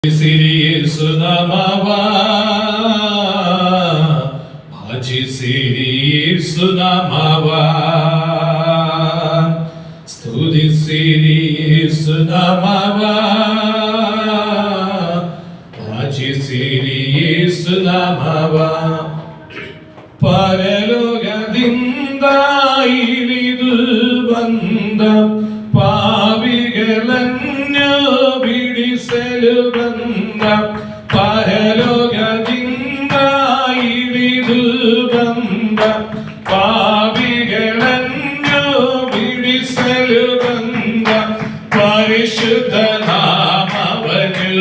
Yesu namava, Bhaji Yesu namava, Studi Yesu namava, Bhaji Yesu namava, Paralogadinda ilidu banda, Pavigalanyo bidiselu banda, Paralogadinda ilidu banda, Pavigalanyo bidiselu banda, Parishuddha namavanu,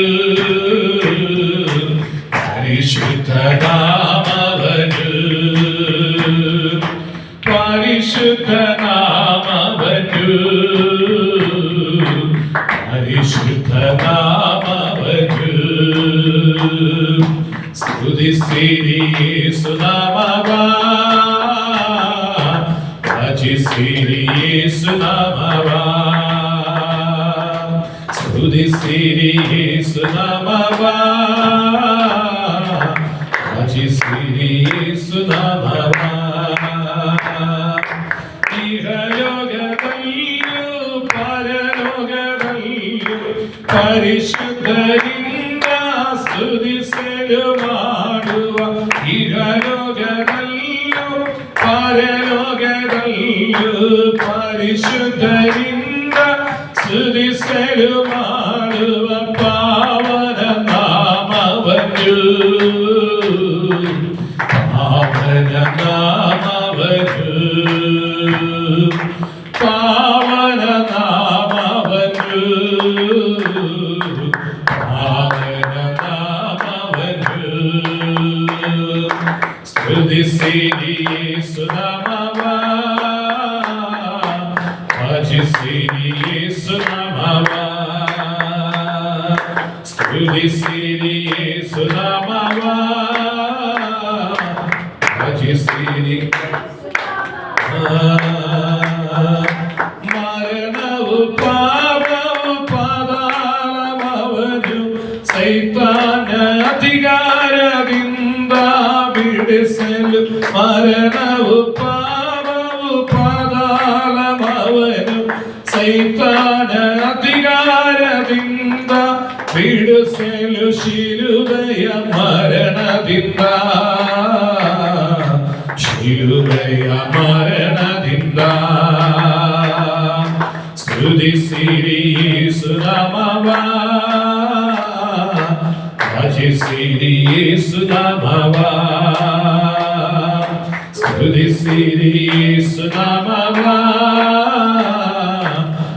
Parishuddha namavanu, Parishuddha namavanu, Parishuddha namavanu, Studi Yesu namava, Bhaji Yesu namava, Studi Yesu namava, Bhaji Yesu namava. ಪರಿಶುದ್ಧರಿಂದ ಸ್ತುತಿಸಲು ಮಾಡುವ ಇಹಲೋಕದಲ್ಲೂ ಪರಲೋಕದಲ್ಲೂ ಪರಿಶುದ್ಧರಿಂದ ಸ್ತುತಿಸಲು ಮಾಡುವ ಪಾವನ ನಾಮವನ್ನು ಪಾವನ ನಾಮವನ್ನು ಪಾವನ ನಾಮವನ್ನು Studi Yesu namava, Bhaji Yesu namava, Studi Yesu namava, Bhaji Yesu Maranavu pavavu padalamavanu Saitana adhikaradinda bidiselu Maranavu pavavu padalamavanu Saitana adhikaradinda bidiselu Shilubaya maranadinda Shilubaya maranadinda Studi Yesu namava, Bhaji Yesu namava, Studi Yesu namava,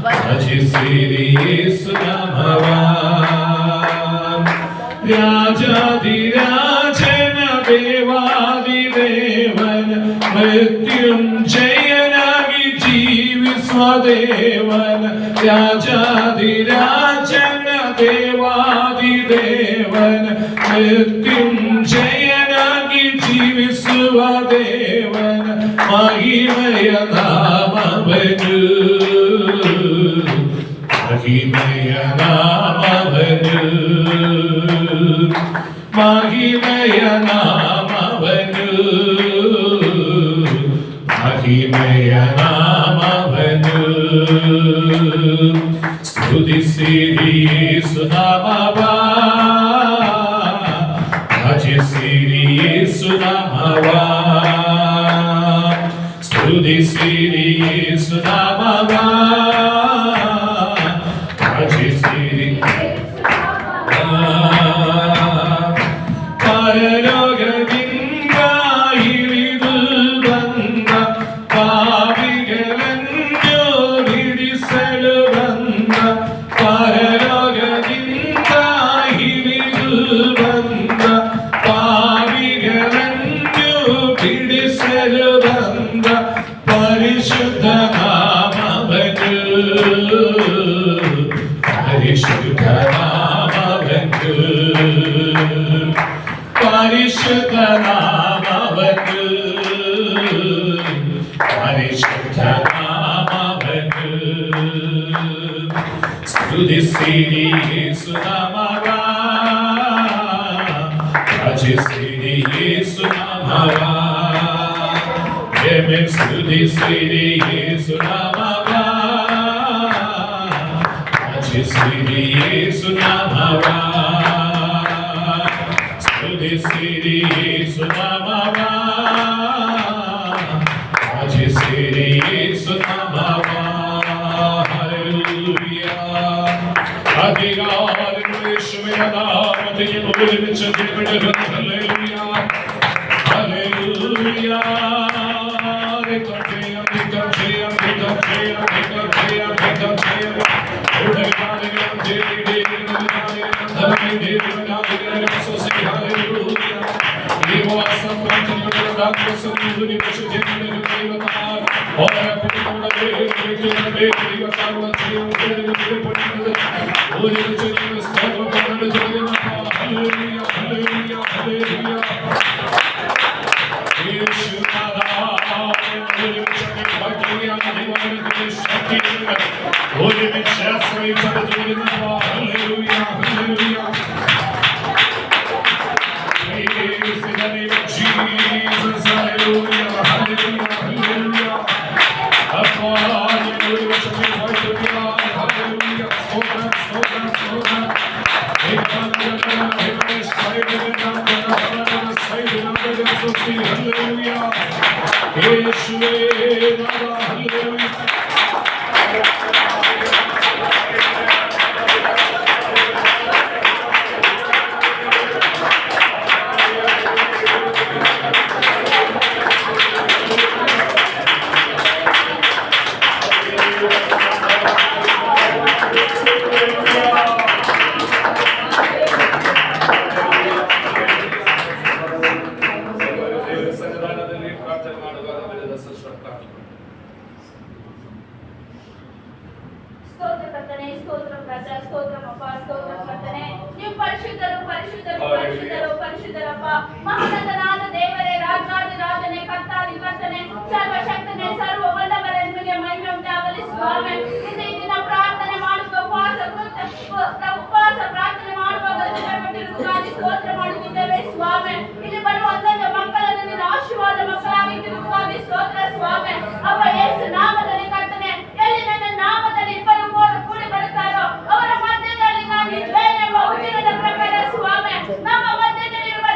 Bhaji Yesu namava. Rajadhirajana Devadidevana Mrityunjayanavi Jeeviswadevana Rajadhirajana Devadidevana Mrityunjayanavi Jeeviswadevana Mahimaya namavanu Mahimaya namavanu Mahimaya namavanu Mahimaya namavanu Studi Yesu namava, Bhaji Yesu namava, Studi Yesu namava, Bhaji Paralogadinda ilidu banda, Pavigalanyo bidiselu banda, Paralogadinda ilidu banda, Pavigalanyo bidiselu banda, Parishuddha namavanu, Parishuddha namavanu, Parishuddha namavanu, Parishuddha namavanu, Studi Yesu namava. ಭಜಿಸಿರಿ ಯೇಸು ನಾಮವ ಸ್ತುತಿಸಿರಿ ಯೇಸು ನಾಮವ ಭಜಿಸಿರಿ ಯೇಸು ನಾಮವ ಸ್ತುತಿಸಿರಿ ಯೇಸು ನಾಮವ ಭಜಿಸಿರಿ ಯೇಸು ನಾಮವ hallelujah അധികാരങ്ങൾ യേശുവിന്റെ നാമത്തിൽ ഒരുമിച്ച് ജയപ്പെടുന്നു hallelujah hallelujah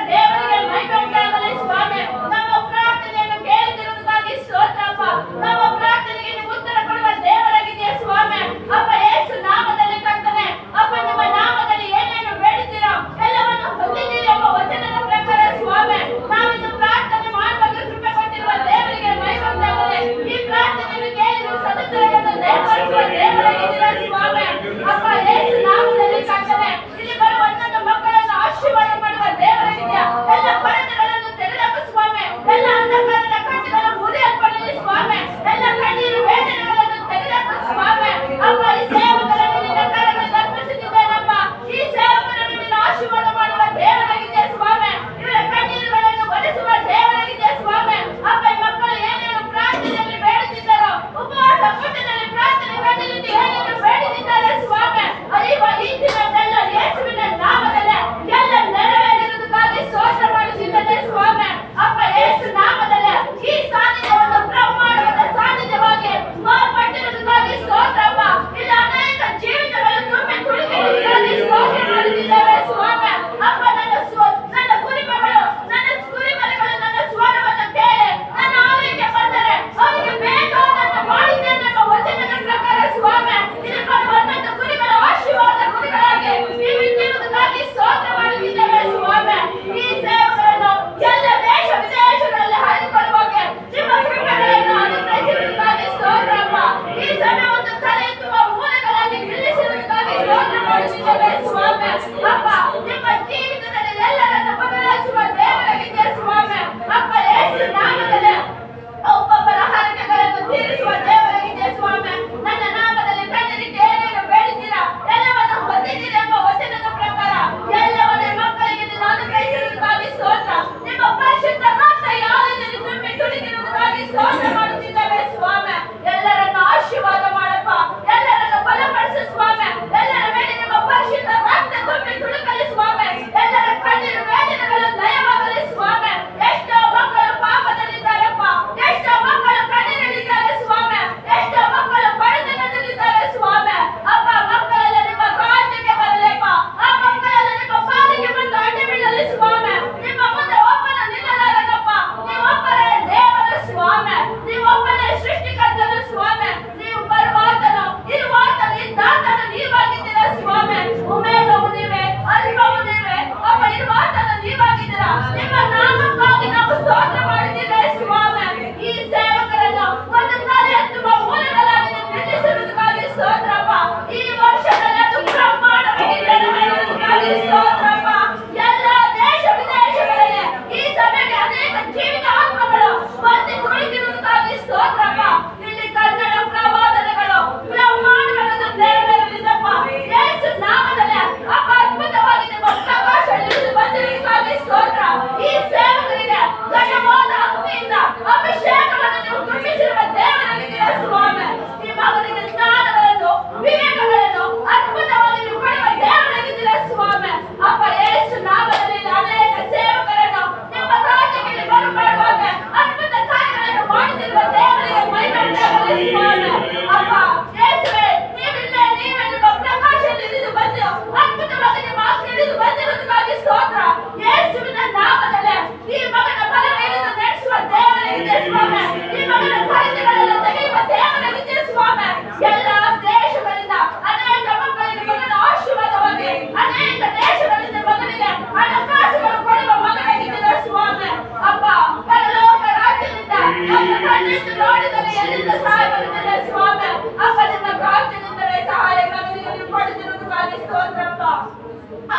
ದೇವರಿಗೆ ಮಹಿಮೆ ಉಂಟಾಗಲಿ ಸ್ವಾಮಿ. ನಮ್ಮ ಪ್ರಾರ್ಥನೆಯನ್ನು ಕೇಳಿದಿರುವುದಕ್ಕಾಗಿ ಸ್ತೋತ್ರ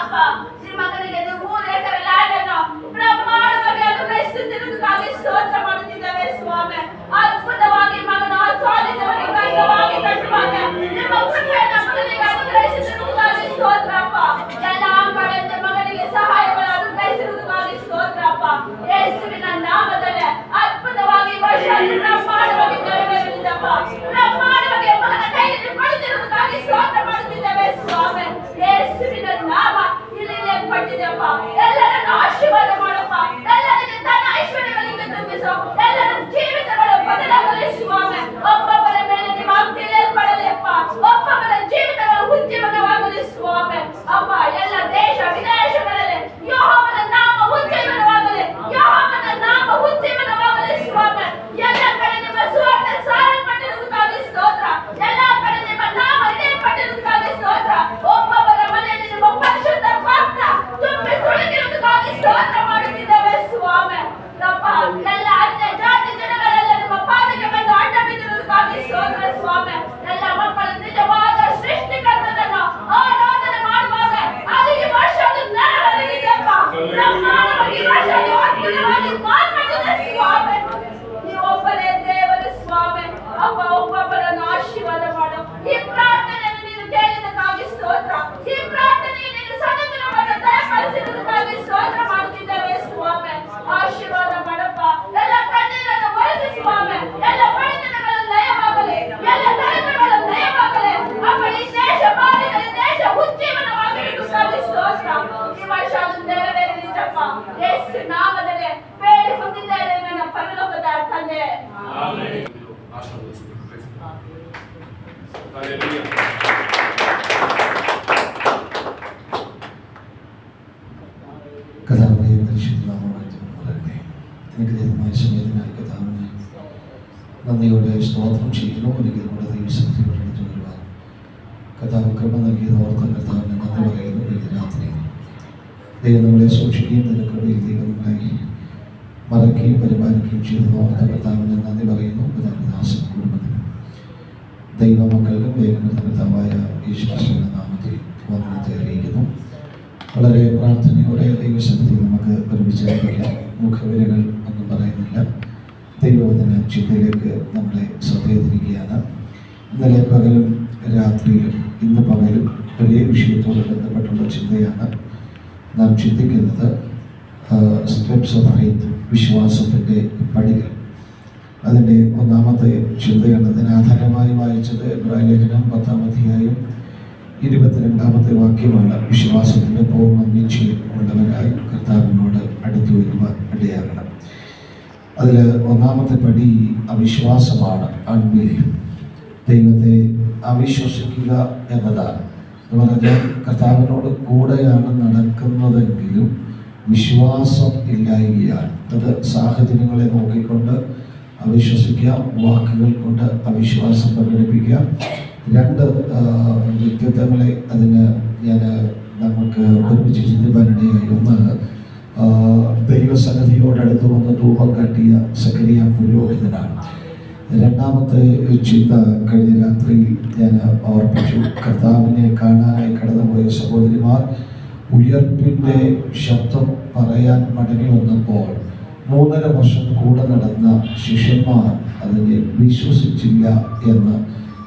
ಅಪ್ಪ ನಿಮ್ಮ ಮಗನಿಗೆ 3 ಎಕರೆ ಲ್ಯಾಂಡ್ ಅನ್ನು ಬ್ರಹ್ಮಾಂಡವಾಗಿ ಅನುಗ್ರಹಿಸುತ್ತಿರುವುದಕ್ಕಾಗಿ ಸ್ತೋತ್ರ ಮಾಡುತ್ತಿದ್ದೇವೆ ಸ್ವಾಮಿ. ಅದ್ಭುತವಾಗಿ ಮಗನ ಸ್ವಾಧೀನವಾಗಿ ಗಂಧವಾಗಿ ಕಟ್ಟುವಾಗ ನಿಮ್ಮ ಕೃಪೆಯನ್ನು ಮಗನಿಗೆ ಅನುಗ್ರಹಿಸುತ್ತಿರುವುದಕ್ಕಾಗಿ ಸ್ತೋತ್ರ ಅಪ್ಪ. ಎಲ್ಲ ಕಡೆಯಿಂದ ಮಗನಿಗೆ ಸಹಾಯವನ್ನು ಅನುಗ್ರಹಿಸಿರುವುದಕ್ಕಾಗಿ ಸ್ತೋತ್ರ ಅಪ್ಪ. ಯೇಸುವಿನ ನಾಮದಲ್ಲಿ ಅದ್ಭುತವಾಗಿ ವರ್ಷ ಬ್ರಹ್ಮಾಂಡವಾಗಿ ನೆರವೇರಲಿದ್ದಪ್ಪ. ಬ್ರಹ್ಮಾಂಡವಾಗಿ ಮಗನ ಕೈಯಲ್ಲಿ ಕೊಡುತ್ತಿರುವುದಕ್ಕಾಗಿ ಸ್ತೋತ್ರ ಮಾಡುತ್ತಿದ್ದೇವೆ ಸ್ವಾಮಿ. ಯೇಸುವಿನ ನಾಮ ಇಲ್ಲಿ ಪಟ್ಟಿದೆಯಪ್ಪ. ಎಲ್ಲರನ್ನು ಆಶೀರ್ವಾದ ಮಾಡಪ್ಪ. ಎಲ್ಲರಿಗೆ ತನ್ನ ಐಶ್ವರ್ಯಗಳಿಗೆ ತುಂಬಿಸು. ಎಲ್ಲರ ಜೀವಿತಗಳು ಬದಲಾಗಲಿ ಸ್ವಾಮಿ. ಒಬ್ಬೊಬ್ಬರ ಮೇಲೆ ನಿಮ್ಮ ತಿಳಿಯಲ್ಪಡಲಿಯಪ್ಪ. ಒಬ್ಬೊಬ್ಬರ ಜೀವಿತಗಳು ಉಜ್ಜೀವನವಾಗಲಿ ಸ್ವಾಮಿ. ಅಪ್ಪ ಎಲ್ಲ ದೇಶ ವಿದೇಶಗಳಲ್ಲಿ ಯೆಹೋವನ ನಾಮ ಉಜ್ಜೀವನವಾಗಲಿ. ಯೆಹೋವನ ನಾಮ ಉಜ್ಜೀವನವಾಗಲಿ ಸ್ವಾಮಿ. ಎಲ್ಲ ಕಡೆ ನಿಮ್ಮ ಸುವಾರ್ತೆ ಸಾರಲ್ಪಟ್ಟಿರುವುದಕ್ಕಾಗಿ ಸ್ತೋತ್ರ. ಎಲ್ಲ ಕಡೆ ನಿಮ್ಮ ನಾಮ ಇಡಲ್ಪಟ್ಟಿರುವುದಕ್ಕಾಗಿ ಸ್ತೋತ್ರ. ಒಬ್ಬೊಬ್ಬರ ಮನೆಯಲ್ಲಿ ನಿಮ್ಮ ಪರಿಶುದ್ಧ ಪಾತ್ರ ತುಂಬಿ ತುಳುಕಿರುವುದಕ್ಕಾಗಿ ಸ್ತೋತ್ರ ಮಾಡುತ್ತಿದ್ದೇವೆ ಸ್ವಾಮಿ. ಅಪ್ಪ ಎಲ್ಲ ಅನ್ಯ ಜಾತಿ ಜನಗಳೆಲ್ಲ ನಿಮ್ಮ ಪಾದಕ್ಕೆ ಬಂದು ಅಡ್ಡ ಬಿದ್ದಿರುವುದಕ್ಕಾಗಿ ಸ್ತೋತ್ರ ಸ್ವಾಮಿ. ಎಲ್ಲ ಮಕ್ಕಳ ನಿಜವಾದ ಸೃಷ್ಟಿಕರ್ತನನ್ನು ಆರಾಧನೆ ಮಾಡುವಾಗ ಅದು ಈ ವರ್ಷದ ನೆರವೇರಲಿದೆಯಪ್ಪ. ಬ್ರಹ್ಮಾಂಡವಾಗಿ ಈ ವರ್ಷದ ಅದ್ಭುತವಾಗಿ ಮಾರ್ಪಟ್ಟಿದೆ ಸ್ವಾಮಿ. ನೀವೊಬ್ಬರೇ ದೇವರು ಸ್ವಾಮಿ. ಅಪ್ಪ ಒಬ್ಬೊಬ್ಬರನ್ನು ಆಶೀರ್ವಾದ ಮಾಡು. ಈ ಪ್ರಾರ್ಥನೆಯನ್ನು ನೀನು ಕೇಳಿದಕ್ಕಾಗಿ ಸ್ತೋತ್ರ. ಈ ಪ್ರಾರ್ಥನೆಗೆ ನೀನು ಸದನವನ್ನು ದಯಪಾಲಿಸಿರುವುದಕ್ಕಾಗಿ ಸ್ತೋತ್ರ ಮಾಡುತ್ತಿದ್ದೇವೆ ಸ್ವಾಮಿ. ಆಶೀರ್ವಾದ ಮಾಡಪ್ಪ. ಎಲ್ಲ ಕಣ್ಣೀರನ್ನು ಒರೆಸಿ ಸ್ವಾಮಿ. ಎಲ್ಲ ಬಡತನಗಳು ಲಯವಾಗಲಿ. ಎಲ್ಲ ದರಿದ್ರಗಳು ಲಯವಾಗಲಿ. ಅಪ್ಪ ಈ ದೇಶ ಬಾಳಿದರೆ ದೇಶ ಉಜ್ಜೀವನವಾಗಿರುವುದಕ್ಕಾಗಿ ಸ್ತೋತ್ರ. ಈ ವರ್ಷ ಅದು ನೆರವೇರಲಿದ್ದಪ್ಪ. ಯೇಸು ನಾಮದಲ್ಲಿ ಬೇಡಿ ಹೊಂದಿದ್ದೇನೆ ನನ್ನ ಪರಲೋಕದ ತಂದೆ. ಆಮೆನ್. ಹಲ್ಲೆಲೂಯಾ. കഥാവിനെ പരിശുദ്ധനാമമായിട്ട് പറയട്ടെ. അനുഗ്രഹീതമായ സമയത്തിനായി കഥാവിനെ നന്ദിയോടെ സ്തോത്രം ചെയ്യുന്നു. ഒരിക്കൽ കൂടെ ദൈവശക്തിയോടെ എടുത്തു വരുവാൻ കഥാവ് കൃപ നൽകിയത് ഓർത്ത കർത്താവിനെ നന്ദി പറയുന്നു. ഈ രാത്രി ദൈവം നമ്മളെ സൂക്ഷിക്കുകയും തന്റെ കൃപയിൽ ദൈവം നമ്മളെ മറയ്ക്കുകയും പരിപാലിക്കുകയും ചെയ്തത് ഓർത്ത കർത്താവിനെ നന്ദി പറയുന്നു. കഥാദാസൻ കുടുംബത്തിനും ദൈവമക്കൾക്കും ദൈവം കർത്താവായ യേശുക്രിസ്തുവിന്റെ നാമത്തിൽ വന്ദനത്തെ അറിയിക്കുന്നു. വളരെ പ്രാർത്ഥനയോടെ ദൈവശക്തി നമുക്ക് ഒരുമിച്ചായിരിക്കാം. മുഖവിരകൾ ഒന്നും പറയുന്നില്ല. ദൈവവചന ചിന്തയിലേക്ക് നമ്മളെ ശ്രദ്ധേയത്തിരിക്കുകയാണ്. ഇന്നലെ പകലും രാത്രിയിലും ഇന്ന് പകലും ഒരേ വിഷയത്തോട് ബന്ധപ്പെട്ടുള്ള ചിന്തയാണ് നാം ചിന്തിക്കുന്നത്. സ്റ്റെപ്സ് ഓഫ് ഫെയ്ത്ത്, വിശ്വാസത്തിൻ്റെ പടികൾ. അതിൻ്റെ ഒന്നാമത്തെ ചിന്തയാണ്. അതിന് ആധാരമായി വായിച്ചത് എബ്രായ ലേഖനം 10-ാം അധ്യായം 22-ാമത്തെ വാക്യമാണ്. വിശ്വാസത്തിൻ്റെ പൂർണ്ണ നിശ്ചയം ഉള്ളവരായി കർത്താവിനോട് അടുത്തു വരുവാൻ ഇടയാകണം. അതിൽ ഒന്നാമത്തെ പടി അവിശ്വാസമാണ്. അൺബിലീഫ്, ദൈവത്തെ അവിശ്വസിക്കുക എന്നതാണ്. എന്ന് പറഞ്ഞാൽ കർത്താവിനോട് കൂടെയാണ് നടക്കുന്നതെങ്കിലും വിശ്വാസം ഇല്ലായ്കയാണ്. അത് സാഹചര്യങ്ങളെ നോക്കിക്കൊണ്ട് അവിശ്വസിക്കാം, വാക്കുകൾ കൊണ്ട് അവിശ്വാസം പ്രകടിപ്പിക്കാം. രണ്ട് വ്യക്തിത്വങ്ങളെ അതിന് നമുക്ക് ഒരുമിച്ച് ചിന്തിക്കാനിടയായി. ഒന്ന്, ദൈവസന്നിധിയോടടുത്ത് വന്ന് ധൂപം കാട്ടിയ സക്കറിയ പുരോഹിതനാണ്. രണ്ടാമത്തെ ചിന്ത കഴിഞ്ഞ രാത്രിയിൽ ഞാൻ ഓർപ്പിച്ചു. കർത്താവിനെ കാണാനായി കടന്നുപോയ സഹോദരിമാർ ഉയർപ്പിൻ്റെ ശബ്ദം പറയാൻ മടങ്ങി വന്നപ്പോൾ 3.5 വർഷം കൂടെ നടന്ന ശിഷ്യന്മാർ അതിനെ വിശ്വസിച്ചില്ല എന്ന്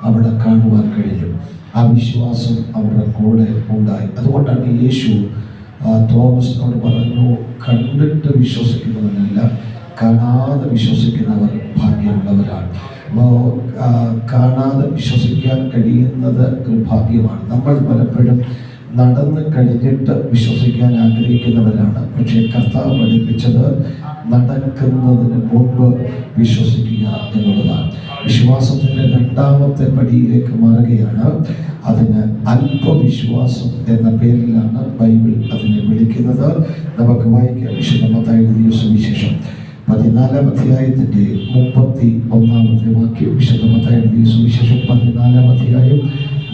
അവിടെ കാണുവാൻ കഴിഞ്ഞു. ആ വിശ്വാസം അവരുടെ കൂടെ ഉണ്ടായി. അതുകൊണ്ടാണ് യേശു തോമസിനോട് പറഞ്ഞു, കണ്ടിട്ട് വിശ്വസിക്കുന്നവനല്ല, കാണാതെ വിശ്വസിക്കുന്നവർ ഭാഗ്യമുള്ളവരാണ്. കാണാതെ വിശ്വസിക്കാൻ കഴിയുന്നത് ഒരു ഭാഗ്യമാണ്. നമ്മൾ പലപ്പോഴും നടന്ന് കഴിഞ്ഞിട്ട് വിശ്വസിക്കാൻ ആഗ്രഹിക്കുന്നവരാണ്. പക്ഷേ കർത്താവ് പഠിപ്പിച്ചത് നടക്കുന്നതിന് മുമ്പ് വിശ്വസിക്കുക എന്നുള്ളതാണ്. വിശ്വാസത്തിൻ്റെ രണ്ടാമത്തെ പടിയിലേക്ക് മാറുകയാണ്. അതിന് അല്പവിശ്വാസം എന്ന പേരിലാണ് ബൈബിൾ അതിനെ വിളിക്കുന്നത്. നമുക്ക് വായിക്കാം. വിശുദ്ധ മത്തായി എഴുതിയ സുവിശേഷം 14-ാം അധ്യായത്തിൻ്റെ 31-ാമത്തെ വാക്യം. വിശുദ്ധ മത്തായി എഴുതിയ സുവിശേഷം 14-ാം അധ്യായം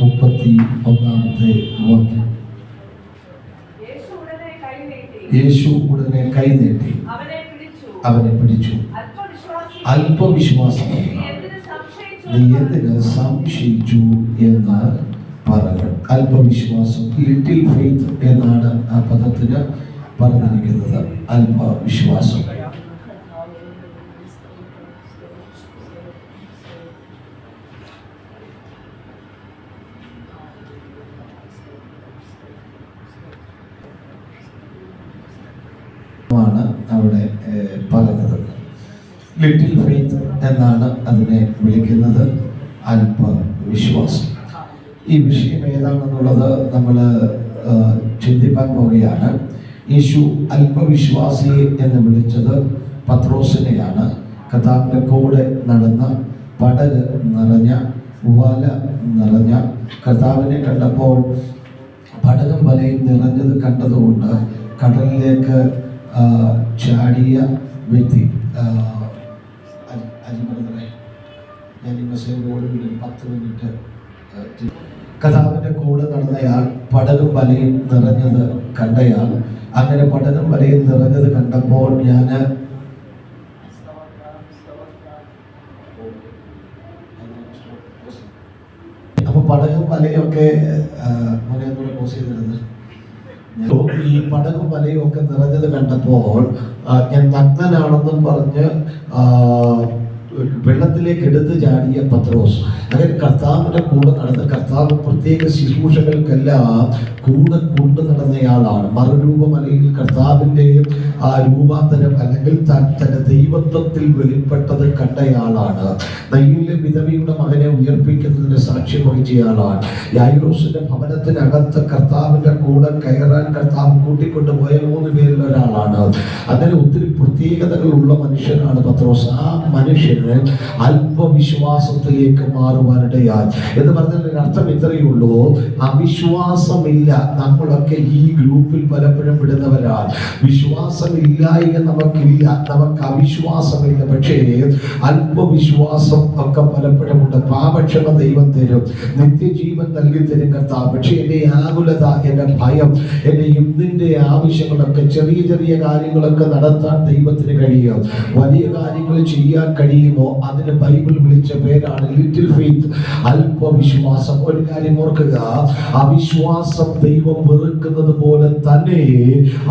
31-ാമത്തെ വാക്യം. യേശു ഉടനെ കൈനീട്ടി അവനെ പിടിച്ചു. അല്പവിശ്വാസം, നീ എന്തിന് സംശയിച്ചു എന്ന് പറഞ്ഞു. അല്പവിശ്വാസം. ലിറ്റിൽ ഫെയ്ത്ത് എന്നാണ് ആ പദത്തിന് പറഞ്ഞിരിക്കുന്നത്. അല്പവിശ്വാസം. ാണ് അവിടെ പറഞ്ഞത്. ലിറ്റിൽ ഫെയ്ത്ത് എന്നാണ് അതിനെ വിളിക്കുന്നത്, അല്പവിശ്വാസം. ഈ വിഷയം ഏതാണെന്നുള്ളത് നമ്മൾ ചിന്തിപ്പാൻ പോവുകയാണ്. യേശു അല്പവിശ്വാസി എന്ന് വിളിച്ചത് പത്രോസിനെയാണ്. കർത്താവിൻ്റെ കൂടെ നടന്ന, പടക് നിറഞ്ഞ, വല നിറഞ്ഞ, കർത്താവിനെ കണ്ടപ്പോൾ പടകും വലയും നിറഞ്ഞത് കണ്ടതുകൊണ്ട് കടലിലേക്ക് ചാടിയ വ്യക്തി. ഞാൻ ഈ മെസ്സേജ് ഓടുന്ന 10 മിനിറ്റ്. കർത്താവിൻ്റെ കൂടെ നടന്നയാൾ പടകും വലയും നിറഞ്ഞത് കണ്ടയാൾ. അങ്ങനെ പടകും വലയും നിറഞ്ഞത് കണ്ടപ്പോൾ ഞാൻ അപ്പൊ പടകും വലയൊക്കെ മുന്നേ പോസ് ചെയ്തിരുന്നത്. ഈ പടകും വലയും ഒക്കെ നിറഞ്ഞത് കണ്ടപ്പോൾ ഞാൻ നഗ്നനാണെന്നും പറഞ്ഞ് വെള്ളത്തിലേക്ക് എടുത്ത് ചാടിയ പത്രോസ്. അങ്ങനെ കർത്താവിൻ്റെ കൂടെ നടന്ന് കർത്താവ് പ്രത്യേക ശുശ്രൂഷകൾക്കെല്ലാം കൂടെ കൊണ്ടു നടന്നയാളാണ്. മറുരൂപമലയിൽ കർത്താവിൻ്റെ ആ രൂപാന്തരം അല്ലെങ്കിൽ തന്റെ ദൈവത്വത്തിൽ വെളിപ്പെട്ടത് കണ്ടയാളാണ്. നയ്യിലെ വിധവയുടെ മകനെ ഉയർപ്പിക്കുന്നതിന് സാക്ഷ്യം വഹിച്ചയാളാണ്. യായിറോസിന്റെ ഭവനത്തിനകത്ത് കർത്താവിന്റെ കൂടെ കയറാൻ കർത്താവ് കൂട്ടിക്കൊണ്ടുപോയ 3 പേരിൽ ഒരാളാണ്. അങ്ങനെ ഒത്തിരി പ്രത്യേകതകൾ ഉള്ള മനുഷ്യനാണ് പത്രോസ്. ആ മനുഷ്യന് അല്പവിശ്വാസത്തിലേക്ക് മാറുവാനിടയായി എന്ന് പറഞ്ഞതിന്റെ അർത്ഥം ഇത്രയേ ഉള്ളൂ: അവിശ്വാസമില്ല. നമ്മളൊക്കെ ഈ ഗ്രൂപ്പിൽ പലപ്പോഴും വിടുന്നവരാണ്. വിശ്വാസമില്ലായ്ക നമുക്കില്ല, നമുക്ക് അവിശ്വാസമില്ല. പക്ഷേ അല്പവിശ്വാസം ഒക്കെ പലപ്പോഴും ഉണ്ട്. പാപക്ഷമ ദൈവം തരും, നിത്യജീവൻ നൽകി തരും കർത്താവ്. പക്ഷേ എൻ്റെ ആകുലത, എൻ്റെ ഭയം, എൻ്റെ ഇന്നിൻ്റെ ആവശ്യങ്ങളൊക്കെ, ചെറിയ ചെറിയ കാര്യങ്ങളൊക്കെ നടത്താൻ ദൈവത്തിന് കഴിയും. വലിയ കാര്യങ്ങൾ ചെയ്യാൻ കഴിയുമോ? അതിന് ബൈബിൾ വിളിച്ച പേരാണ് ലിറ്റിൽ ഫെയ്ത്ത്, അല്പവിശ്വാസം. ഒരു കാര്യം ഓർക്കുക, അവിശ്വാസം ദൈവം വെറുക്കുന്നത് പോലെ തന്നെ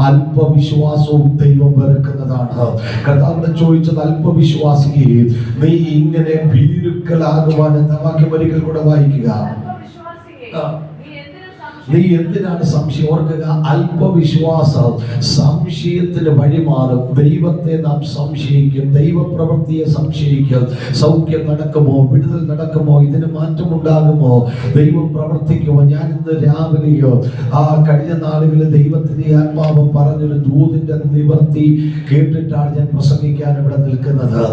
അല്പവിശ്വാസവും ദൈവം വെറുക്കുന്നതാണ്. കർത്താവിനെ ചോദിച്ചത്, അല്പവിശ്വാസിയെ നീ ഇങ്ങനെ ഭീരുക്കളാകുവാൻ എന്ന വാക്യം ഒരിക്കൽ കൂടെ വായിക്കുക. നീ എന്തിനാണ് സംശയം? ഓർക്കുക, അല്പവിശ്വാസം സംശയത്തിന് വഴിമാറും. ദൈവത്തെ നാം സംശയിക്കും, ദൈവപ്രവൃത്തിയെ സംശയിക്കും. സൗഖ്യം നടക്കുമോ? വിടുതൽ നടക്കുമോ? ഇതിന് മാറ്റമുണ്ടാകുമോ? ദൈവം പ്രവർത്തിക്കുമോ? ഞാൻ ഇന്ന് രാവിലെയോ കഴിഞ്ഞ നാളുകളിൽ ദൈവത്തിന്റെ ആത്മാവ് പറഞ്ഞൊരു ദൂതിന്റെ നിവർത്തി കേട്ടിട്ടാണ് ഞാൻ പ്രസംഗിക്കാൻ ഇവിടെ നിൽക്കുന്നത്.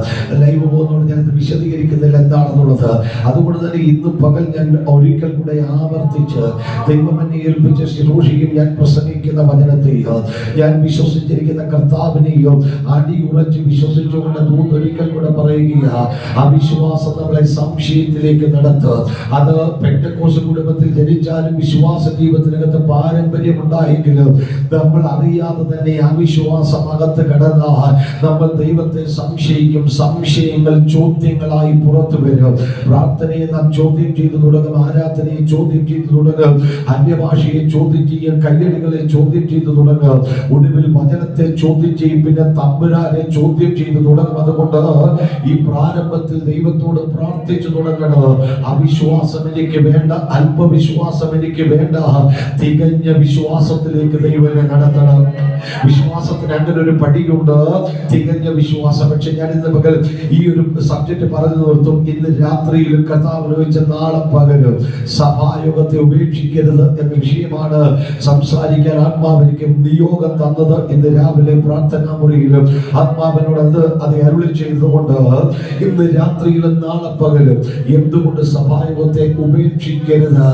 ലൈവ് പോകുന്നതുകൊണ്ട് ഞാനത് വിശദീകരിക്കുന്നില്ല എന്താണെന്നുള്ളത്. അതുകൊണ്ട് തന്നെ ഇന്ന് പകൽ ഞാൻ ഒരിക്കൽ കൂടെ ആവർത്തിച്ച് ദൈവം ഏൽപ്പിച്ച ശുശ്രൂഷയും ഞാൻ പ്രസംഗിക്കുന്ന വചനത്തെയോ ഞാൻ വിശ്വസിച്ചിരിക്കുന്ന കർത്താവിനെയോ അടിയുറച്ച് വിശ്വസിച്ചുകൊണ്ട് ദൂതൊരിക്കൽ കൂടെ പറയുക, അവിശ്വാസം നമ്മളെ സംശയത്തിലേക്ക് നടത്തുക. അത് പെന്തക്കോസ്ത് കുടുംബത്തിൽ ജനിച്ചാലും വിശ്വാസ ജീവിതത്തിനകത്ത് പാരമ്പര്യം ഉണ്ടായെങ്കിലും നമ്മൾ അറിയാതെ തന്നെ അവിശ്വാസം അകത്ത് കടന്നാൽ നമ്മൾ ദൈവത്തെ സംശയിക്കും. സംശയങ്ങൾ ചോദ്യങ്ങളായി പുറത്തു വരും. പ്രാർത്ഥനയെ നാം ചോദ്യം ചെയ്തു തുടങ്ങും, ആരാധനയെ ചോദ്യം ചെയ്തു തുടങ്ങും, അന്യഭാഷയെ ചോദ്യം ചെയ്യും, കയ്യടികളെ ചോദ്യം ചെയ്തു തുടങ്ങും, ഒടുവിൽ വചനത്തെ ചോദ്യം ചെയ്യും, പിന്നെ തമ്പുരാനെ ചോദ്യം ചെയ്തു തുടങ്ങും. അതുകൊണ്ട് ഈ പ്രാരംഭത്തിൽ ദൈവത്തോട് പ്രാർത്ഥിച്ചു തുടങ്ങണം. അവിശ്വാസം എനിക്ക് വേണ്ട, അല്പവിശ്വാസം എനിക്ക് വേണ്ട, തികഞ്ഞ വിശ്വാസത്തിലേക്ക് ദൈവനെ നടത്തണം. വിശ്വാസത്തിന് അങ്ങനെ ഒരു പടിയുണ്ട്, തികഞ്ഞ വിശ്വാസം. പക്ഷെ ഞാൻ ഇന്ന് പകൽ ഈ ഒരു സബ്ജക്ട് പറഞ്ഞു നിർത്തും. ഇന്ന് രാത്രിയിൽ കർത്താവിനെ വെച്ച് നാളെ പകലും സഭായോഗത്തെ ഉപേക്ഷിക്കരുത് എന്ന വിഷയമാണ് സംസാരിക്കാൻ ആത്മാവിനിക്ക് നിയോഗം തന്നത്. ഇന്ന് രാവിലെ പ്രാർത്ഥനാ മുറിയിലും ആത്മാവിനോട് അത് അരുളി ചെയ്തുകൊണ്ട് ഇന്ന് രാത്രിയിലും നാളെ പകലും എന്തുകൊണ്ട് സഭായോഗത്തെ ഉപേക്ഷിക്കരുത്,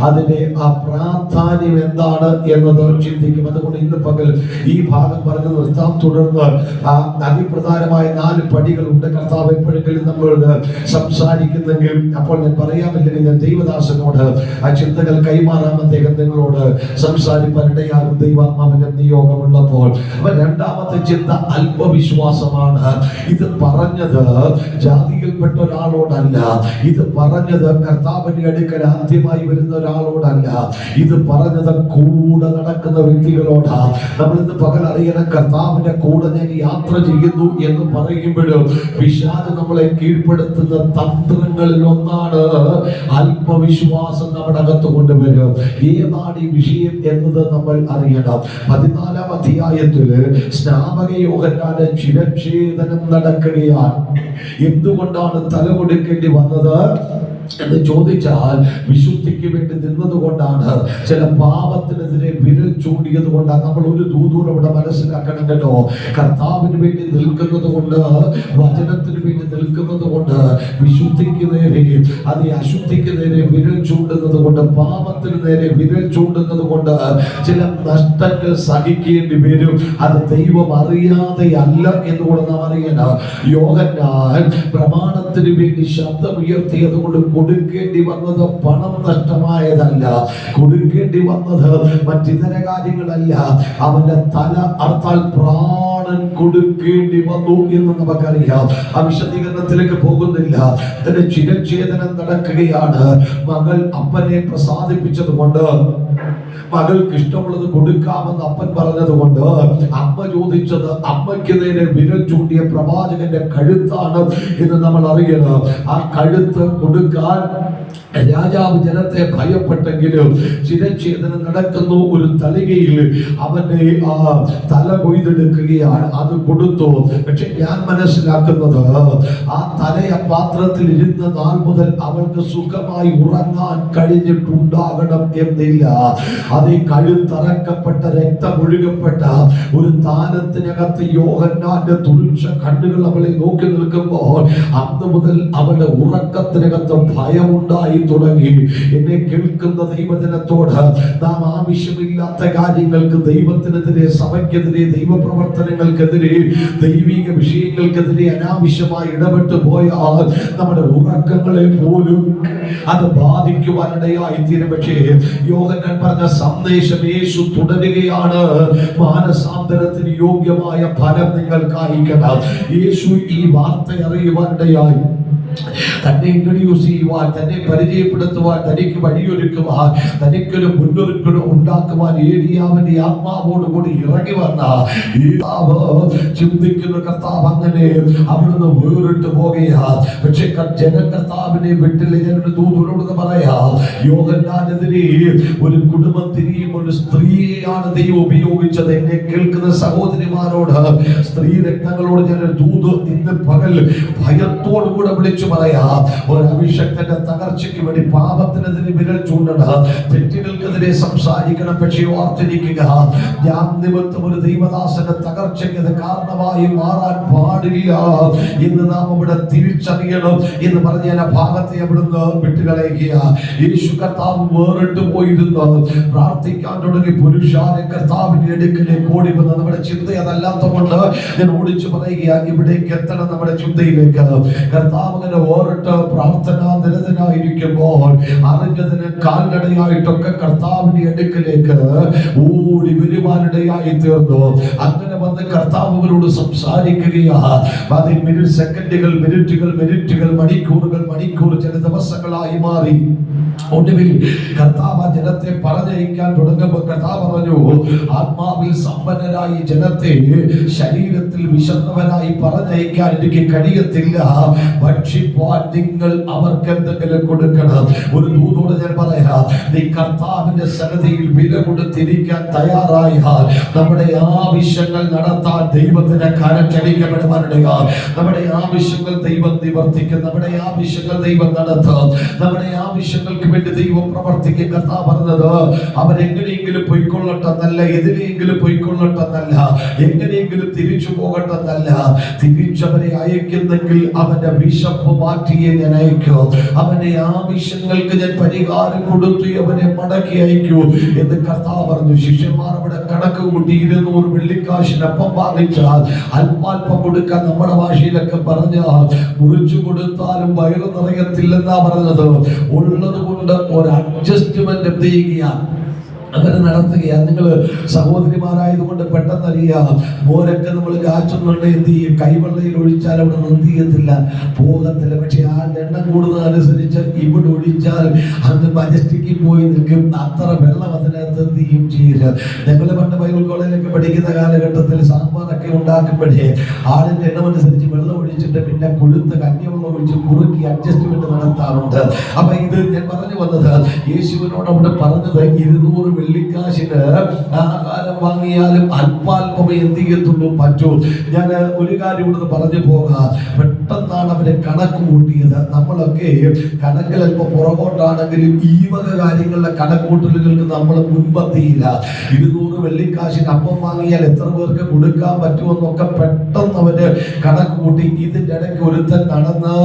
അതിന്റെ ആ പ്രാധാന്യം എന്താണ് എന്നത് ചിന്തിക്കും. അതുകൊണ്ട് ഇന്ന് പകൽ ഈ ഭാഗം പറഞ്ഞു നിർത്താം. തുടർന്ന് അതിപ്രധാനമായ 4 പടികളുണ്ട്. കർത്താവ് എപ്പോഴെങ്കിലും നമ്മളോട് സംസാരിക്കുന്നെങ്കിൽ അപ്പോൾ ഞാൻ പറയാമില്ലെങ്കിൽ ഞാൻ ദൈവദാസനോട് ആ ചിന്തകൾ കൈമാറാമത്തെ പ്രത്യേകം നിങ്ങളോട് സംസാരിക്കാനിടയാകും ദൈവാത്മാവിന്റെ നിയോഗമുള്ളപ്പോൾ. അപ്പൊ രണ്ടാമത്തെ ചിന്ത അല്പവിശ്വാസമാണ്. ഇത് പറഞ്ഞത് ജാതിയിൽപ്പെട്ട ഒരാളോടല്ല, ഇത് പറഞ്ഞത് കർത്താവിന്റെ അടുക്കൽ ആദ്യമായി വരുന്ന ഒരാളോടല്ല, ഇത് പറഞ്ഞത് കൂടെ നടക്കുന്ന വ്യക്തികളോടാ. നമ്മൾ ഇന്ന് പകൽ അറിയണം, കർത്താവിന്റെ കൂടെ ഞാൻ യാത്ര ചെയ്യുന്നു എന്ന് പറയുമ്പോഴും പിശാച് നമ്മളെ കീഴ്പ്പെടുത്തുന്ന തന്ത്രങ്ങളിൽ ഒന്നാണ് അല്പവിശ്വാസം നമ്മുടെ അകത്ത് കൊണ്ടുവരും. ഏതാണ് ഈ വിഷയം എന്നത് നമ്മൾ അറിയണം. 14-ാം അധ്യായത്തില് സ്നാപക യോഹന്നാന്റെ ശിരച്ഛേദനം നടക്കുകയാണ്. എന്തുകൊണ്ടാണ് തല കൊടുക്കേണ്ടി വന്നത് എന്ന് ചോദിച്ചാൽ വിശുദ്ധിക്ക് വേണ്ടി നിന്നതുകൊണ്ടാണ്, ചില പാപത്തിനെതിരെ വിരൽ ചൂണ്ടിയത് കൊണ്ടാണ്. നമ്മൾ ഒരു ദൂതൂടെ ഇവിടെ മനസ്സിലാക്കണം കേട്ടോ. കർത്താവിന് വേണ്ടി നിൽക്കുന്നത് കൊണ്ട്, വചനത്തിന് വേണ്ടി നിൽക്കുന്നത് കൊണ്ട്, വിശുദ്ധിക്ക് നേരെ അത് അശുദ്ധിക്ക് നേരെ വിരൽ ചൂണ്ടുന്നത് കൊണ്ട്, പാപത്തിന് നേരെ വിരൽ ചൂണ്ടുന്നത് കൊണ്ട് ചില നഷ്ടങ്ങൾ സഹിക്കേണ്ടി വരും. അത് ദൈവം അറിയാതെ അല്ല എന്നുകൂടെ നാം അറിയണം. യോഹന്നാൻ പ്രമാണത്തിന് വേണ്ടി ശബ്ദമുയർത്തിയത് കൊണ്ട് കൊടുക്കേണ്ടി വന്നത് പണം നഷ്ടമായതല്ല, കൊടുക്കേണ്ടി വന്നത് മറ്റിതര കാര്യങ്ങളല്ല. അവന്റെ തല അർത്താൽ പ്രാണൻ കൊടുക്കേണ്ടി വന്നു എന്ന് നമുക്കറിയാം. ആ വിശദീകരണത്തിലേക്ക് പോകുന്നില്ല. അതിന്റെ ശിരച്ഛേദനം നടക്കുകയാണ്. മകൾ അപ്പനെ പ്രസാദിപ്പിച്ചത് കൊണ്ട്, മകൾക്ക് ഇഷ്ടമുള്ളത് കൊടുക്കാമെന്ന് അപ്പൻ പറഞ്ഞത് കൊണ്ട്, അമ്മ ചോദിച്ചത് അമ്മയ്ക്ക് നേരെ വിരൽ ചൂണ്ടിയ പ്രവാചകന്റെ കഴുത്താണ് എന്ന് നമ്മൾ അറിയണം. ആ കഴുത്ത് കൊടുക്കാൻ രാജാവ് ജനത്തെ ഭയപ്പെട്ടെങ്കിലും ശിരച്ഛേദനം നടക്കുന്നു. ഒരു തലികയിൽ അവന്റെ തല കൊയ്തെടുക്കുകയാണ്. അത് കൊടുത്തു. പക്ഷെ ഞാൻ മനസ്സിലാക്കുന്നത്, ആ തലയ പാത്രത്തിൽ ഇരുന്ന നാൾ മുതൽ അവൾക്ക് സുഖമായി ഉറങ്ങാൻ കഴിഞ്ഞിട്ടുണ്ടാകണം എന്നില്ല. അത് ഈ കഴുത്തറക്കപ്പെട്ട രക്തമൊഴുകപ്പെട്ട ഒരു താനത്തിനകത്ത് യോഹന്നാന്റെ തുറിച്ച കണ്ണുകൾ അവളെ നോക്കി നിൽക്കുമ്പോൾ അന്ന് മുതൽ അവളുടെ ഉറക്കത്തിനകത്ത് ഭയമുണ്ടായി തുടങ്ങി. എന്നെ കേൾക്കുന്ന ദൈവജനത്തോട്, നാം ആവശ്യമില്ലാത്ത കാര്യങ്ങൾക്ക്, ദൈവത്തിനെതിരെ, സഭയ്ക്കെതിരെ, ദൈവപ്രവർത്തനങ്ങൾക്കെതിരെ, ദൈവിക വിഷയങ്ങൾക്കെതിരെ അനാവശ്യമായി ഇടപെട്ടു പോയാൽ നമ്മുടെ ഉറക്കങ്ങളെ പോലും അത് ബാധിക്കുവാനിടയായി തീരും. പക്ഷേ യോഹന്നാൻ പറഞ്ഞ സന്ദേശം യേശു തുടരുകയാണ്. മാനസാന്തരത്തിന് യോഗ്യമായ ഫലം നിങ്ങൾക്ക് അയക്കണം. യേശു ഈ വാർത്ത അറിയുവാനിടയായി തന്നെ ഇൻട്രൊഡ്യൂസ് ചെയ്യുവാൻ, തന്നെ പരിചയപ്പെടുത്തുവാൻ, തനിക്ക് വഴിയൊരുക്കുവാൻ, തനിക്കൊരു മുന്നൊരുക്കം ഉണ്ടാക്കുവാൻ ഏലിയാവിന്റെ ആത്മാവോടുകൂടി ഇറങ്ങി വന്ന ചിന്തിക്കുന്ന കർത്താവ് അങ്ങനെ അവിടുന്ന് വേറിട്ട് പോകുകയാ. പക്ഷെ ജനകർത്താവിനെ വിട്ടില്ല. ഞാനൊരു ദൂതനോട് പറയാ, യോഹന്നാനെതിരെ ഒരു കുടുംബത്തിനെയും ഒരു സ്ത്രീയെയാണ് ദൈവം ഉപയോഗിച്ചത്. എന്നെ കേൾക്കുന്ന സഹോദരിമാരോട്, സ്ത്രീ രത്നങ്ങളോട് ഞാനൊരു ദൂത് ഇന്ന് പകൽ ഭയത്തോടുകൂടെ വിളിച്ചു പറയാ. ഒരു അഭിഷക്തന്റെ തകർച്ചയ്ക്ക് വേണ്ടി പാപത്തിനെതിരെ വിരൽ ചൂണ്ടണം, തെറ്റുകൾക്കെതിരെ സംസാരിക്കണം. പക്ഷേ ഓർത്തിരിക്കുക, ഞാൻ നിമിത്തം ഒരു ദൈവദാസന്റെ തകർച്ചയ്ക്ക് അത് കാരണമായി മാറാൻ പാടില്ല എന്ന് നാം ഇവിടെ തിരിച്ചറിയണം എന്ന് പറഞ്ഞ ആ ഭാഗത്തെ അവിടുന്ന് വിട്ടുകളയുക. യേശു കർത്താവ് വേറിട്ട് പോയിരുന്നു. പ്രാർത്ഥിക്കാൻ തുടങ്ങി പുരുഷാരെ കർത്താവിന്റെ അടുക്കലേക്ക് ഓടി വന്ന്, നമ്മുടെ ചിന്ത അതല്ലാത്തതുകൊണ്ട് ഞാൻ ഓടിച്ചു പറയുക, ഇവിടേക്ക് എത്തണം. നമ്മുടെ ചിന്തയിലേക്ക് കർത്താവ് വേറിട്ട് പ്രാർത്ഥനാ നിരതനായിരിക്കുമ്പോൾ അറിഞ്ഞതിന് കാൽനടയായിട്ടൊക്കെ കർത്താവിന്റെ അടുക്കലേക്ക് ഓടി വരുവാനിടയായി തീർന്നു. അങ്ങനെ വന്ന് കർത്താവുകളോട് സംസാരിക്കുകയാ. സെക്കൻഡുകൾ, മിനിറ്റുകൾ, മണിക്കൂർ, ചില ദിവസങ്ങളായി മാറി. ഒടുവിൽ കർത്താവ് ജനത്തെ പറഞ്ഞയക്കാൻ തുടങ്ങുമ്പോൾ കർത്താവ് പറഞ്ഞു, ആത്മാവിൽ സമ്പന്നരായി ജനത്തെ ശരീരത്തിൽ വിശന്നവരായി പറഞ്ഞയക്കാൻ എനിക്ക് കഴിയത്തില്ല. ഭക്ഷിപ്പാൻ നിങ്ങൾ അവർക്ക് എന്തെങ്കിലും കൊടുക്കണം. ഒരു ദൂതോട് ഞാൻ പറയാം, നീ കർത്താവിന്റെ സന്നിധിയിൽ വില കൊടുത്തിരിക്കാൻ തയ്യാറായാൽ നമ്മുടെ ആവശ്യങ്ങൾ നടത്താൻ ദൈവത്തിന്റെ കരം ചലിക്കപ്പെടുവാനിടയാ. നമ്മുടെ ആവശ്യങ്ങൾ ദൈവം നിവർത്തിക്കും. നമ്മുടെ ആവശ്യങ്ങൾ ദൈവം നടത്തും. നമ്മുടെ ആവശ്യങ്ങൾക്ക് വേണ്ടി ദൈവം പ്രവർത്തിക്കും. കർത്താവ് പറഞ്ഞത്, അവരെങ്ങനെയെങ്കിലും പൊയ്ക്കൊള്ളട്ടെന്നല്ല, എതിരെയെങ്കിലും പൊയ്ക്കൊള്ളട്ടെന്നല്ല, എങ്ങനെയെങ്കിലും തിരിച്ചു പോകട്ടെന്നല്ല. തിരിച്ചവരെ അയക്കുന്നെങ്കിൽ അവന്റെ വിശപ്പ് മാറ്റിയേ ഞാൻ അയക്കൂ. അവന്റെ ആവശ്യങ്ങൾക്ക് ഞാൻ പരിഹാരം കൊടുത്തു അവനെ മടക്കി അയക്കൂ എന്ന് കർത്താവ് പറഞ്ഞു. ശിഷ്യന്മാർ അവിടെ കണക്ക് കൂട്ടി 200 വെള്ളിക്കാശിനപ്പം വാങ്ങിച്ചാൽ അല്പാൽപ്പം കൊടുക്കാൻ നമ്മുടെ ഭാഷയിലൊക്കെ പറഞ്ഞാൽ മുറിച്ചു കൊടുത്താലും വയറ് നിറയത്തില്ലെന്നാ പറഞ്ഞത്. ഉള്ളത് കൊണ്ട് ഒരു അഡ്ജസ്റ്റ്മെന്റ് എന്ത് ചെയ്യുക, അങ്ങനെ നടത്തുകയാണ്. നിങ്ങൾ സഹോദരിമാരായതുകൊണ്ട് പെട്ടെന്ന് അറിയാം, മോരൊക്കെ നമ്മൾ കാച്ചുന്നുണ്ട്, എന്ത് ചെയ്യും? കൈവെള്ളയിൽ ഒഴിച്ചാൽ അവിടെ എന്ത് ചെയ്യത്തില്ല, പോകത്തില്ല. പക്ഷെ ആളുടെ എണ്ണം കൂടുന്നതനുസരിച്ച് ഇവിടെ ഒഴിച്ചാൽ അന്ന് മജസ്റ്റിക്കിൽ പോയി നിൽക്കും. അത്ര വെള്ളം അതിനകത്ത് എന്ത് ചെയ്യും ചെയ്യില്ല. ഞങ്ങൾ പണ്ട് ബൈബിൾ കോളേജിലൊക്കെ പഠിക്കുന്ന കാലഘട്ടത്തിൽ സാമ്പാറൊക്കെ ഉണ്ടാക്കുമ്പോഴേ ആളിന്റെ എണ്ണം അനുസരിച്ച് വെള്ളം ഒഴിച്ചിട്ട് പിന്നെ കൊഴുത്ത് കഞ്ഞിവെള്ളം ഒഴിച്ച് കുറുക്കി അഡ്ജസ്റ്റ്മെന്റ് നടത്താറുണ്ട്. അപ്പൊ ഇത് ഞാൻ പറഞ്ഞു വന്നത്, യേശുവിനോട് അവിടെ പറഞ്ഞത് 200 വെള്ളിക്കാശിന് ആഹാരം വാങ്ങിയാലും അല്പാൽപമേ എന്ത് ചെയ്യത്തുള്ളൂ പറ്റൂ. ഞാൻ ഒരു കാര്യം ഇവിടെ പറഞ്ഞു പോകാം. പെട്ടെന്നാണ് അവരെ കണക്ക് കൂട്ടിയത്. നമ്മളൊക്കെ കണക്കിൽ അല്പം പുറകോട്ടാണെങ്കിലും ഈ വക കാര്യങ്ങളുടെ കണക്കൂട്ടലുകൾക്ക് നമ്മൾ മുൻപന്തിയില്ല. 200 വെള്ളിക്കാശിന് അപ്പം വാങ്ങിയാൽ എത്ര പേർക്ക് കൊടുക്കാൻ പറ്റുമെന്നൊക്കെ പെട്ടെന്ന് അവര് കണക്ക് കൂട്ടി. ഇതിന്റെ ഇടയ്ക്ക് ഒരുത്തൻ നടന്ന്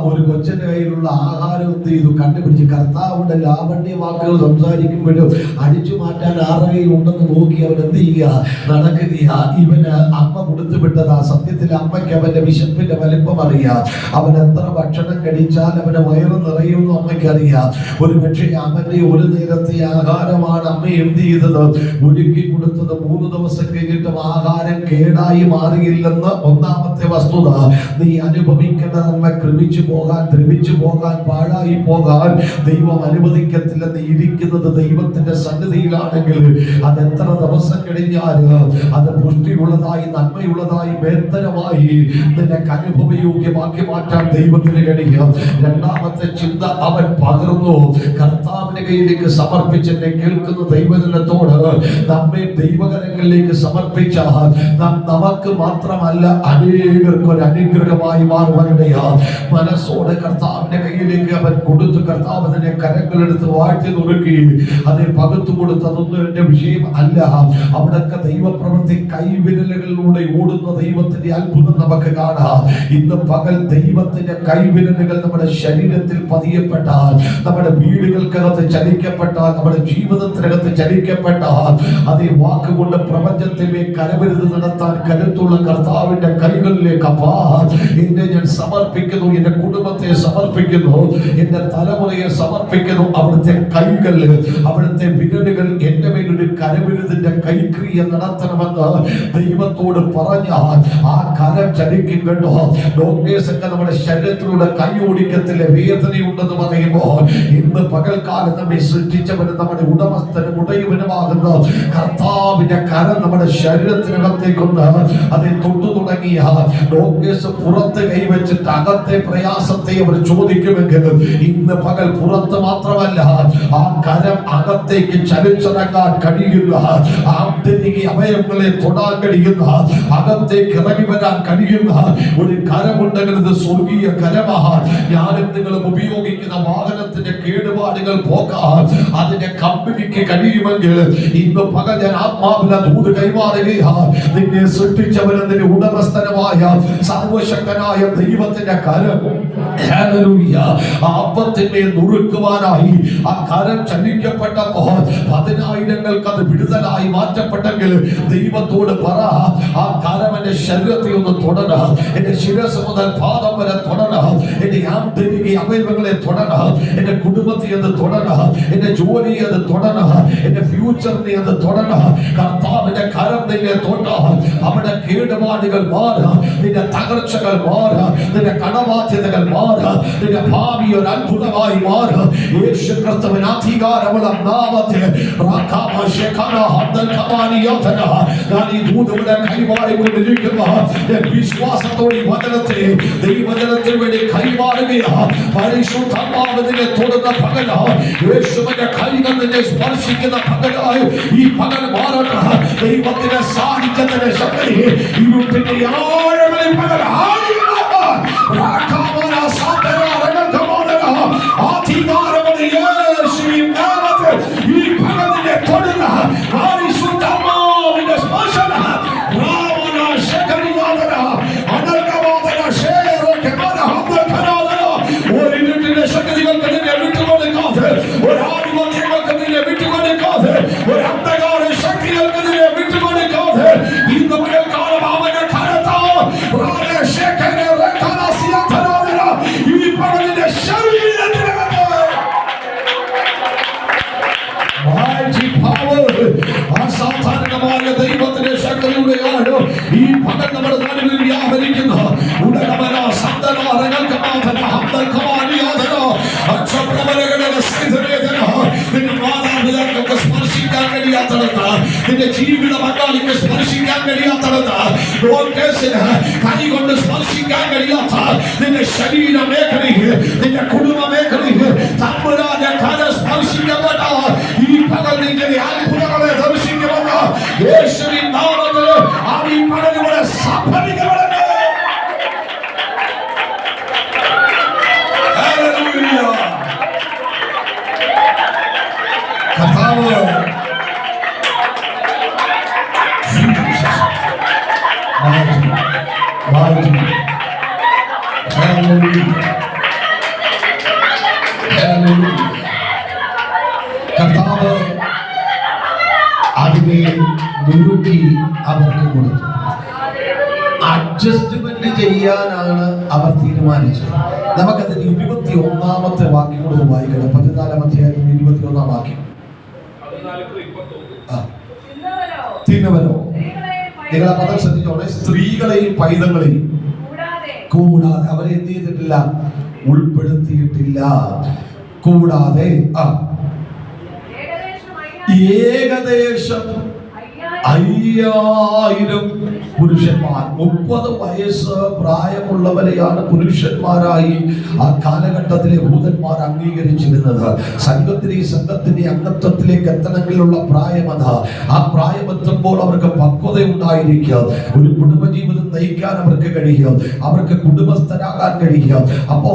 ഒരു കൊച്ചിന്റെ കയ്യിലുള്ള ആഹാരം എന്ത് ചെയ്തു കണ്ടുപിടിച്ച് കർത്താവിന്റെ ലാവണ്യ വാക്കുകൾ സംസാരിക്കുമ്പോഴും അടിച്ചു മാറ്റാൻ ആരുടെ കയ്യിൽ ഉണ്ടെന്ന് നോക്കി അവൻ എന്ത് ചെയ്യുക, നടക്കുകയാ. ഇവന് അമ്മ കൊടുത്തു വിട്ടതാ. സത്യത്തിൽ അമ്മയ്ക്ക് അവന്റെ വിശപ്പിന്റെ വലിപ്പം അറിയാം. അവൻ എത്ര ഭക്ഷണം കഴിച്ചാൽ അവന് വയറ് നിറയുമെന്ന് അമ്മയ്ക്ക് അറിയാം. ഒരു പക്ഷേ അവന്റെ ഒരു നേരത്തെ ആഹാരമാണ് അമ്മ എന്ത് ചെയ്തത്, ഒരുക്കി കൊടുത്തത്. 3 ദിവസം കഴിഞ്ഞിട്ടും ആഹാരം കേടായി മാറിയില്ലെന്ന് ഒന്നാമത്തെ വസ്തുത. നീ അനുഭവിക്കുന്ന നന്മ ക്രമിച്ചു പോകാൻ, ദ്രവിച്ചു പോകാൻ, പാഴായി പോകാൻ ദൈവം അനുവദിക്കത്തില്ല. നീ ഇരിക്കുന്നത് ദൈവത്തിന്റെ സന്നിധിയിലാണെങ്കിൽ അത് എത്ര ദിവസം കഴിഞ്ഞാൽ അത് പുഷ്ടിയുള്ളതായി, നന്മയുള്ളതായി, ബേധനമായി നിനക്ക് അനുഭവയോഗ്യമാക്കി മാറ്റാൻ ദൈവത്തിന് കഴിയും. രണ്ടാമത്തെ ചിന്ത അവൻ പകർന്നു. കർത്താവിന്റെ കയ്യിലേക്ക് സമർപ്പിച്ചെന്നെ കേൾക്കുന്ന ദൈവജനത്തോട് നമ്മെ ദൈവകരങ്ങളിലേക്ക് സമർപ്പിച്ചാൽ നമുക്ക് മാത്രമല്ല അനേകർക്ക് ഒരു അനുഗ്രഹമായി മാറുവാനിടയാ. മനസ്സോടെ കർത്താവിന്റെ കയ്യിലേക്ക് അവൻ കൊടുത്തു. കർത്താവ് അതിനെ കരങ്ങളെടുത്ത് വാഴ്ത്തി നുറുക്കി അതിനെ പകുത്തു കൊടുത്ത്. അതൊന്നും എന്റെ വിഷയം അല്ല. അവിടൊക്കെ ദൈവപ്രവൃത്തി കൈവിരലുകളിലൂടെ ഓടുന്ന ദൈവത്തിന്റെ അത്ഭുതം നമുക്ക് കാണാം. ഇന്ന് പകൽ ദൈവത്തിന്റെ കൈവിരലുകൾ നമ്മുടെ ശരീരത്തിൽ പതിയപ്പെട്ടാൽ, നമ്മുടെ വീടുകൾക്കകത്ത് ചലിക്കപ്പെട്ടാൽ, നമ്മുടെ ജീവിതത്തിനകത്ത് ചലിക്കപ്പെട്ടാൽ, അതേ വാക്കുകൊണ്ട് പ്രപഞ്ചത്തിലെ കരവിരുത് നടത്താൻ കരുത്തുള്ള കർത്താവിന്റെ കൈകളിലേക്ക് എന്നെ ഞാൻ സമർപ്പിക്കുന്നു. എന്റെ കുടുംബത്തെ സമർപ്പിക്കുന്നു. എന്റെ തലമുറയെ സമർപ്പിക്കുന്നു. അവിടുത്തെ കൈകൾ, അവിടുത്തെ വിരലുകൾ എന്റെ മേലൊരു കരവിരുതിന്റെ കൈക്രിയ നടത്തണമെന്ന് ദൈവത്തോട് പറഞ്ഞാൽ ആ കരം ചലിക്കും കേട്ടോ. ഡോക്ടേഴ്സൊക്കെ നമ്മുടെ ശരീരത്തിലൂടെ കൈ ഓടിക്കത്തില്ല, വേദനയുണ്ടെന്ന് പറയുമ്പോൾ ഇന്ന് പകൽക്കാലം നമ്മെ സൃഷ്ടിച്ചവനും നമ്മുടെ ഉടമസ്ഥനും ഉടയവനുമാകുന്ന കർത്താവിന്റെ കരം നമ്മുടെ ശരീരത്തിനകത്തേക്കൊന്ന് അതിനെ തൊട്ടു തുടങ്ങിയ ഡോക്ടേഴ്സ് പുറത്ത് കൈവച്ചിട്ട് അകത്തെ പ്രയാസത്തെ അവർ ചോദിക്കുമെങ്കിൽ ഇന്ന് പകൽ പുറത്ത് മാത്രമല്ല ആ കരം അകത്തേക്ക് ചലിച്ചിറങ്ങാൻ കഴിയുന്ന, ആന്തരിക അവയവങ്ങളെ തൊടാൻ കഴിയുന്ന, അകത്തേക്ക് ഇറങ്ങി വരാൻ കഴിയുന്ന ഒരു കരമുണ്ടെങ്കിൽ ഇത് സ്വർഗീയ കരമാണ്. ഞാനും നിങ്ങളും ഉപയോഗിക്കുന്ന വാഹനത്തിന്റെ കേടുപാടുകൾ പോകാൻ അതിന്റെ കമ്പനിക്ക് കഴിയുമെങ്കിൽ ഇന്ന് പകൽ ഞാൻ ആത്മാവിനെ ദൂത് കൈമാറുകയാണ്. നിന്നെ സൃഷ്ടിച്ചവനും നിന്റെ ഉടമസ്ഥനുമായ സർവശക്തനായ ദൈവത്തിന്റെ കരം അപ്പത്തിനെ നുറുക്കുവാനായി ആ കരം ചലിക്കപ്പെട്ടപ്പോൾ 10,000-ങ്ങൾക്ക് അത് വിടുതലായി മാറ്റപ്പെട്ടെങ്കിൽ ദൈവത്തോട് പറ, ആ കരം എന്റെ ശരീരത്തെ ഒന്ന് തൊടണം, എന്റെ ശിരസ് മുതൽ പാദം വരെ തൊടണം, എന്റെ ആന്തരിക അവയവങ്ങളെ തൊടണം, എന്റെ കുടുംബത്തെ അത് തൊടണം, എന്റെ ജോലിയെ അത് തൊടണം, എന്റെ ഫ്യൂച്ചറിനെ അത് തൊടണം. കർത്താവിന്റെ കരം നിന്നെ തൊട്ടാൽ അവിടെ കേടുപാടുകൾ മാറാം, നിന്റെ തകർച്ചകൾ മാറാം, നിന്റെ കടബാധ്യതകൾ മാറാം, നിന്റെ ഭാവി ഒരു അത്ഭുതമായി മാറാം. യേശു ക്രിസ്തുവിന്റെ അധികാരമുള്ള നാമത്തിൽ ഞാൻ ഈ ദൂതവിടെ കൈമാറിക്കൊണ്ടിരിക്കുമ്പോൾ വിശ്വാസത്തോടെ വചനത്തെ ദൈവജനത്തിന് വേണ്ടി കൈമാറുകയാണ്. പരിശുദ്ധാത്മാവിനെ തൊടുന്ന പകലാണ്, യേശുവിന്റെ കൈകൾ നിന്നെ സ്പർശിക്കുന്ന പകലായി ഈ പകൽ മാറട്ടെ. ദൈവത്തിന്റെ സാന്നിധ്യത്തിന്റെ ശക്തി ഇരുട്ടിന്റെ ആഴങ്ങളിൽ Shekere ദൈവത്തിന്റെ ശക്തിയുടെയാണ് ഈ പകൽ നമ്മുടെ നാടുകളിൽ വ്യാപരിക്കുന്നു. ഉടനമന സന്തനാരങ്ങൾക്ക് മാതാപിതാക്കൾക്ക് സ്പർശിക്കാൻ കഴിയാത്തടത്ത്, നിന്റെ ജീവിത പങ്കാളിക്ക് സ്പർശിക്കാൻ കഴിയാത്തടത്ത്, കൈകൊണ്ട് സ്പർശിക്കാൻ കഴിയാത്ത നിന്റെ ശരീര മേഖലയിൽ, നിന്റെ കുടുംബ മേഖലയിൽ തമ്പുരാന്റെ കല സ്പർശിക്കപ്പെട്ട ഈ പകൽ നിന്റെ അത്ഭുതങ്ങളെ ദർശിക്കുമെന്ന് യേശുവിൻ നാമത്തിൽ ആ ഈ പകലിലൂടെ സംഭവിക്കപ്പെടട്ടെ. കർത്താവ് കർത്താവ് അതിനെ നുറുക്കി അവർക്ക് കൊടുത്തു. അഡ്ജസ്റ്റ്മെന്റ് ചെയ്യാനാണ് അവർ തീരുമാനിച്ചത്. നമുക്കതിന് 21-ാമത്തെ വാക്യം കൂടെ വായിക്കണം. 14-ാം അധ്യായത്തിൽ 21-ാം വാക്യം. തിന്നവരോ, നിങ്ങളെ പദം ശ്രദ്ധിച്ചോളെ, സ്ത്രീകളെയും പൈതങ്ങളെയും കൂടാതെ അവരെ എന്ത് ചെയ്തിട്ടില്ല, ഉൾപ്പെടുത്തിയിട്ടില്ല. കൂടാതെ ഏകദേശം 5000 പുരുഷന്മാർ, 30 വയസ്സ് പ്രായമുള്ളവരെയാണ് പുരുഷന്മാരായി ആ കാലഘട്ടത്തിലെ യഹൂദന്മാർ അംഗീകരിച്ചിരുന്നത്. സംഘത്തിന്റെ ഈ സംഘത്തിന്റെ അംഗത്വത്തിലേക്ക് എത്തണമെങ്കിലുള്ള പ്രായം അതാ. ആ പ്രായമെത്തുമ്പോൾ അവർക്ക് പക്വത ഉണ്ടായിരിക്കും, ഒരു കുടുംബജീവിതം നയിക്കാൻ അവർക്ക് കഴിയും, അവർക്ക് കുടുംബസ്ഥരാകാൻ കഴിയും. അപ്പോ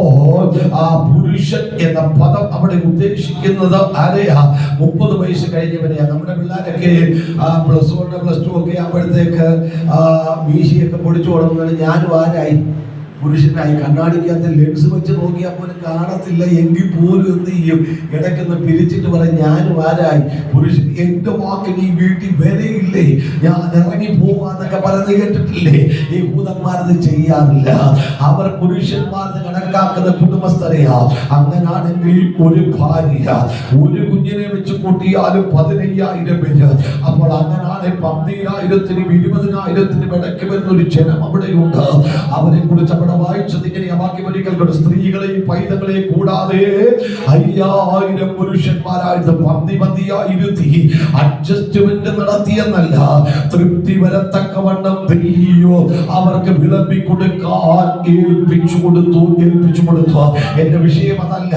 ആ പുരുഷൻ എന്ന പദം അവിടെ ഉദ്ദേശിക്കുന്നത് ആരെയാ? 30 വയസ്സ് കഴിഞ്ഞവരെയാ. നമ്മുടെ പിള്ളേരൊക്കെ +1 +2 ഒക്കെ ആകുമ്പോഴത്തേക്ക് മീശയൊക്കെ പൊടിച്ചു കൊടുക്കുന്നത്. ഞാനും ആരായി? പുരുഷനായി. കണ്ണാടിക്കകത്ത് ലെൻസ് വെച്ച് നോക്കിയാൽ പോലും കാണത്തില്ല എങ്കിൽ പോലും എന്ത് ചെയ്യും, ഇടയ്ക്കൊന്ന് പിരിച്ചിട്ട് പറയും ഞാനും ആരായി? പുരുഷൻ. എന്റെ വാക്കിന് ഈ വീട്ടിൽ വിലയില്ലേ, ഞാൻ ഇറങ്ങി പോവാന്നൊക്കെ പറയുന്നത് കേട്ടിട്ടില്ലേ? ഈ ഭൂതന്മാരത് ചെയ്യാറില്ല. അവർ പുരുഷന്മാരെന്ന് കണക്കാക്കുന്ന കുടുംബസ്ഥരെയാ. അങ്ങനാണെങ്കിൽ ഒരു ഭാര്യ, ഒരു കുഞ്ഞിനെ വെച്ച് കൂട്ടിയാലും 15,000 പേര്. അപ്പോൾ അങ്ങനാണ് 15,000-നും 20,000-നും ഇടയ്ക്ക് വരുന്ന ഒരു ജനം അവിടെയുണ്ട്. അവരെ കുറിച്ച് വായിച്ചത് ഇങ്ങനെ വാക്യം ഒരിക്കൽ കൊണ്ട്, സ്ത്രീകളെയും പൈതങ്ങളെയും കൂടാതെ 5000 പുരുഷന്മാരായിട്ട് പന്തിയായിരുത്തി അഡ്ജസ്റ്റ്മെന്റ് നടത്തിയെന്നല്ല, തൃപ്തി വരത്തക്കവണ്ണം ദൈവം അവർക്ക് വിളമ്പി കൊടുക്കാൻ ഏൽപ്പിച്ചു കൊടുത്തു. എന്റെ വിഷയം അതല്ല.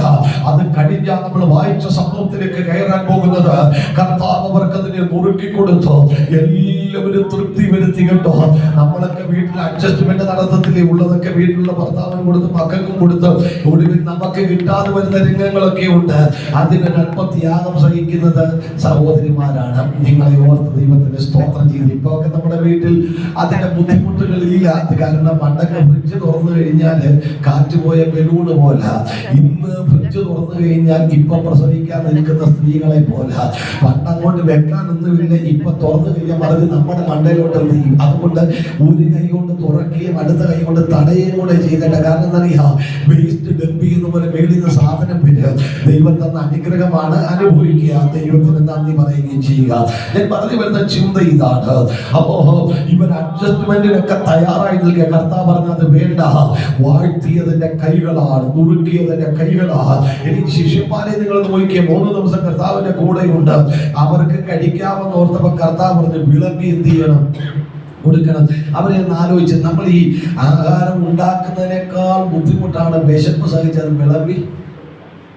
അത് കഴിഞ്ഞാൽ നമ്മൾ വായിച്ച സംഭവത്തിലേക്ക് കയറാൻ പോകുന്നത്. കർത്താവ് അവർക്ക് അതിനെ മുറുക്കി കൊടുത്തു. എല്ലാവരും തൃപ്തി വരുത്തി കേട്ടോ. നമ്മളൊക്കെ വീട്ടിൽ അഡ്ജസ്റ്റ്മെന്റ് നടത്തത്തില്ലേ? ഉള്ളതൊക്കെ വീട്ടിലുള്ള ഭർത്താവിന് കൊടുത്ത് മക്കൾക്കും കൊടുത്ത് ഒടുവിൽ നമുക്ക് കിട്ടാതെ വരുന്ന രംഗങ്ങളൊക്കെ ഉണ്ട്. അതിനൊരല്പം ത്യാഗം സഹിക്കുന്നത് സഹോദരിമാരാണ്. നിങ്ങളെ ഓർത്ത് ദൈവത്തിന് സ്തോത്രം ചെയ്ത്. ഇപ്പൊ ഒക്കെ നമ്മുടെ വീട്ടിൽ അതിന്റെ ബുദ്ധിമുട്ടുകളില്ല. കാരണം പണ്ടൊക്കെ ഫ്രിഡ്ജ് തുറന്നു കഴിഞ്ഞാൽ കാറ്റുപോയ ബലൂണ് പോലെ, ഇന്ന് ഫ്രിഡ്ജ് തുറന്നു കഴിഞ്ഞാൽ ഇപ്പൊ പ്രസവിക്കാൻ നിൽക്കുന്ന സ്ത്രീകളെ പോലെ. പണ്ടങ്ങോട്ട് വെക്കാനൊന്നുമില്ല, ഇപ്പൊ തുറന്നു കഴിഞ്ഞാൽ മറിച്ച് നമ്മുടെ മണ്ടയിലോട്ട് നീങ്ങും. അതുകൊണ്ട് ഒരു കൈ കൊണ്ട് തുറക്കുകയും അടുത്ത കൈ കൊണ്ട് തടയുകയും കൂടെ ചെയ്തിട്ട്. കാരണം എന്താ, വേസ്റ്റ് ഡംപ് ചെയ്യുന്ന പോലെ മേളിൽ സാധനം വരും. ദൈവം തന്ന അനുഗ്രഹമാണ്, അനുഭവിക്കുക, ദൈവത്തിന് നന്ദി പറയുകയും ചെയ്യുക. ഞാൻ പറഞ്ഞു വരുന്ന ചിന്ത ഇതാണ്. അപ്പോ ഇവൻ അഡ്ജസ്റ്റ്മെന്റിനൊക്കെ തയ്യാറായി നിൽക്കുക. കർത്താവ് പറഞ്ഞത് വേണ്ട, വാഴ്ത്തിയതിന്റെ കൈകളാണ്, നുറുക്കിയതിന്റെ കൈകളാണ്. എനിക്ക് ശിഷ്യന്മാരെ നിങ്ങൾ നോക്കിയ 3 ദിവസം കർത്താവിന്റെ കൂടെയുണ്ട്. അവർക്ക് കഴിക്കാമെന്ന് ഓർത്തപ്പോ കർത്താവ് പറഞ്ഞു വിളമ്പി എന്ത് ചെയ്യണം, കൊടുക്കണം. അവരെ ഒന്ന് ആലോചിച്ച്, നമ്മൾ ഈ ആഹാരം ഉണ്ടാക്കുന്നതിനേക്കാൾ ബുദ്ധിമുട്ടാണ് വിശപ്പ് സഹിച്ചത് വിളമ്പി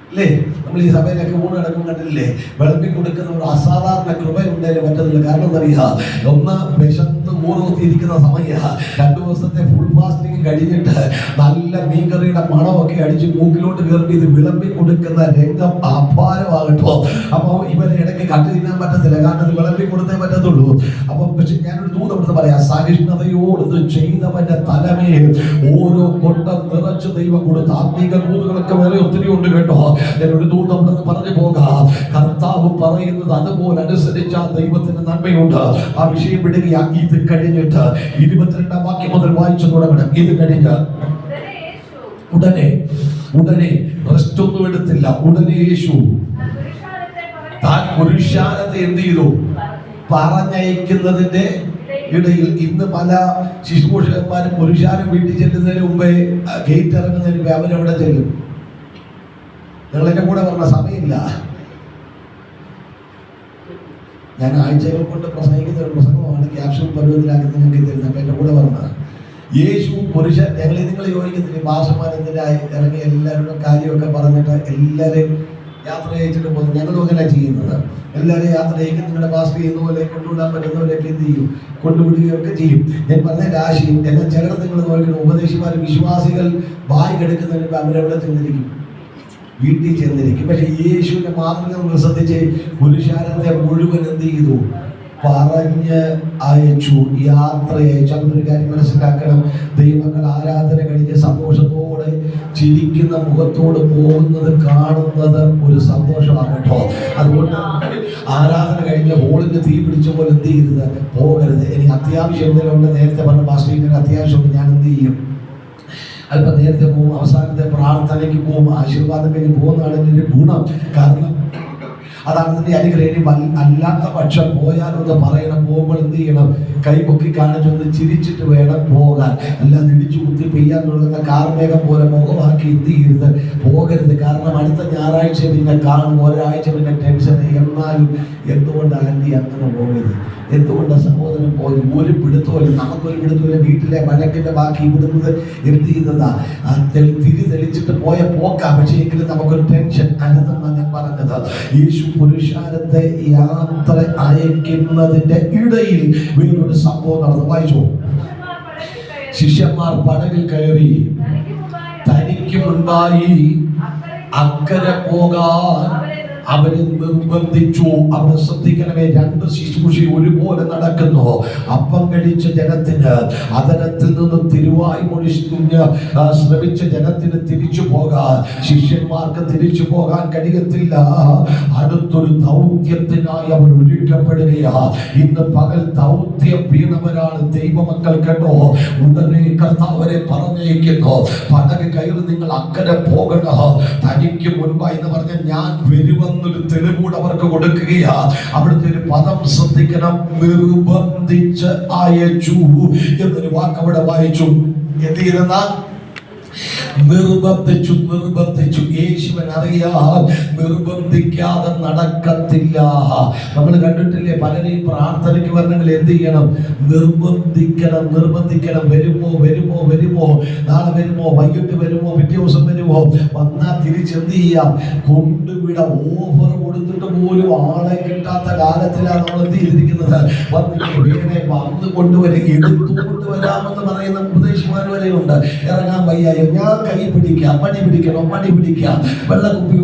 അല്ലേ? നമ്മൾ ഈ സഭയിലൊക്കെ ഊണ് കിടക്കും കണ്ടില്ലേ? വിളമ്പി കൊടുക്കുന്ന ഒരു അസാധാരണ കൃപയുണ്ടേലും പറ്റത്തില്ല. കാരണം എന്താ, ഒന്ന് വിശന്ന് ഊറുത്തിയിരിക്കുന്ന സമയ, 2 ദിവസത്തെ ഫുൾ ഫാസ്റ്റിംഗ് കഴിഞ്ഞിട്ട് നല്ല മീൻകറിയുടെ മണമൊക്കെ അടിച്ച് മൂക്കിലോട്ട് കയറി ഇത് വിളമ്പി കൊടുക്കുന്ന രംഗം അപാരമാകട്ടോ. അപ്പൊ ഇവരെ ഇടയ്ക്ക് കണ്ടു തിന്നാൻ പറ്റത്തില്ല, കാരണം ഇത് വിളമ്പി കൊടുത്തേ പറ്റത്തുള്ളൂ. അപ്പൊ പക്ഷെ ഞാനൊരു ദൂതമെടുത്ത് പറയാം, സഹിഷ്ണുതയോട് ഇത് ചെയ്തവന്റെ തലമേൽ ഓരോ കൊണ്ടം നിറച്ച് ദൈവം കൊടുത്ത ആത്മീക ദൂതുകളൊക്കെ വേറെ ഒത്തിരി ഉണ്ട് കേട്ടോ. ഞാനൊരു ദൂതമെന്ന് പറഞ്ഞു പോകാം. കർത്താവ് പറയുന്നത് അതുപോലെ അനുസരിച്ചാൽ ദൈവത്തിന് നന്മയുണ്ട്. ആ വിഷയം വിടുകയാ. ഇത് കഴിഞ്ഞിട്ട് 22-ാം വാക്യം മുതൽ വായിച്ചു തുടങ്ങണം. ഇത് കഴിഞ്ഞ് ഉടനെ റെസ്റ്റ് ഒന്നും എടുത്തില്ല. ഉടനെ യേശു താൻ പുരുഷാരത്തെ എന്ത് ചെയ്തു? പറഞ്ഞയക്കുന്നതിന്റെ ഇടയിൽ ഇന്ന് പല ശുശ്രൂഷകന്മാരും പുരുഷാരും വീട്ടിൽ ചെല്ലുന്നതിന് മുമ്പേ ഗേറ്റ് ഇറങ്ങുന്നതിന് മുമ്പേ അവരവിടെ ചെല്ലും. നിങ്ങൾ എന്റെ കൂടെ പറഞ്ഞ സമയമില്ല. ഞാൻ ആഴ്ചകൾ കൊണ്ട് പ്രസംഗിക്കുന്ന ഒരു പ്രസംഗമാണ് ക്യാപ്ഷൻ പരുവത്തിലാക്കി നിങ്ങൾക്ക് തരുന്നത്. അപ്പൊ എന്റെ കൂടെ പറഞ്ഞ യേശു പുരുഷ നിങ്ങൾ യോജിക്കുന്നില്ല. ഭാഷമാർ എന്തിനായി ഇറങ്ങി എല്ലാവരുടെ കാര്യമൊക്കെ പറഞ്ഞിട്ട് എല്ലാവരെയും യാത്ര അയച്ചിട്ട് പോകുന്നു. ഞങ്ങളും അങ്ങനെ ചെയ്യുന്നത്. എല്ലാവരെയും യാത്ര അയക്കും. നിങ്ങളുടെ പാസ്റ്റർ ചെയ്യുന്ന പോലെ കൊണ്ടുവിടാൻ പറ്റുന്നവരൊക്കെ എന്ത് ചെയ്യും, കൊണ്ടുവിടുകയൊക്കെ ചെയ്യും. ഞാൻ പറഞ്ഞ രാശിയും എന്നാൽ ചിലർ നിങ്ങൾ നോക്കണം, ഉപദേശിമാർ വിശ്വാസികൾ ബാഗ് എടുക്കുന്നതിന് അവരവിടെ ചെന്നിരിക്കും, വീട്ടിൽ ചെന്നിരിക്കും. പക്ഷെ യേശുവിന്റെ മാതൃക നമ്മൾ ശ്രദ്ധിച്ച് പുരുഷാരത്തെ മുഴുവൻ എന്ത് ചെയ്തു, പറഞ്ഞ് അയച്ചു, യാത്ര അയച്ചു. അങ്ങനൊരു കാര്യം മനസ്സിലാക്കണം. ദൈവങ്ങൾ ആരാധന കഴിഞ്ഞ് സന്തോഷത്തോടെ ചിരിക്കുന്ന മുഖത്തോട് പോകുന്നത് കാണുന്നത് ഒരു സന്തോഷമാണ് കേട്ടോ. അതുകൊണ്ട് ആരാധന കഴിഞ്ഞ് ഹോളിന് തീ പിടിച്ച പോലെ എന്ത് ചെയ്യരുത്, പോകരുത്. എനിക്ക് അത്യാവശ്യം എന്തെങ്കിലും നേരത്തെ പറഞ്ഞ പാസ്റ്റർ അത്യാവശ്യമുണ്ട്, ഞാൻ എന്ത് ചെയ്യും, അല്പം നേരത്തെ പോകും, അവസാനത്തെ പ്രാർത്ഥനയ്ക്ക് പോകും, ആശീർവാദം കഴിഞ്ഞ് പോകുന്നതാണ് എൻ്റെ ഒരു ഗുണം. കാരണം അതാണ് നിന്റെ അനുഗ്രഹം. അല്ലാത്ത പക്ഷം പോയാലൊന്ന് പറയണം, പോകുമ്പോൾ എന്ത് ചെയ്യണം, കൈപൊക്കി കാണിച്ചൊന്ന് ചിരിച്ചിട്ട് വേണം പോകാൻ. അല്ലാതെ ഇടിച്ചു കുത്തി പെയ്യാനുള്ള കാർമേഘം പോലെ മുഖമാക്കി എന്ത് ചെയ്യരുത്, പോകരുത്. കാരണം അടുത്ത ഞായറാഴ്ച പിന്നെ കാണും, ഒരാഴ്ച പിന്നെ ടെൻഷൻ. എന്നാലും എന്തുകൊണ്ടാണ് ആൻറ്റി അങ്ങനെ പോകരുത്, എന്തുകൊണ്ടാണ് സഹോദരൻ പോയത്, ഒരു പിടുത്തമില്ല, നമുക്കൊരു പിടുത്തമില്ല. വീട്ടിലെ വഴക്കിന്റെ ബാക്കി ഇവിടുന്നത് എന്ത് ചെയ്തതാ, തിരി തെളിച്ചിട്ട് പോയ പോക്കാം. പക്ഷേ എങ്കിലും നമുക്കൊരു ടെൻഷൻ. അരുതെന്നാണ് ഞാൻ പറഞ്ഞത്. യേശു പുരുഷാരത്തെ യാത്ര അയക്കുന്നതിന്റെ ഇടയിൽ വേറൊരു സംഭവം നടന്നു. വായിച്ചു. ശിഷ്യന്മാർ പടകിൽ കയറി തനിക്ക് മുൻപായി അക്കരെ പോകാൻ അവരെ നിർബന്ധിച്ചു. അവിടെ ശ്രദ്ധിക്കണമേ, രണ്ട് ശുശ്രൂഷ ഒരുപോലെ നടക്കുന്നു. അപ്പം കഴിച്ച ജനത്തിന് അതരത്തിൽ നിന്ന് തിരുവായി മൊഴി ശ്രമിച്ച ജനത്തിന് തിരിച്ചു പോകാൻ, ശിഷ്യന്മാർക്ക് തിരിച്ചു പോകാൻ കഴിയത്തില്ല. അടുത്തൊരു ദൗത്യത്തിനായി അവർ ഒരുക്കപ്പെടുകയാ. ഇന്ന് പകൽ ദൗത്യം വീണവരാണ് ദൈവമക്കൾ കേട്ടോ. ഉടനെ കർത്താവരെ പറഞ്ഞേക്കുന്നു, പടക് കയറി നിങ്ങൾ അക്കരെ പോകണം, തനിക്ക് മുൻപായി എന്ന് പറഞ്ഞ ഞാൻ വരുമെന്ന് ഒരു തെളിവൂടെ അവർക്ക് കൊടുക്കുകയാ. അവിടുത്തെ ഒരു പദം ശ്രദ്ധിക്കണം, നിർബന്ധിച്ച് അയച്ചു എന്നൊരു വാക്ക് അവിടെ വായിച്ചു. എന്ത് ചെയ്തെന്നാ, നിർബന്ധിച്ചു. യേശുവൻ അറിയാം നിർബന്ധിക്കാതെ നടക്കത്തില്ല. നമ്മൾ കണ്ടിട്ടില്ലേ, പലരെയും പ്രാർത്ഥനയ്ക്ക് വരണമെങ്കിൽ എന്ത് ചെയ്യണം, നിർബന്ധിക്കണം. വരുമോ, നാളെ വരുമോ, വൈകിട്ട് വരുമോ, പിറ്റേ ദിവസം വരുമോ, വന്നാൽ തിരിച്ചെന്ത് ചെയ്യാം, കൊണ്ടുവിടാം. ഓഫർ കൊടുത്തിട്ട് പോലും ആളെ കിട്ടാത്ത കാലത്തിലാണ് നമ്മൾ എന്ത് ചെയ്തിരിക്കുന്നത്. വന്ന് കൊണ്ടുവരും, എടുത്തുകൊണ്ട് വരാമെന്ന് പറയുന്ന ഉപദേശിമാർ വരെയുണ്ട്. ഇറങ്ങാൻ വയ്യ, ഞാൻ കൈ പിടിക്കാം, മണി പിടിക്കാം, വെള്ളക്കുപ്പി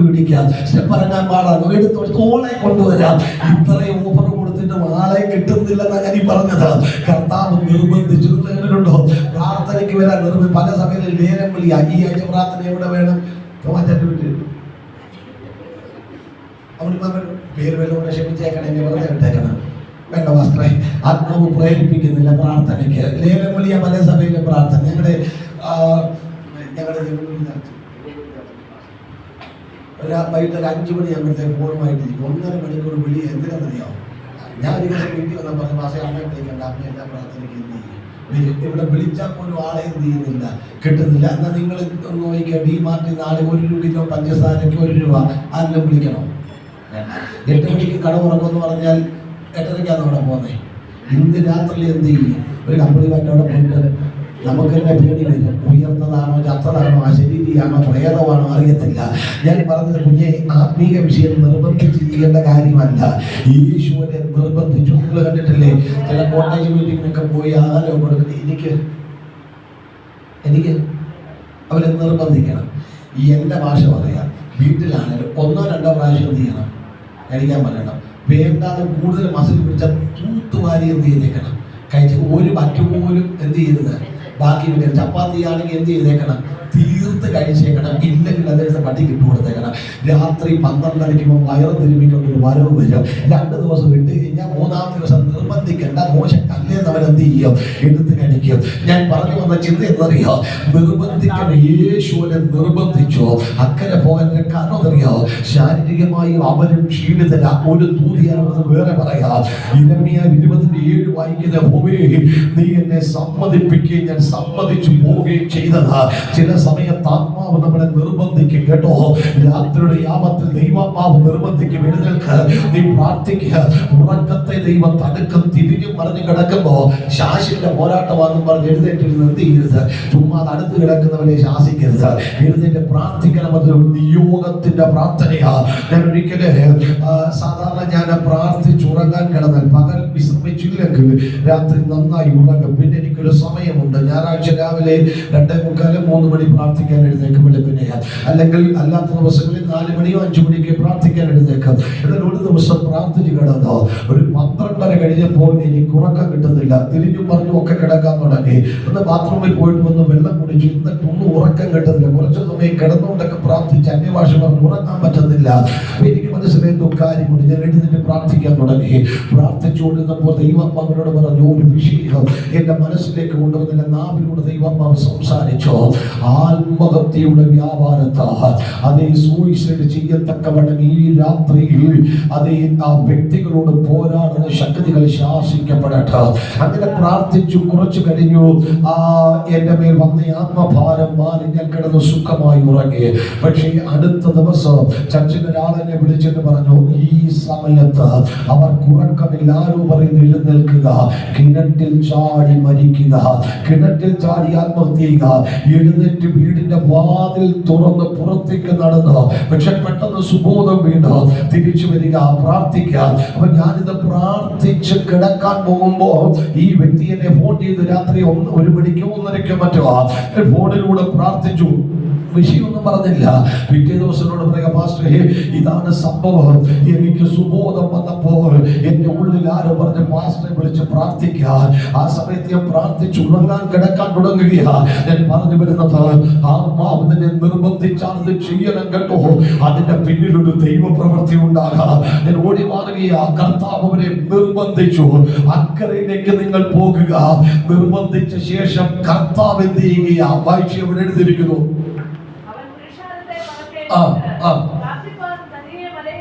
പിടിക്കാം, സ്റ്റെപ്പ് ഇറങ്ങാൻ പാടാണ്, എടുത്തോളെ കൊണ്ടുവരാം. ഇത്രയും ഓഫർ കൊടുത്തിട്ട് ആളെ കിട്ടുന്നില്ലെന്നാണ് ഞാൻ ഈ പറഞ്ഞത്. കർത്താവ് നിർബന്ധിച്ചു. എങ്ങനെയുണ്ടോ പ്രാർത്ഥനയ്ക്ക് വരാൻ പല സമയങ്ങളിൽ നേരം വിളിയാ. ഈ ആഴ്ച പ്രാർത്ഥന എവിടെ വേണം, തോമാറ്റന്റെ വീട്ടിൽ. പേര് വല്ലതുകൊണ്ട് ക്ഷമിച്ചേക്കണം, എന്നെ വെറുതെ വിട്ടേക്കണം. വേണ്ട വസ്ത്രേ, ആത്മാവ് പ്രേരിപ്പിക്കുന്നില്ല പ്രാർത്ഥനയ്ക്ക്. ലേലം വിളിയ പല സഭയിലെ പ്രാർത്ഥന. ഞങ്ങളുടെ വൈകിട്ട് ഒരു 5 മണി ആകുമ്പോഴത്തേക്ക് ഫോണുമായിട്ടിരിക്കും. 1.5 മണിക്കൂർ വിളി. എന്തിനാണെന്നറിയാമോ, ഞാൻ ഒരു ദിവസം വീട്ടിൽ വന്ന പറഞ്ഞ മാസം അമ്മയെ വിളിക്കണ്ട, അമ്മ എല്ലാ പ്രാർത്ഥനയ്ക്ക് എന്ത് ചെയ്യും, ഇവിടെ വിളിച്ചാൽ പോലും ആളെ എന്ത് ചെയ്യുന്നില്ല, കിട്ടുന്നില്ല. എന്നാൽ നിങ്ങൾ നോക്കിയാൽ DMart നാളെ 1 രൂപ പഞ്ചസാരയ്ക്ക് 1 രൂപ ആരെങ്കിലും വിളിക്കണോ? 8 മണിക്ക് കട ഉറക്കുമെന്ന് പറഞ്ഞാൽ 8:30 അവിടെ പോകുന്നത്. ഇന്ന് രാത്രി എന്ത് ചെയ്യും, ഒരു കമ്പനിമായിട്ട് അവിടെ പോയിട്ട് നമുക്ക് തന്നെ പേടി വരും. ഉയർന്നതാണോ, ചത്തതാണോ, അശരീരിയാണോ, പ്രേതമാണോ അറിയത്തില്ല. ഞാൻ പറഞ്ഞത് കുഞ്ഞെ, ആത്മീക വിഷയം നിർബന്ധിച്ച് ചെയ്യേണ്ട കാര്യമല്ല. യേശുവിനെ നിർബന്ധിച്ചു. നിങ്ങൾ കണ്ടിട്ടില്ലേ, ചില കോട്ടേജ് മീറ്റിങ്ങിനൊക്കെ പോയി ആഹാരം കൊടുക്കുന്നത്. എനിക്ക് അവരെ നിർബന്ധിക്കണം. ഈ എൻ്റെ ഭാഷ പറയാം, വീട്ടിലാണെങ്കിലും 1-2 പ്രാവശ്യം എന്ത് ചെയ്യണം, കഴിക്കാൻ പറയണം. വേണ്ടാതെ കൂടുതൽ മസിൽ പിടിച്ചാൽ തൂത്തുവാരി എന്ത് ചെയ്തേക്കണം, കഴിച്ച് ഒരു പറ്റുപോലും എന്ത് ചെയ്യരുത്, ബാക്കി വെക്കണം. ചപ്പാത്തി ആണെങ്കിൽ എന്ത് ചെയ്തേക്കണം, തീർത്ത് കഴിച്ചേക്കണം. ഇല്ലെങ്കിൽ അതെടുത്ത് പട്ടി കിട്ടുകൊടുത്തേക്കണം. രാത്രി 12 വയറ് തിരുമ്മിക്കൊണ്ടൊരു വരവ് വരും. 2 ദിവസം വിട്ട് കഴിഞ്ഞാൽ 3-ാമത്തെ ദിവസം നിർബന്ധിക്കേണ്ട, മോശം കല്ലേന്ന് അവൻ എന്ത് ചെയ്യും? എടുത്ത് കഴിക്കും. ഞാൻ പറഞ്ഞു വന്ന ചിന്ത എന്നറിയോ? നിർബന്ധിക്കാൻ യേശുവിനെ നിർബന്ധിച്ചോ അക്കരെ പോകാൻ കാരണം എന്നറിയോ? ശാരീരികമായി അവരും ക്ഷീണിതര. ഒരു തൂതിയാണെന്ന് വേറെ പറയാം. യിരെമ്യാ 20:7 വായിക്കുന്ന ഭൂമി നീ എന്നെ സമ്മതിപ്പിക്കുകയും ഞാൻ സമ്മതിച്ചു പോവുകയും ചെയ്തതാ. ചില സമയത്ത് ആത്മാവ് നമ്മളെ നിർബന്ധിക്കും കേട്ടോ. രാത്രിയുടെ യാമത്തിൽ ദൈവാത്മാവ് നിർബന്ധിക്കും, എഴുന്നേൽക്ക്, നീ പ്രാർത്ഥിക്കുക. ഉറക്കത്തെ ദൈവം തടുക്കും. തിരിഞ്ഞു മറിഞ്ഞു കിടക്കുമ്പോ ശാസിന്റെ പോരാട്ടമാണെന്ന് പറഞ്ഞ് എഴുന്നേറ്റിരുന്ന് എന്ത് ചെയ്യരുത്? ചുമ്മാ അടുത്ത് കിടക്കുന്നവരെ ശാസിക്കരുത്. എഴുന്നേറ്റ് പ്രാർത്ഥിക്കണം. അതൊരു നിയോഗത്തിന്റെ പ്രാർത്ഥനയാ. ഞാൻ ഒരിക്കല് സാധാരണ ഞാൻ പ്രാർത്ഥിച്ചുറങ്ങാൻ കിടന്നാൽ പകൽ വിശ്രമിച്ചില്ലെങ്കിൽ രാത്രി നന്നായി ഉറങ്ങും. പിന്നെ എനിക്കൊരു സമയമുണ്ട്. ഞായറാഴ്ച രാവിലെ 2:45, 3 മണി പ്രാർത്ഥിക്കാൻ എഴുന്നേക്കും വെളുപ്പിനെ. അല്ലെങ്കിൽ അല്ലാത്ത ദിവസങ്ങളിൽ 4 മണിയോ 5 മണിക്ക് പ്രാർത്ഥിക്കാൻ എഴുന്നേക്കും. എന്നാൽ ഒരു ദിവസം പ്രാർത്ഥിച്ചു കിടന്നോ ഒരു 12:30 കഴിഞ്ഞപ്പോൾ എനിക്ക് ഉറക്കം കിട്ടുന്നില്ല. തിരിഞ്ഞും പറഞ്ഞും ഒക്കെ കിടക്കാൻ തുടങ്ങി. ഒന്ന് ബാത്റൂമിൽ പോയിട്ട് വന്ന് വെള്ളം കുടിച്ചു. എന്നിട്ടൊന്നും ഉറക്കം കിട്ടുന്നില്ല. കുറച്ചു സമയം കിടന്നുകൊണ്ടൊക്കെ പ്രാർത്ഥിച്ച് അന്യഭാഷ പറഞ്ഞ് ഉറങ്ങാൻ പറ്റുന്നില്ല. എനിക്ക് മനസ്സിലായിരുന്നു കാര്യമുണ്ട്. ഞാൻ എഴുന്നേറ്റ് പ്രാർത്ഥിക്കാൻ തുടങ്ങി. പ്രാർത്ഥിച്ചുകൊണ്ടിരുന്നപ്പോൾ ദൈവാത്മാവിനോട് പറഞ്ഞു, ഒരു വിഷയം എന്റെ മനസ്സിലേക്ക് കൊണ്ടുവന്നില്ല. നാവിലൂടെ ദൈവാത്മാവ് സംസാരിച്ചു. ആത്മഹത്യയുടെ വ്യാപാരത്താ അതേ സൂയിസൈഡ് ചെയ്യത്തക്കവണ്ണം ഈ രാത്രിയിൽ അതേ ആ വ്യക്തികളോട് പോരാടുന്ന ശക്തികൾ ശാസിക്കപ്പെടട്ടെ. അങ്ങനെ പ്രാർത്ഥിച്ചു. കുറച്ചു കഴിഞ്ഞു എന്റെ മേൽ വന്ന ആത്മഭാരം മാറി ഞാൻ കിടന്ന് സുഖമായി ഉറങ്ങി. പക്ഷേ അടുത്ത ദിവസം ചർച്ചിൽ ഒരാളെന്നെ വിളിച്ചിട്ട് പറഞ്ഞു, ഈ സമയത്ത് അവർ ഉറക്കമില്ല. ആരോ പറയുന്നു എഴുന്നേൽക്കുക, കിണറ്റിൽ ചാടി മരിക്കുക, കിണറ്റിൽ ചാടി ആത്മഹത്യ ചെയ്യുക. എഴുന്നേറ്റ് വീടിന്റെ വാതിൽ തുറന്ന് പുറത്തേക്ക് നടന്നു. പക്ഷെ പെട്ടെന്ന് സുബോധം വീണ് തിരിച്ചു വരിക, പ്രാർത്ഥിക്കുക. അപ്പൊ ഞാനിത് പ്രാർത്ഥിച്ച് കിടക്കാൻ പോകുമ്പോ ഈ വ്യക്തി എന്നെ ഫോൺ ചെയ്ത് രാത്രി 1 മണിക്കോ 1:30 മറ്റോ ഫോണിലൂടെ പ്രാർത്ഥിച്ചു. വിഷയമൊന്നും പറഞ്ഞില്ല. പിറ്റേ ദിവസത്തോട് പറയുക, പാസ്റ്ററേ ഇതാണ് സംഭവം. എനിക്ക് സുബോധം വന്നപ്പോൾ എന്റെ ഉള്ളിൽ ആരോ പറഞ്ഞ് പാസ്റ്ററെ വിളിച്ച് പ്രാർത്ഥിക്കാൻ. ആ സമയത്ത് ഞാൻ പ്രാർത്ഥിച്ചു ഉറങ്ങാൻ കിടക്കാൻ തുടങ്ങുകയാ. ഞാൻ പറഞ്ഞു വരുന്നത് ആത്മാവ് നിന്നെ നിർബന്ധിച്ചാൽ ഇത് ചെയ്യണം കേട്ടോ. അതിന്റെ പിന്നിലൊരു ദൈവപ്രവൃത്തി ഉണ്ടാകാം. ഞാൻ ഓടി മാറുകയാ. കർത്താവ് അവരെ നിർബന്ധിച്ചു. അക്കരയിലേക്ക് നിങ്ങൾ പോകുക. നിർബന്ധിച്ച ശേഷം കർത്താവ് എന്ത് ചെയ്യുകയാ? വായിച്ച് ഇവിടെ എഴുതിയിരിക്കുന്നു.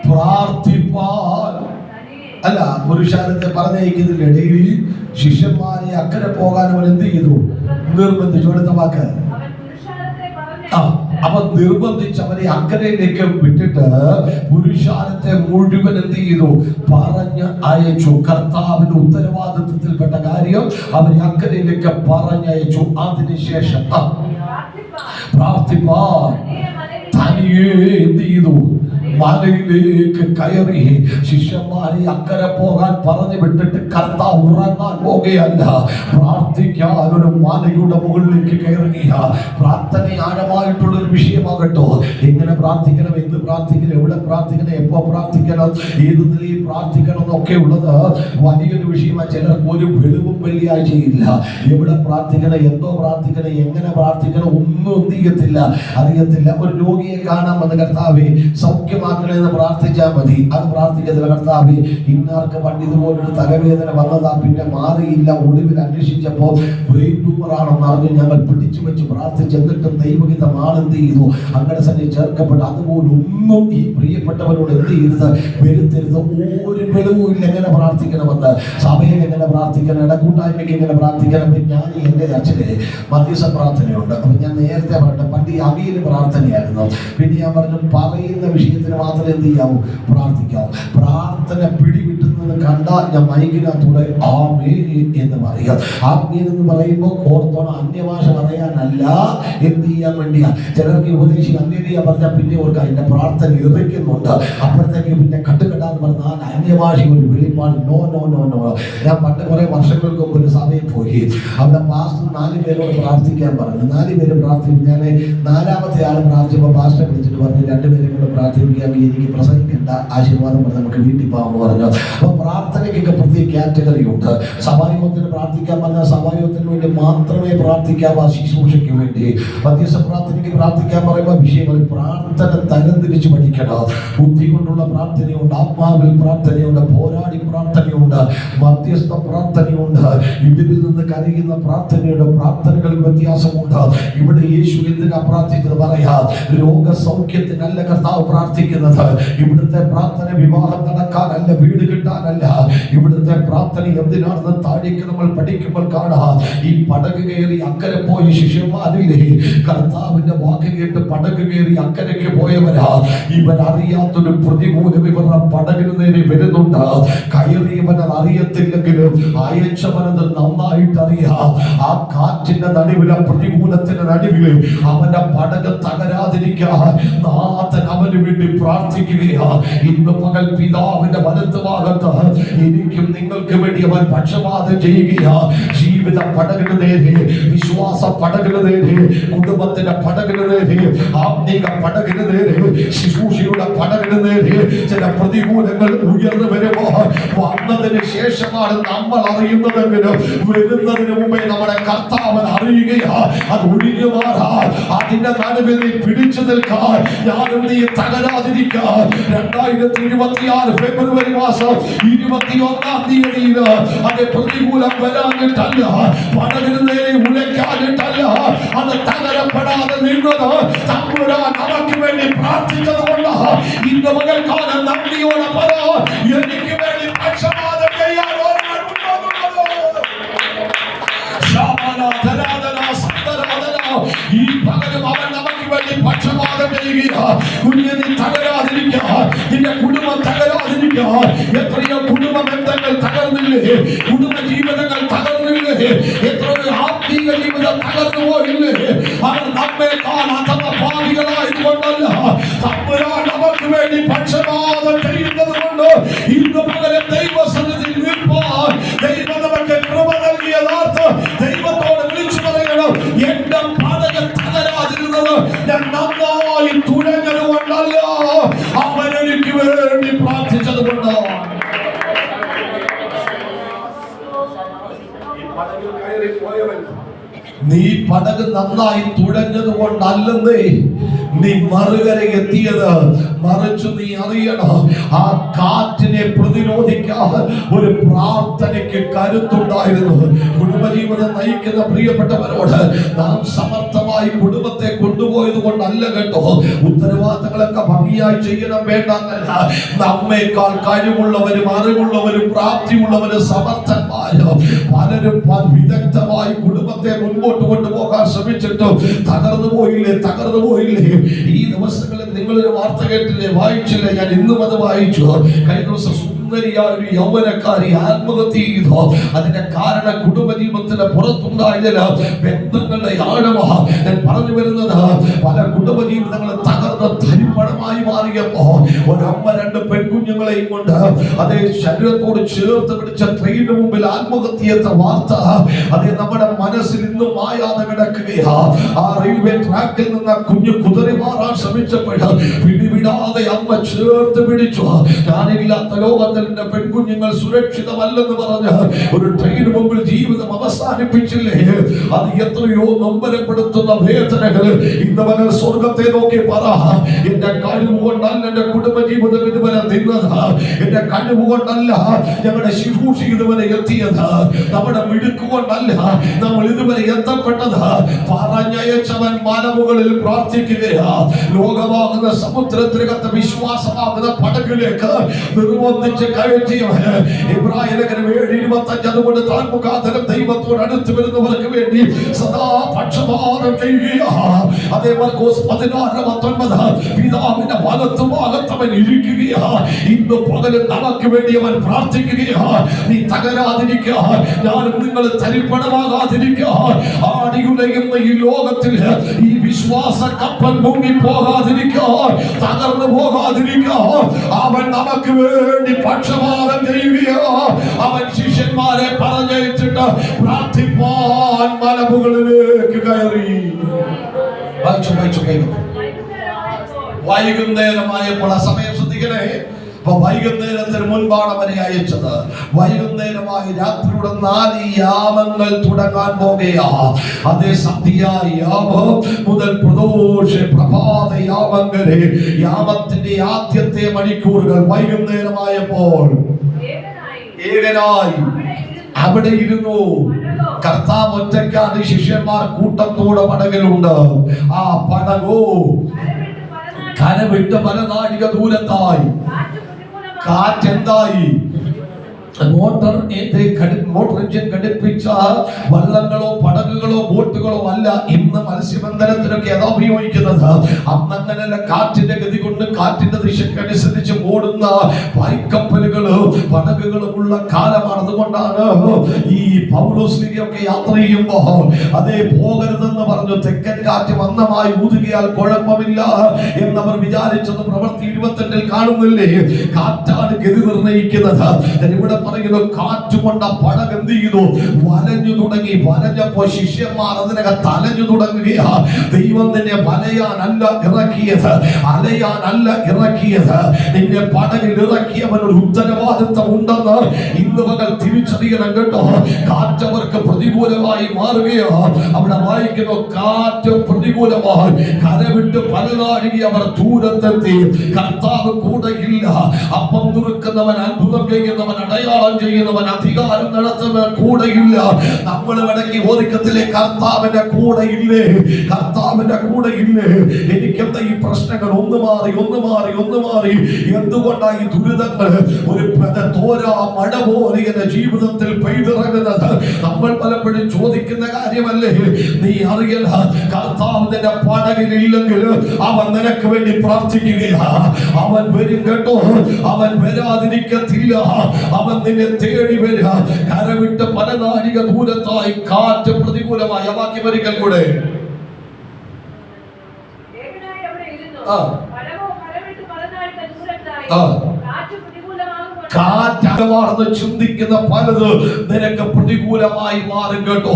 പ്രാർത്ഥിപ്പാൻ അല്ല, പുരുഷാരത്തെ പറഞ്ഞയക്കുന്നതിനിടയിൽ ശിഷ്യന്മാരെ അക്കരെ പോകാൻ അവൻ എന്ത് ചെയ്തു? നിർബന്ധിച്ചു. അടുത്ത വാക്ക് അവൻ നിർബന്ധിച്ചവരെ അക്കരയിലേക്ക് വിട്ടിട്ട് പുരുഷാരത്തെ മുഴുവൻ എന്ത് ചെയ്തു? പറഞ്ഞ് അയച്ചു. കർത്താവിന്റെ ഉത്തരവാദിത്വത്തിൽപ്പെട്ട കാര്യം അവരെ അക്കരയിലേക്ക് പറഞ്ഞയച്ചു. അതിനുശേഷം പ്രാർത്ഥിപ്പാൻ തനിയെ എന്ത് ചെയ്തു? മലയിലേക്ക് കയറി. ശിഷ്യന്മാരെ അക്കരെ പോകാൻ പറഞ്ഞു വിട്ടിട്ട് കർത്താവ് ഉറങ്ങാൻ പോകുകയല്ല, പ്രാർത്ഥിക്കാൻ ഒരു മലയുടെ മുകളിലേക്ക് കയറുകയ. പ്രാർത്ഥന ആഴമായിട്ടുള്ള ഒരു വിഷയമാകട്ടോ. എങ്ങനെ പ്രാർത്ഥിക്കണം, എന്ത് പ്രാർത്ഥിക്കണം, എവിടെ പ്രാർത്ഥിക്കണം, എപ്പോ പ്രാർത്ഥിക്കണം, ഏത് നിലയിൽ പ്രാർത്ഥിക്കണം എന്നൊക്കെ ഉള്ളത് വലിയൊരു വിഷയമാണ്. ചിലർക്ക് ഒരു വെളിവും വെള്ളിയാഴ്ചയില്ല. എവിടെ പ്രാർത്ഥിക്കണം, എന്തോ പ്രാർത്ഥിക്കണം, എങ്ങനെ പ്രാർത്ഥിക്കണം ഒന്നും അറിയത്തില്ല. ഒരു രോഗിയെ കാണാൻ വന്ന കർത്താവേ സൗഖ്യമാക്കണമെന്ന് പ്രാർത്ഥിച്ചാൽ മതി. അത് പ്രാർത്ഥിക്കത്തില്ല. കർത്താവേ ഇന്നാർക്ക് പണ്ട് ഇതുപോലൊരു തലവേദന വന്നതാ, പിന്നെ മാറിയില്ല. ഒടുവിൽ അന്വേഷിച്ചപ്പോൾ ബ്രെയിൻ ട്യൂമറാണെന്ന് അറിഞ്ഞ് ഞങ്ങൾ പിടിച്ചു വെച്ച് പ്രാർത്ഥിച്ച് എന്നിട്ടും ദൈവഹിതം ആളെന്ത് ചെയ്തു? അങ്ങനെ തന്നെ ചേർക്കപ്പെട്ടു. അതുപോലൊന്നും ഈ പ്രിയപ്പെട്ടവരോട് എന്ത് ചെയ്യരുത്? വരുത്തരുത്. ഒരു വെളിവും ഇല്ല എങ്ങനെ പ്രാർത്ഥിക്കണമെന്ന്. സഭയിൽ എങ്ങനെ പ്രാർത്ഥിക്കണം, ഇടകൂട്ടായ്മയ്ക്ക് എങ്ങനെ പ്രാർത്ഥിക്കണം. ഞാൻ എൻ്റെ അച്ഛനെ മധ്യസ്ഥ പ്രാർത്ഥനയുണ്ട്. അപ്പൊ ഞാൻ നേരത്തെ പറഞ്ഞ പണ്ട് ഈ അവിയൽ പ്രാർത്ഥനയായിരുന്നു. പിന്നെ ഞാൻ പറഞ്ഞു പറയുന്ന വിഷയത്തിന് മാത്രമേ എന്ത് ചെയ്യാവൂ? പ്രാർത്ഥിക്കാവൂ. പ്രാർത്ഥന പിടിവിട്ടുന്നത് കണ്ടാൽ ഞാൻ മൈക്കിനകത്തൂടെ ആമേ എന്ന് പറയുക. ആമേൻ എന്ന് പറയുമ്പോൾ ഓർത്തോണം അന്യഭാഷ പറയാനല്ല, എന്ത് ചെയ്യാൻ വേണ്ടിയാ. ചിലർക്ക് ഉപദേശിക്കും അന്യതയാ പറഞ്ഞാൽ പിന്നെ ഓർക്ക് അതിന്റെ പ്രാർത്ഥന ഇറിക്കുന്നുണ്ട്. അപ്പോഴത്തേക്ക് പിന്നെ കട്ടുകെട്ടാന്ന് പറഞ്ഞാൽ അന്യഭാഷ ഒരു വെളിപ്പാട്. No no no no. ഞാൻ പണ്ട് കുറെ വർഷങ്ങൾക്ക് മുമ്പ് ഒരു സഭയിൽ പോയി. അവിടെ പാസ്റ്റർ 4 പേരോട് പ്രാർത്ഥിക്കാൻ പറഞ്ഞു. 4 പേര് പ്രാർത്ഥിക്കും. ഞാൻ 4ാമത്തെ ആൾ പ്രാർത്ഥിച്ചപ്പോൾ പാസ്റ്റർ വിളിച്ചിട്ട് പറഞ്ഞു 2 പേരും കൂടെ പ്രാർത്ഥിപ്പിക്കുക. പ്രാർത്ഥിക്കുകയാണെങ്കിൽ എനിക്ക് പ്രസംഗിക്കേണ്ട, ആശീർവാദം പറഞ്ഞ് നമുക്ക് വീട്ടിൽ പോകാമെന്ന് പറഞ്ഞു. അപ്പൊ പ്രാർത്ഥനയ്ക്കൊക്കെ പ്രത്യേക കാറ്റഗറി ഉണ്ട്. സഭായോഗത്തിന് പ്രാർത്ഥിക്കാൻ പറഞ്ഞാൽ സഭായോഗത്തിന് വേണ്ടി മാത്രമേ പ്രാർത്ഥിക്കാവൂ, ശുശ്രൂഷയ്ക്ക് വേണ്ടി. മധ്യസ്ഥ പ്രാർത്ഥനയ്ക്ക് പ്രാർത്ഥിക്കാൻ പറയുമ്പോൾ വിഷയങ്ങളിൽ പ്രാർത്ഥന തരംതിരിച്ച് പഠിക്കണം. ബുദ്ധി കൊണ്ടുള്ള പ്രാർത്ഥനയുണ്ട്, ആത്മാവിൽ പ്രാർത്ഥനയുണ്ട്, പോരാടി പ്രാർത്ഥനയുണ്ട്, മധ്യസ്ഥ പ്രാർത്ഥനയുണ്ട്, ഇടിവിൽ നിന്ന് കരയുന്ന പ്രാർത്ഥനയുണ്ട്. പ്രാർത്ഥനകൾക്ക് വ്യത്യാസമുണ്ട്. ഇവിടെ യേശു എന്തിനാ പ്രാർത്ഥിച്ചത് പറയാ? രോഗസൗഖ്യത്തിനല്ല കർത്താവ് പ്രാർത്ഥിക്കുന്നത്. ഇവിടുത്തെ പ്രാർത്ഥന വിവാഹം നടക്കാനല്ല, വീട് കിട്ടാനല്ല. ഇവിടുത്തെ പ്രാർത്ഥന എന്തിനാണെന്ന് താഴേക്ക് നമ്മൾ പഠിക്കുമ്പോൾ കാണാം. ഈ പടക് കയറി അക്കരെ പോയ ശിഷ്യന്മാരില്ലേ, കർത്താവിന്റെ വാക്ക് കേട്ട് പടക് കയറി അക്കരയ്ക്ക് പോയവരാ. ഇവൻ അറിയാത്തൊരു പ്രതികൂലം ഇവരുടെ പടകിന് നേരെ വരുന്നുണ്ട്. കയറിയവനത് അറിയത്തില്ലെങ്കിലും അയച്ചവനത് നന്നായിട്ട് അറിയാം. ആ കാറ്റിന്റെ നടുവിലെ പ്രതികൂലത്തിന്റെ നടുവിൽ അവന്റെ പടക് തകരാതിരിക്കാൻ നാഥൻ അവന് വേണ്ടി പ്രാർത്ഥിക്കുകയാ. ഇന്ന് പകൽ പിതാവിന്റെ വലത്ത് ഭാഗത്ത് എനിക്കും നിങ്ങൾക്ക് വേണ്ടി അവൻ പക്ഷപാതം ചെയ്യുകയാ. ജീവിത പടകിന് നേരെ, വിശ്വാസ പടകിന് നേരെ, കുടുംബത്തിന്റെ പടകിന് നേരെ, ആത്മീക പടകിന് നേരെ, ശുശ്രൂഷയുടെ പടകിന് നേരെ ചില പ്രതികൂലങ്ങൾ ഉയർന്നു വരുമ്പോ വന്നതിന് ശേഷമാണ് നമ്മൾ അറിയുന്നതെങ്കിലും വരുന്നതിന് മുമ്പേ നമ്മുടെ കർത്താവൻ അറിയുകയാ. അത് ഒഴിഞ്ഞു മാറാൻ, അതിന്റെ നടുവിൽ നീ പിടിച്ചു നിൽക്കാൻ, ഞാനും നീ തകരാതിരിക്കാൻ. 2026 ഫെബ്രുവരി മാസം 21-ാം തീയതിയില് അത് പ്രതികൂലം വരാനിട്ടല്ല, പടകിന് നേരെ ഉലയ്ക്കാനിട്ടല്ല, അത് തകരപ്പെടാതെ നിന്നത് തമ്പുരാൻ നമുക്ക് വേണ്ടി പ്രാർത്ഥിച്ചത് കൊണ്ട് ഇന്ന് പകൽക്കാലം നന്ദിയോടെ പറ, എനിക്ക് വേണ്ടി പക്ഷപാതം ചെയ്യാൻ ഈ പകലും അവൻ നമുക്ക് വേണ്ടി പക്ഷപാതം ചെയ്യുക. കുഞ്ഞിനെ തകരാതിരിക്കുക, നിന്റെ കുടുംബം തകരാതിരിക്കുക. എത്രയോ കുടുംബ ബന്ധങ്ങൾ തകർന്നില്ലേ, കുടുംബ ജീവിതങ്ങൾ തകർന്നില്ലേ, എത്രയോ ആത്മീയ ജീവിതം തകർന്നു പോയില്ലേ. അവർ നമ്മെ കാണാത്ത ഭാവികളായതുകൊണ്ടല്ല, തമ്പുരാൻ നമുക്ക് വേണ്ടി പക്ഷപാതം ചെയ്യുന്നത് കൊണ്ട് ഇന്ന് പകരം ദൈവസന്നിധിയിൽ നിൽപ്പാൻ ദൈവം നമുക്ക് കൃപ നൽകിയതാർത്ത് ദൈവത്തോട് വിളിച്ചു പറയണം. എന്റെ പടക് തകരാതിരുന്നത് ഞാൻ നന്നായി തുഴഞ്ഞത് കൊണ്ടല്ല, അവൻ എനിക്ക് വേണ്ടി പ്രാർത്ഥിച്ചത് കൊണ്ട്. നീ പടക് നന്നായി തുഴഞ്ഞത് കൊണ്ടല്ലെന്നേ നീ മറുകര എത്തിയത്, മറിച്ചു നീ അറിയണം ആ കാറ്റിനെ പ്രതിരോധിക്കാൻ ഒരു പ്രാർത്ഥനയ്ക്ക് കരുത്തുണ്ടായിരുന്നു. കുടുംബജീവിതം നയിക്കുന്ന പ്രിയപ്പെട്ടവരോട് നാം സമർത്ഥമായി കുടുംബത്തെ കൊണ്ടുപോയത് കൊണ്ടല്ല കേട്ടോ, ഉത്തരവാദിത്തങ്ങളൊക്കെ ഭംഗിയായി ചെയ്യണം വേണ്ടെന്നല്ല. നമ്മേക്കാൾ കഴിവുള്ളവരും അറിവുള്ളവരും പ്രാപ്തിയുള്ളവരും സമർത്ഥന്മാരും പലരും വിദഗ്ധമായി കുടുംബത്തെ മുൻപോട്ട് കൊണ്ടുപോകാൻ ശ്രമിച്ചിട്ടും തകർന്നു പോയില്ലേ. ഈ ദിവസങ്ങളിൽ നിങ്ങളൊരു വാർത്ത കേട്ടില്ലേ, വായിച്ചില്ലേ? ഞാൻ ഇന്നും അത് വായിച്ചു. കഴിഞ്ഞ ദിവസം സുന്ദരിയായ ഒരു യൗവനക്കാരി ആത്മഹത്യ ചെയ്തു. അതിന്റെ കാരണം കുടുംബജീവിതത്തിന്റെ പുറത്തുണ്ടായതില്ല ബന്ധങ്ങളുടെ ആഴമാ. ഞാൻ പറഞ്ഞു വരുന്നത്, പല കുടുംബജീവിതങ്ങളും തകർന്ന് തരിപ്പണമായി മാറിയപ്പോ ഒരമ്മ 2 പെൺകുഞ്ഞുങ്ങളെയും കൊണ്ട് അതേ ശരീരത്തോട് ചേർത്ത് പിടിച്ച ട്രെയിനിന് മുമ്പിൽ ആത്മഹത്യ എന്ന വാർത്ത അതേ നമ്മുടെ മനസ്സിൽ ഇന്നും മായാതെ കിടക്കുകയാ. ആ റെയിൽവേ ട്രാക്കിൽ നിന്ന് കുഞ്ഞു കുതിരി മാറാൻ ശ്രമിച്ചപ്പോൾ പിടിവിടാതെ അമ്മ ചേർത്ത് പിടിച്ചു. ഞാനില്ലാത്ത ലോകത്തിൽ എന്റെ പെൺകുഞ്ഞുങ്ങൾ സുരക്ഷിതമല്ലെന്ന് പറഞ്ഞ് ഒരു ട്രെയിന് മുമ്പിൽ ജീവിതം അവസാനിപ്പിച്ചില്ലേ. അത് എത്രയോ നൊമ്പരപ്പെടുത്തുന്ന വേദനകൾ. ഇന്ന് മകൾ സ്വർഗത്തെ നോക്കി പറ, എന്റെ കഴിവ് കൊണ്ടല്ല എന്റെ കുടുംബജീവിതം ഇതുവരെ നിന്നത്, എന്റെ കഴിവ് കൊണ്ടല്ല ഞങ്ങളുടെ ശുശ്രൂഷ ഇതുവരെ എത്തിയത്, നമ്മുടെ മിടുക്ക് കൊണ്ടല്ല നമ്മൾ ഇതുവരെ എത്തപ്പെട്ടത്. പറഞ്ഞയച്ചവൻ മലമുകളിൽ പ്രാർത്ഥിക്കുകയാ. ലോകമാകുന്ന സമുദ്രത്തിനകത്ത് വിശ്വാസമാകുന്ന പടകിലേക്ക് നിർബന്ധിച്ച് കയറ്റിയവന് ഇബ്രാഹിം 7:25 അതുകൊണ്ട് താൻ മുഖാന്തരം ദൈവത്തോട് അടുത്ത് വരുന്നവർക്ക് വേണ്ടി സദാ പക്ഷപാതം ചെയ്യുക. അതേ മർക്കോസ് 16:19 പിതാവിന്റെ വലത്ത് ഭാഗത്തവൻ ഇരിക്കുകയാ. ഇന്ന് പകലും നമുക്ക് വേണ്ടി അവൻ പ്രാർത്ഥിക്കുകയാ. നീ തകരാതിരിക്കുക, ഞാനും നിങ്ങൾ തരിപ്പണമാകാതിരിക്കുക. ആടിയുലയുന്ന ഈ ലോകത്തിൽ ഈ വിശ്വാസ കപ്പൽ മുങ്ങി പോകാതിരിക്കുക, തകർന്നു പോകാതിരിക്കുക. അവൻ നമുക്ക് വേണ്ടി പക്ഷപാതം ചെയ്യുകയോ. അവൻ ശിഷ്യന്മാരെ പറഞ്ഞയച്ചിട്ട് പ്രാർത്ഥിപ്പാൻ മലമുകളിലേക്ക് കയറി. വൈകുന്നേരമായപ്പോൾ ആ സമയം ശ്രദ്ധിക്കണേ. അപ്പൊ വൈകുന്നേരത്തിന് മുൻപാണ് അവനെ അയച്ചത്. വൈകുന്നേരമായി രാത്രിയുടെ 4 യാമങ്ങൾ തുടങ്ങാൻ പോകുകയാ. അതേ സന്ധ്യായാമം മുതൽ പ്രഭാത യാമം വരെ യാമത്തിന്റെ ആദ്യത്തെ മണിക്കൂറുകൾ വൈകുന്നേരമായപ്പോൾ ഏകനായി അവിടെ ഇരുന്നു. കർത്താവ് ഒറ്റയ്ക്കാണ്, ശിഷ്യന്മാർ കൂട്ടത്തോടെ പടകിലുണ്ട്. ആ പടകോ കരവിട്ട് പല നാഴിക ദൂരത്തായി. കാറ്റെന്തായി? മോട്ടോർ എഞ്ചിൻ ഘടിപ്പിച്ച വള്ളങ്ങളോ പടകുകളോ ബോട്ടുകളോ അല്ല ഇന്ന് മത്സ്യബന്ധനത്തിനൊക്കെ ഏതാ ഉപയോഗിക്കുന്നത്. അന്നങ്ങനെയല്ല, കാറ്റിന്റെ ഗതി കൊണ്ട് കാറ്റിന്റെ ദിശക്കനുസരിച്ച് ഓടുന്ന പായ്ക്കപ്പലുകളും പടകുകളും ഉള്ള കാലമാണ്. അതുകൊണ്ടാണ് ഈ പൗലോസ്ലിയൊക്കെ യാത്ര ചെയ്യുമ്പോ അതേ പോകരുതെന്ന് പറഞ്ഞു. തെക്കൻ കാറ്റ് മന്ദമായി ഊതുകയാൽ കുഴപ്പമില്ല എന്നവർ വിചാരിച്ചത് പ്രവൃത്തി 28 കാണുന്നില്ലേ? കാറ്റാണ് ഗതി നിർണയിക്കുന്നത്. ഇവിടെ പറയുന്നു, കാറ്റുകൊണ്ട പടക് എന്ത് ചെയ്തു? വലഞ്ഞു തുടങ്ങി. വലഞ്ഞപ്പോ ശിഷ്യന്മാർ അതിനകത്ത് അലഞ്ഞു തുടങ്ങുകയാ. ദൈവം നിന്നെ വലയാനല്ല ഇറക്കിയത്, അലയാനല്ല ഇറക്കിയത്. നിന്നെ പടകിൽ ഇറക്കിയവൻ ഒരു ഉത്തരവാദിത്വം ഉണ്ടെന്ന് ഇന്ന് പകൽ തിരിച്ചറിയണം കേട്ടോ. കാറ്റവർക്ക് പ്രതികൂലമായി മാറുകയോ. അവിടെ വായിക്കുന്നു, കാറ്റ് പ്രതികൂലമായി കരവിട്ട് പലനാഴിക അവർ ദൂരത്തെത്തി. കർത്താവ് കൂടെ ഇല്ല. അപ്പം തുറക്കുന്നവൻ, അത്ഭുതം ചെയ്യുന്നവൻ, അടയാളം ചെയ്യുന്നവൻ, അധികാരം നടത്തുന്നവൻ കൂടെയില്ല. നമ്മൾ ഇടയ്ക്ക് ഓദിക്കത്തിലെ കർത്താവിന്റെ കൂടെ ഇല്ലേ? കർത്താവിന്റെ കൂടെ ഇല്ലേ? എനിക്കെന്താ ഈ പ്രശ്നങ്ങൾ ഒന്ന് മാറി? എന്തുകൊണ്ടാണ് ഈ ദുരിതങ്ങൾ ഒരു തോരാ മഴ പോലെ എന്റെ ജീവിതത്തിൽ പെയ്തിറങ്ങുന്നത്? നമ്മൾ പലപ്പോഴും ചോദിക്കുന്ന കാര്യമല്ലേ? നീ അറിയല, കർത്താവിന്റെ പടകിലില്ലെങ്കിൽ അവൻ നിനക്ക് വേണ്ടി പ്രാർത്ഥിക്കുകയാ. അവൻ വരും കേട്ടോ, അവൻ വരാതിരിക്കത്തില്ല. അവൻ നിന്നെ തേടി വരിക. കരവിട്ട് പല നാഴിക ദൂരത്തായി കാറ്റ് പ്രതികൂലമായ വാക്യം ഒരിക്കൽ കൂടെ. കാറ്റകമാണെന്ന് ചിന്തിക്കുന്ന പലത് നിനക്ക് പ്രതികൂലമായി മാറും കേട്ടോ.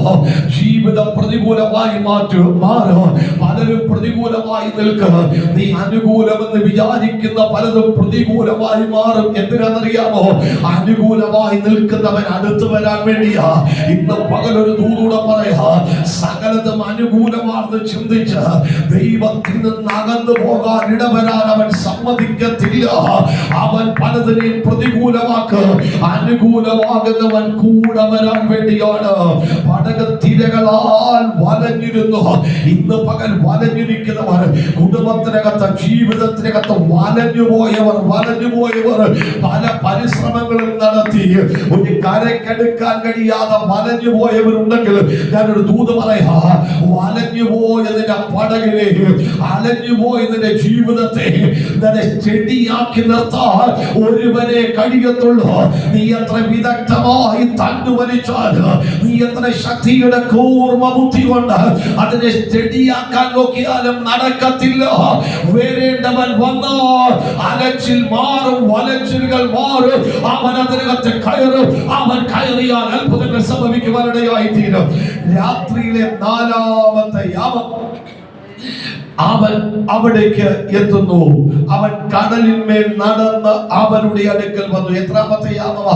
ജീവിതം പ്രതികൂലമായി മാറും. പലരും പ്രതികൂലമായി നിൽക്കുക. നീ അനുകൂലമെന്ന് വിചാരിക്കുന്ന പലതും പ്രതികൂലമായി മാറും. എന്തിനാണെന്നറിയാമോ? അനുകൂലമായി നിൽക്കുന്നവൻ അടുത്ത് വരാൻ വേണ്ടിയാ. ഇന്ന് പകലൊരു ദൂതൂടെ പറയാ. സകലതും അനുകൂലമാണെന്ന് ചിന്തിച്ച് ദൈവത്തിൽ നിന്ന് അകന്നു പോകാൻ ഇടവരാൻ അവൻ സമ്മതിക്കത്തില്ല. അവൻ പലതിനെയും പ്രതികൂലമാക്ക്. അനുകൂലമാകുന്നവൻ കൂടെ വരാൻ വേണ്ടിയാണ്. പടകത്തിരകളാൽ വലഞ്ഞിരുന്നു. ഇന്ന് പകൽ വലഞ്ഞിരിക്കുന്നവർ, കുടുംബത്തിനകത്ത്, ജീവിതത്തിനകത്ത് വലഞ്ഞുപോയവർ പല പരിശ്രമങ്ങളും നടത്തി ഒരു കരക്കെടുക്കാൻ കഴിയാതെ വലഞ്ഞുപോയവരുണ്ടെങ്കിൽ ഞാനൊരു ദൂത് പറയാ. വലഞ്ഞുപോയതിന്റെ പടകിനെ, അലഞ്ഞുപോയതിന്റെ ജീവിതത്തെ ചെടിയാക്കി നിർത്താൻ ഒരുവനെ കഴിയത്തുള്ളൂ. നീ എത്ര വിദഗ്ധമായി തണ്ടുവലിച്ചാൽ, നീ എത്ര ശക്തിയുടെ കൂർമ്മ ബുദ്ധി കൊണ്ട് അതിനെ ചെടിയാക്കാൻ നോക്കിയാലും നടക്കത്തില്ല. വരേണ്ടവൻ വന്നാൽ അലച്ചിൽ മാറും, വലച്ചിലുകൾ മാറും. അവൻ അതിനകത്ത് കയറും. അവൻ കയറിയാൽ അത്ഭുതങ്ങൾ സംഭവിക്കുവാനിടയായി തീരും. രാത്രിയിലെ 4ാമത്തെ യാമം അവൻ അവിടേക്ക് എത്തുന്നു. അവൻ കടലിന്മേൽ നടന്ന് അവരുടെ അടുക്കൽ വന്നു. എത്രാമത്തെ യാമമാ?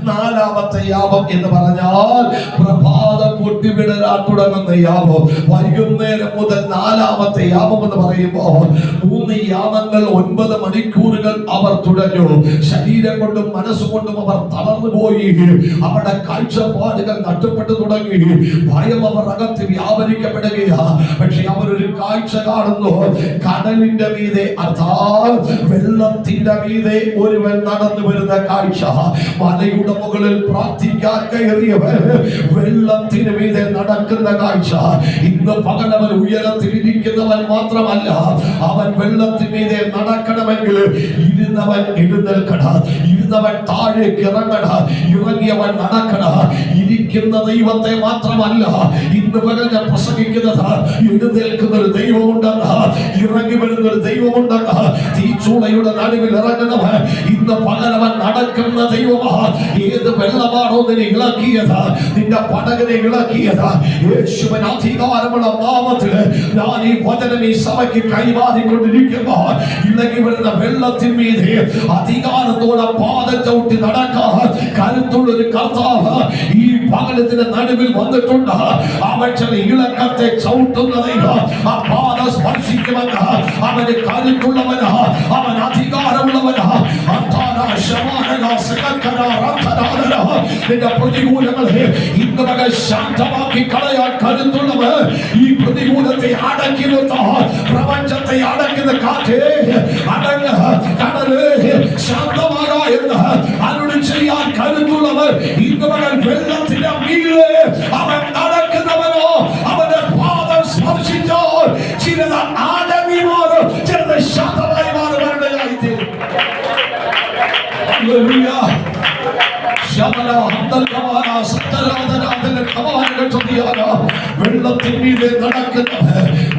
4ാമത്തെ യാമം എന്ന് പറഞ്ഞാൽ പ്രഭാതം പൊട്ടിവിടരാൻ തുടങ്ങുന്ന യാമം. വൈകുന്നേരം മുതൽ 4ാമത്തെ യാമം എന്ന് പറയുമ്പോൾ 3 യാമങ്ങൾ 9 മണിക്കൂറുകൾ അവർ തുടങ്ങി. ശരീരം കൊണ്ടും മനസ്സുകൊണ്ടും അവർ തളർന്നു പോയി. അവരുടെ കാഴ്ചപ്പാടുകൾ നഷ്ടപ്പെട്ടു തുടങ്ങി. ഭയം അവർ അകത്ത് വ്യാപരിക്കപ്പെടുകയാ. പക്ഷെ അവരൊരു കാഴ്ച കാണുന്നു. കടലിന്റെ മീതെ, അർത്ഥാത് വെള്ളത്തിന്റെ മീതെ ഒരുവൻ നടന്നു വരുന്ന കാഴ്ച. മലയുടെ മുകളിൽ പ്രാർത്ഥിക്കാൻ കയറിയവൻ വെള്ളത്തിന് മീതെ നടക്കുന്ന കാഴ്ച. ഇന്ന് പകലവൻ ഉയരത്തിലിരിക്കുന്നവൻ മാത്രമല്ല, അവൻ വെള്ളത്തിന് മീതെ നടക്കണമെങ്കിൽ ഇരുന്നവൻ എഴുന്നേൽക്കണം, ഇരുന്നവൻ താഴേക്ക് ഇറങ്ങണം, ഇറങ്ങിയവൻ നടക്കണം. ഇരിക്കുന്ന ദൈവത്തെ മാത്രമല്ല ഇന്ന് പകൽ ഞാൻ പ്രസംഗിക്കുന്നത്, എഴുന്നേൽക്കുന്ന ഒരു ദൈവമുണ്ടെന്ന്, ഇറങ്ങി വരുന്ന ഒരു ദൈവമുണ്ടെന്ന്. തീച്ചൂളയുടെ നടുവിൽ ഇറങ്ങുന്നവൻ ഇന്ന് പകലവൻ നടക്കുന്ന ദൈവമാണ്. ഏത് വെള്ളമാണോ നിന്നെ ഇളക്കിയത്, നിന്റെ പടകിനെ ഇളക്കിയത്, യേശുവിൻ അധികാരമുള്ള നാമത്തിൽ ഞാൻ ഈ വചനം ഈ സഭയ്ക്ക് കൈമാറിക്കൊണ്ടിരിക്കുമ്പോൾ ഇളകി വരുന്ന വെള്ളത്തിന്മീതെ അധികാരത്തോടെ പാദം ചവിട്ടി നടക്കാൻ കരുത്തുള്ള ഒരു കർത്താവ് ഈ പകലത്തിന്റെ നടുവിൽ വന്നിട്ടുണ്ട്. അവൻ ചില ഇളക്കത്തെ ചവിട്ടുന്നതിന് ആ പാദം സ്പർശിക്കുമെന്ന് അവന് കരുത്തുള്ളവന്, അവൻ അധികാരമുള്ളവന്. നിന്റെ പ്രതികൂലങ്ങളെ ഇന്ന് മകൾ ശാന്തമാക്കി കളയാൻ കരുത്തുള്ളവർ ഈ പ്രതികൂലത്തെ അടക്കി നിർത്താൻ, പ്രപഞ്ചത്തെ അടക്കുന്ന കാറ്റേ അടങ്ങ്, കടല് ശാന്തമാക എന്ന് അരുളി ചെയ്യാൻ കരുത്തുള്ളവർ ഇന്ന് മകൾ വെള്ളത്തിന്റെ മീതെ അവൻ നടക്കുന്നവനോ അവന്റെ പാദം സ്പർശിച്ചാൽ ചിലത് അടങ്ങി മാറും, ചിലത് ശാന്തമായി മാറുവാനിടയായിത്തീരും.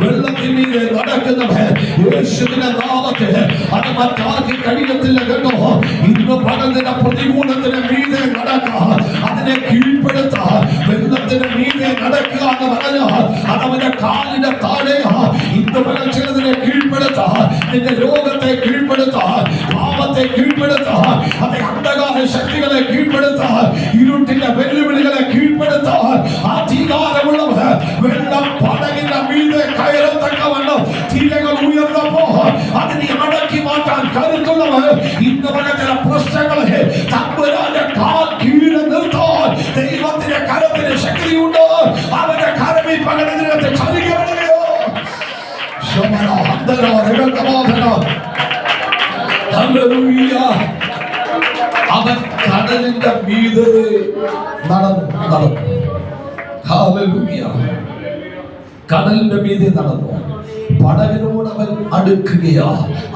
വെള്ളത്തിന്മീതെ നടക്കുന്നവൻ യേശുവിന്റെ നാമത്തിൽ അത് മറ്റാർക്കും കഴിയത്തില്ല കേട്ടോ. ഇന്ന് പകലിന്റെ പ്രതികൂലത്തിന് മീതെ നടക്കുക, അതിനെ കീഴ്പ്പെടുത്തുക. വെള്ളത്തിന് മീതെ നടക്കുക എന്ന് പറഞ്ഞാൽ അതവന്റെ കാലിന്റെ താഴെയാ. ഇന്ന് പകൽ ചിലതിനെ കീഴ്പ്പെടുത്തുക, നിന്റെ രോഗത്തെ കീഴ്പ്പെടുത്തുക, പാപത്തെ കീഴ്പ്പെടുത്തുക, അതെ അന്ധകാര ശക്തികളെ കീഴ്പ്പെടുത്തുക, ഇരുട്ടിന്റെ വെല്ലുവിളികളെ കീഴ്പ്പെടുത്തുക. അധികാരമുള്ളവർ വെള്ളം പടകിന്റെ മീതെ കയറത്തക്കവണ്ണം തിരകൾ ഉയർന്നപ്പോ അതിനെ അടക്കി മാറ്റാൻ കരുത്തുള്ളവർ ഇന്ന് പല ചില പ്രശ്നങ്ങളെ തമ്പുരാന്റെ കാൽ കീഴെ നിർത്താൻ ദൈവത്തിന്റെ കരത്തിന് ശക്തിയുണ്ടോ? അവന്റെ കരമിൽ പകരത്തിനകത്ത് ചലിക്കപ്പെടുകയോ? അവൻ കടലിന്റെ മീതെ നടന്നു. കടലിന്റെ മീതെ നടന്നു. പടകിനോട് അവൻ അടുക്കുകയാ.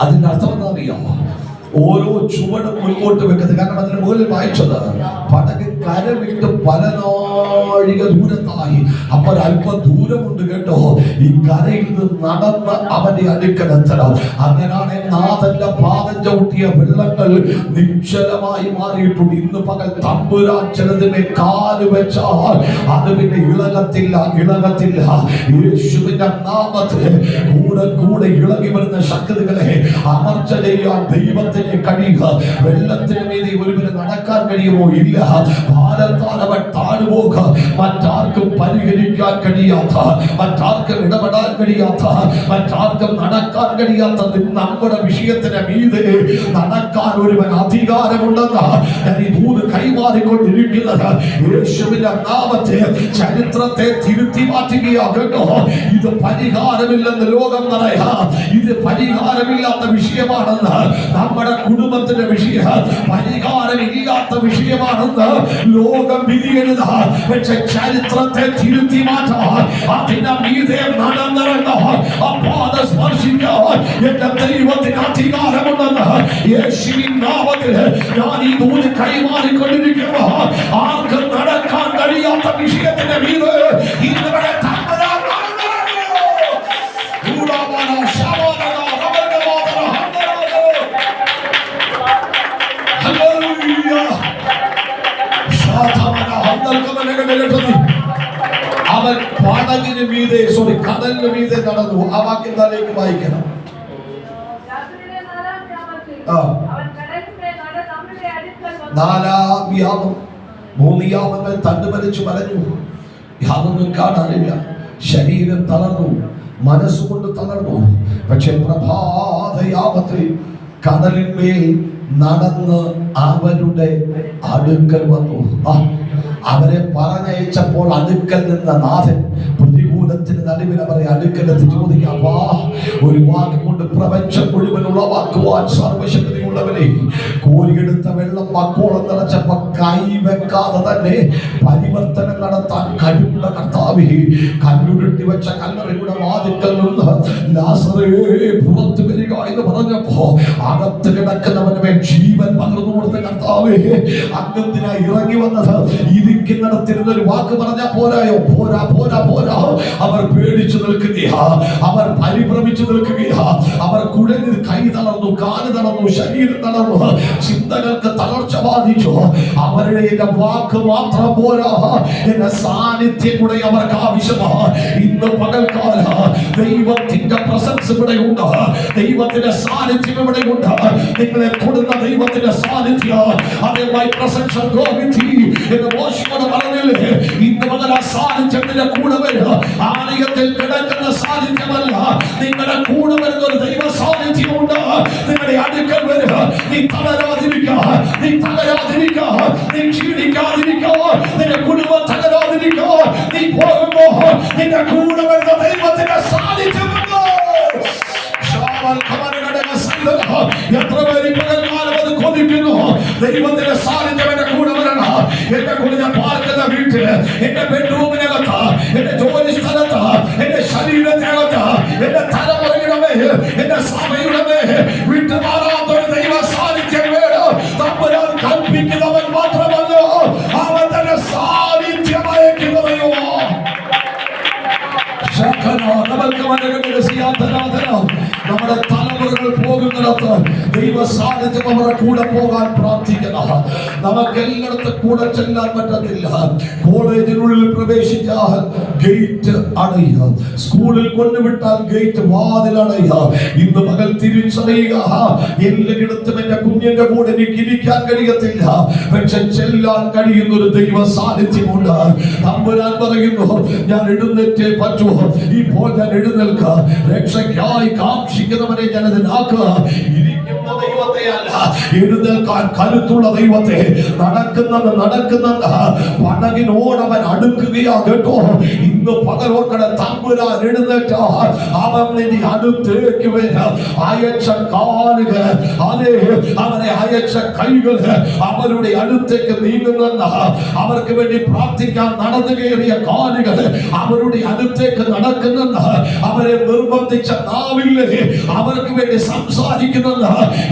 അതിന്റെ അർത്ഥം എന്താ അറിയാമോ? ഓരോ ചുവടും മുൻപോട്ട് വെക്കുന്നത്. കാരണം അതിന് മുകളിൽ വായിച്ചത് പടക് കരവിട്ട് പല നാഴിക ദൂരത്തായി. അപ്പോൾ അല്പം ദൂരമുണ്ട് കേട്ടോ. ഈ കരയിൽ നിന്ന് നടന്ന് അവന്റെ അടുക്കലെത്തണം. അങ്ങനാണ് നാഥന്റെ പാദം ചവിട്ടിയ വെള്ളങ്ങൾ നിശ്ചലമായി മാറിയിട്ടുണ്ട്. ഇന്ന് പകൽ തമ്പുരാൻ ചിലതിനെ കാല് വെച്ചാൽ അത് പിന്നെ ഇളകത്തില്ല. യേശുവിന്റെ നാമത്തിൽ കൂടെ ഇളകി വരുന്ന ശക്തികളെ അമർച്ച ചെയ്യാൻ ദൈവത്തിന് കഴിയുക. വെള്ളത്തിന് മീതെ ഒരുവിന് നടക്കാൻ കഴിയുമോ? ഇല്ല. ഭാരത്താൽ അവൻ താഴുപോക. മറ്റാർക്കും പരിഹരിക്കാൻ കഴിയാത്ത, മറ്റാർക്കും ഇടപെടാൻ കഴിയാത്ത, മറ്റാർക്കും നടക്കാൻ കഴിയാത്ത നമ്മുടെ വിഷയത്തിന് മീതെ നടക്കാൻ ഒരുവൻ അധികാരമുണ്ടെന്ന് ഞാൻ ഈ ദൂത് കൈമാറിക്കൊണ്ടിരിക്കുന്നത്. യേശുവിന്റെ നാമത്തെ ചരിത്രത്തെ തിരുത്തി മാറ്റുകയാ കേട്ടോ. ഇത് പരിഹാരമില്ലെന്ന് ലോകം പറയാം. ഇത് പരിഹാരമില്ലാത്ത വിഷയമാണെന്ന് നമ്മുടെ കുടുംബത്തിന്റെ വിഷയം പരിഹാരമില്ലാത്ത വിഷയമാണെന്ന് ലോകം വിധിയെഴുത. പക്ഷെ ചരിത്രത്തെ തിരുത്തി മാറ്റാൻ അതിന്റെ മീതെ നടന്നിറങ്ങാൻ പാദം സ്പർശിക്കാൻ എന്റെ ദൈവത്തിന് അധികാരമുണ്ടെന്ന് യേശുവിൻ നാമത്തിൽ ഞാൻ ഈ ദൂത് കൈമാറിക്കൊണ്ടിരിക്കുന്നു. ആർക്കും നടക്കാൻ കഴിയാത്ത വിഷയത്തിന്റെ മീതെ ഇന്നുവരെ അവൻ പടകിന് മീതെ കടലിന് മീതെ നടന്നു. ആ വാക്യം താഴേക്ക് വായിക്കണം. നാലാം യാമം 3 യാമങ്ങൾ തണ്ടുവലിച്ചു മലഞ്ഞു. യാതൊന്നും കാണാനില്ല. ശരീരം തളർന്നു, മനസ്സുകൊണ്ട് തളർന്നു. പക്ഷെ പ്രഭാതയാമത്തിൽ കടലിന്മേൽ നടന്ന് അവരുടെ അടുക്കൽ വന്നു. അവരെ പറഞ്ഞയച്ചപ്പോൾ അടുക്കൽ നിന്ന നാഥൻ പ്രതികൂലത്തിന് നടുവിൽ അവരെ അടുക്കലെത്തി ചോദിക്കാം, വാ, ഒരു വാക്ക് കൊണ്ട് പ്രപഞ്ചം മുഴുവൻ ഉളവാക്കുവാൻ സർവശക്തിയുള്ളവരെ. കോരിയെടുത്ത വെള്ളം മക്കോളം നിറച്ചപ്പോ കൈവെക്കാതെ തന്നെ പരിവർത്തനം നടത്താൻ കഴിവ് കണ്ട കർത്താവേ, കല്ലുരുട്ടി വെച്ച കല്ലറയുടെ വാതിക്കൽ നിന്ന് ലാസറേ പുറത്തു വരിക എന്ന് പറഞ്ഞപ്പോ അകത്ത് കിടക്കുന്നവന് ജീവൻ പകർന്നു കൊടുത്ത കർത്താവേ, അങ്ങത്തിനായി ഇറങ്ങി വന്നത് ഇരിക്കുന്നിടത്തിരുന്നൊരു വാക്ക് പറഞ്ഞാൽ പോരായോ? പോരാ പോരാ പോരാ. അവർ പേടിച്ചു നിൽക്കുകയാ, അവർ പരിഭ്രമിച്ചു നിൽക്കുകയാ, അവർ കുഴഞ്ഞ് കൈ തളർന്നു, കാല് തളർന്നു, ശരീരം തളർന്നു, ചിന്തകൾക്ക് തളർച്ച ബാധിച്ചു. അവരുടെ എന്റെ വാക്ക് മാത്രം പോരാ, എന്റെ സാന്നിധ്യം കൂടെ അവർക്ക് ആവശ്യമാണ്. ഇന്ന് പകൽക്കാല ദൈവത്തിന്റെ പ്രസൻസ് ഇവിടെയുണ്ട്, ദൈവത്തിന്റെ സാന്നിധ്യം ഇവിടെയുണ്ട്. നിങ്ങളെ തൊടുന്ന ദൈവത്തിന്റെ സാന്നിധ്യം, അതേ my presence will go with you എന്ന് മോശയോട് പറഞ്ഞില്ലേ? ഇന്ന് മുതൽ ആ സാന്നിധ്യത്തിന്റെ കൂടെ വരിക. ആലയത്തിൽ കിടക്കുന്ന സാന്നിധ്യമല്ല, നിങ്ങളുടെ കൂടെ വരുന്ന ഒരു ദൈവ സാന്നിധ്യമുണ്ട്. നിങ്ങളുടെ അടുക്കൽ വരിക. നീ തളരാതിരിക്കുക, നീ തകരാതിരിക്കുക, നീ ക്ഷീണിക്കാതിരിക്കുക, നിന്റെ കുടുംബം തകരാതിരിക്കുക. നീ പോകുമ്പോ നിന്റെ കൂടെ വരുന്ന ദൈവത്തിന്റെ സാന്നിധ്യമുണ്ട്. എത്ര പേര് പകൽക്കാലം അത് കൊതിക്കുന്നു? ദൈവത്തിന്റെ സാന്നിധ്യം എന്റെ കൂടെ വരണം. എന്റെ കൂടെ ഞാൻ പാർക്കുന്ന വീട്ടില്, എന്റെ ബെഡ്റൂമിനകത്ത്, എന്റെ ജോലി സ്ഥലത്ത്, എന്റെ ശരീരത്തിനകത്ത്, എന്റെ തലമുറയുടെ മേൽ, എന്റെ സഭയുടെ മേൽ വിട്ടുമാറാത്തൊരു ദൈവ സാന്നിധ്യം വേണം. തമ്പുരാൻ കൽപ്പിക്കുന്നവൻ മാത്രമല്ല, അവൻ തന്നെ സാന്നിധ്യം അയക്കുന്നവയോ. നമ്മുടെ തലമുറകൾ പോകുന്നിടത്ത് ദൈവ സാന്നിധ്യം അവരുടെ കൂടെ പോകാൻ പ്രാർത്ഥിക്കണം. നമുക്ക് എല്ലായിടത്തും കൂടെ ചെല്ലാൻ പറ്റത്തില്ല. കോളേജിനുള്ളിൽ പ്രവേശിച്ചാൽ ഗേറ്റ് അടയുക, സ്കൂളിൽ കൊണ്ടുവിട്ടാൽ ഗേറ്റ് വാതിൽ അടയുക. ഇന്ന് പകൽ തിരിച്ചറിയുക, എല്ലായിടത്തും എന്റെ കുഞ്ഞിന്റെ കൂടെ എനിക്ക് ഇരിക്കാൻ കഴിയത്തില്ല, പക്ഷെ ചെല്ലാൻ കഴിയുന്ന ഒരു ദൈവ സാന്നിധ്യമുണ്ട്. തമ്പുരാൻ പറയുന്നു, ഞാൻ എഴുന്നേറ്റേ പറ്റൂ, ഇപ്പോൾ ഞാൻ എഴുന്നേൽക്ക. രക്ഷയ്ക്കായി കാക്ഷിക്കുന്നവനെ ഞാൻ അതിനാക്കുക. ഇരിക്കുന്ന ദൈവത്തെയല്ല, എഴുന്നേൽക്കാൻ കരുത്തുള്ള ദൈവത്തെ. നടക്കുന്ന പടകിനോടവൻ അടുക്കുകയാ കേട്ടോ. ഇന്ന് പകലോർക്കട തമ്പുരാൻ എഴുന്നേറ്റ അവൻ നിന്റെ അടുത്തേക്ക് വരാം. അയച്ച കാലുകൾ, അതെ അവനെ അയച്ച കൈകൾ അവരുടെ അടുത്തേക്ക് നീങ്ങുന്ന, അവർക്ക് വേണ്ടി പ്രാർത്ഥിക്കാൻ നടന്നു കയറിയ കാലുകൾ അവരുടെ അടുത്തേക്ക് നടക്കുന്ന, അവരെ നിർബന്ധിച്ച നാവില്ലേ അവർക്ക് വേണ്ടി സംസാരിക്കുന്ന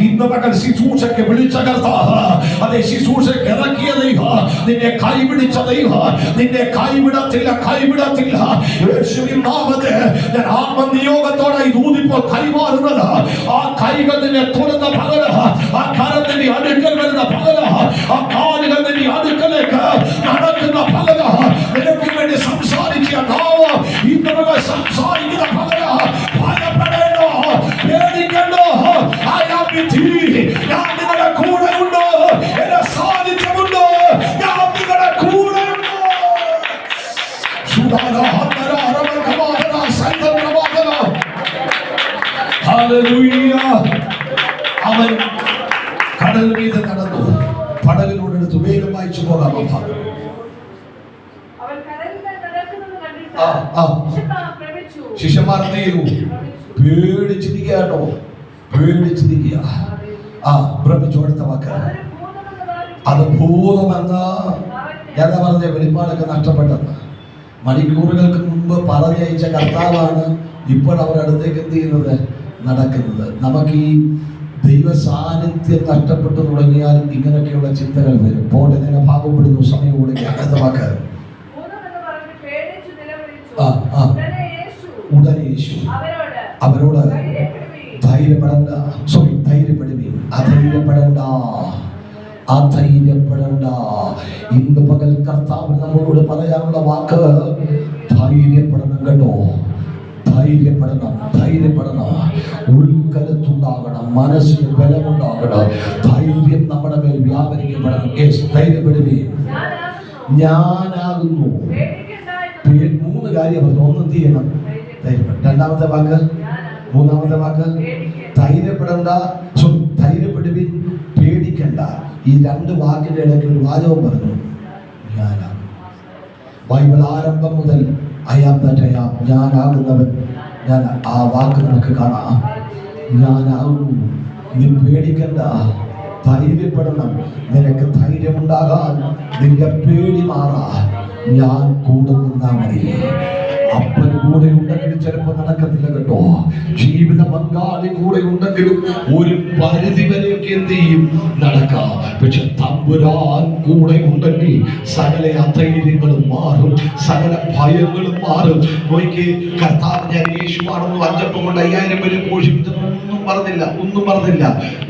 ഇന്ന് പകൽ ശുശ്രൂഷയ്ക്ക് വിളിച്ച കർത്താവ്, അതെ ശുശ്രൂഷയ്ക്ക് ഇറക്കിയ ദൈവം, നിന്നെ കൈപിടിച്ച ദൈവം, നിന്നെ കൈവിടത്തില്ല, കൈവിടത്തില്ല. യേശുവിൻ നാമത്തിൽ ഞാൻ ആത്മനിയോഗത്തോടെ ഊതിപ്പോൾ കൈമാറുന്നത്, ആ കൈകൾ നിന്നെ തൊടുന്ന പകല, ആ കരം നിന്നെ അടുക്കൽ വരുന്ന പകല, ആ കാലുകൾ നിന്നെ അടുക്കലേക്ക് നടക്കുന്ന പകല, നിനക്ക് വേണ്ടി സംസാരിക്കുക നാവ് ഇന്ന് പകൽ സംസാരിക്കുന്ന പകല. ഭയപ്പെടേണ്ടോ, പേടിക്കണ്ടോ. ഞാൻ നിങ്ങളുടെ കൂടെ ഉണ്ട്, എന്റെ സാന്നിധ്യമുണ്ട്, ഞാൻ നിങ്ങളുടെ കൂടെ ഉണ്ട്. അവൻ കടൽ മീതെ നടന്നു, പടകിനോടെടുത്ത് വേഗം വായിച്ചു പോകാം. ശിഷ്യന്മാർ നേരു പേടിച്ചിരിക്കട്ടോ, പേടിച്ചിരിക്കുക. ഭ്രമിച്ചു. അടുത്ത വാക്ക് അത് ഭൂതമെന്ന ഞാൻ പറഞ്ഞ വെളിപ്പാടൊക്കെ നഷ്ടപ്പെട്ടത്. മണിക്കൂറുകൾക്ക് മുമ്പ് പറഞ്ഞയച്ച കർത്താവാണ് ഇപ്പോൾ അവരുടെ അടുത്തേക്ക് എന്ത് ചെയ്യുന്നത്, നടക്കുന്നത്. നമുക്ക് ഈ ദൈവ സാന്നിധ്യം നഷ്ടപ്പെട്ടു തുടങ്ങിയാൽ ഇങ്ങനെയൊക്കെയുള്ള ചിന്തകൾ വരും. പോട്ടെ, ഞാൻ ഭാഗപ്പെടുന്നു, സമയം കൊടുക്കുക. അടുത്ത വാക്ക് ഉടനെ യേശു അവരോട് ധൈര്യപ്പെടണ്ട, ധൈര്യപ്പെടുവീൻ, അധൈര്യപ്പെടണ്ട, അധൈര്യപ്പെടണ്ട. ഇന്ന് പകൽ കർത്താവ് നമ്മളോട് പറയാനുള്ള വാക്ക് ധൈര്യപ്പെടണം കേട്ടോ. ധൈര്യപ്പെടണം, ധൈര്യപ്പെടണം. ഉൾക്കരുത്തുണ്ടാകണം, മനസ്സിന് ബലമുണ്ടാകണം, ധൈര്യം നമ്മുടെ മേൽ വ്യാപരിക്കപ്പെടണം. ധൈര്യപ്പെടുവീൻ, ഞാനാകുന്നു. മൂന്ന് കാര്യം പറഞ്ഞു. ഒന്ന് എന്ത് ചെയ്യണം, ധൈര്യപ്പെടണം. രണ്ടാമത്തെ വാക്ക്, മൂന്നാമത്തെ വാക്ക് ധൈര്യപ്പെടണ്ട, ധൈര്യപ്പെടുവിൻ, പേടിക്കണ്ട. ഈ രണ്ട് വാക്കിന്റെ ഇടയ്ക്ക് ഒരു വാചകം പറഞ്ഞു, ഞാനാകും. ബൈബിൾ ആരംഭം മുതൽ ഞാനാകുന്നവൻ, ഞാൻ ആ വാക്ക് നമുക്ക് കാണാം. ഞാനാകുന്നു. നീ പേടിക്കണ്ട, ധൈര്യപ്പെടണം. നിനക്ക് ധൈര്യമുണ്ടാകാൻ, നിന്റെ പേടി മാറാൻ, ഞാൻ കൂടെ നിന്നാ മതി. അപ്പൻ കൂടെ ഉണ്ടെങ്കിൽ ചിലപ്പോൾ നടക്കത്തില്ല കേട്ടോ. ജീവിത പങ്കാളി കൂടെ ഉണ്ടെങ്കിലും ഒരു പരിധി വരെയൊക്കെ എന്ത് ചെയ്യും, നടക്കാം. പക്ഷെ തമ്പുരാൻ കൂടെ ഉണ്ടെങ്കിൽ സകല അധൈര്യങ്ങളും മാറും, സകല ഭയങ്ങളും മാറും. നോക്കി, കർത്താവ് ഞാൻ യേശുവാണെന്ന് അഞ്ചപ്പം കൊണ്ട് 5000 പേരെ പോഷിപ്പിച്ചു, ഒന്നും പറഞ്ഞില്ല.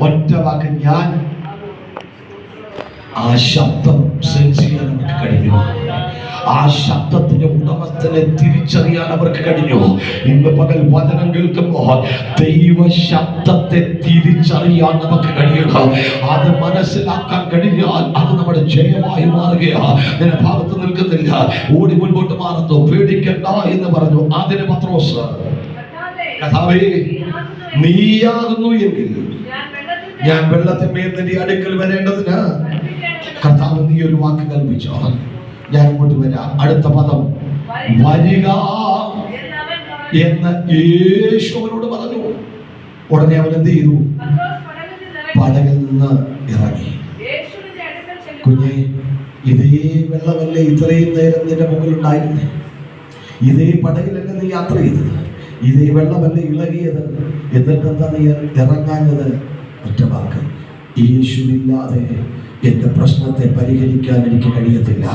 ഒറ്റ വാക്ക്, ഞാൻ ആ ശബ്ദം സെൻസ് ചെയ്യാൻ നമുക്ക് കഴിഞ്ഞു. ആ ശബ്ദത്തിന്റെ ഉടമസ്ഥനെ തിരിച്ചറിയാൻ അവർക്ക് കഴിഞ്ഞു. ഇന്ന് പകൽ വചനം കേൾക്കുമ്പോൾ ദൈവ ശബ്ദത്തെ തിരിച്ചറിയാൻ നമുക്ക് കഴിയണം. അത് മനസ്സിലാക്കാൻ കഴിഞ്ഞാൽ അത് നമ്മുടെ ജയമായി മാറുകയാണ്. നിന്റെ ഭാഗത്ത് നിൽക്കുന്നില്ല, ഓടി മുൻപോട്ട് മാറുന്നു, പേടിക്കണ്ട എന്ന് പറഞ്ഞു. അതിന് പത്രോസ്, കർത്താവേ നീയാകുന്നു എങ്കിൽ ഞാൻ വെള്ളത്തിന്മേൽ നിന്റെ അടുക്കൽ വരേണ്ടതിന് കർത്താവ് നീ ഒരു വാക്ക് കൽപ്പിച്ചോ, ഞാൻ ഇങ്ങോട്ട് വരാം. അടുത്ത പദം വരിക എന്ന് യേശുവിനോട് പറഞ്ഞു. ഉടനെ അവൻ എന്ത് ചെയ്തു? പടകിൽ നിന്ന് ഇറങ്ങി. കുഞ്ഞെ, ഇതേ വെള്ളമല്ലേ ഇത്രയും നേരം നിന്റെ മുമ്പിൽ ഉണ്ടായിരുന്നേ? ഇതേ പടകിലല്ലേ നീ യാത്ര ചെയ്തത്? ഇതേ വെള്ളമല്ലേ ഇളകിയത്? എന്നിട്ടെന്താ നീ ഇറങ്ങാഞ്ഞത്? ഒറ്റ വാക്ക്, യേശുവില്ലാതെ എന്റെ പ്രശ്നത്തെ പരിഹരിക്കാൻ എനിക്ക് കഴിയത്തില്ല.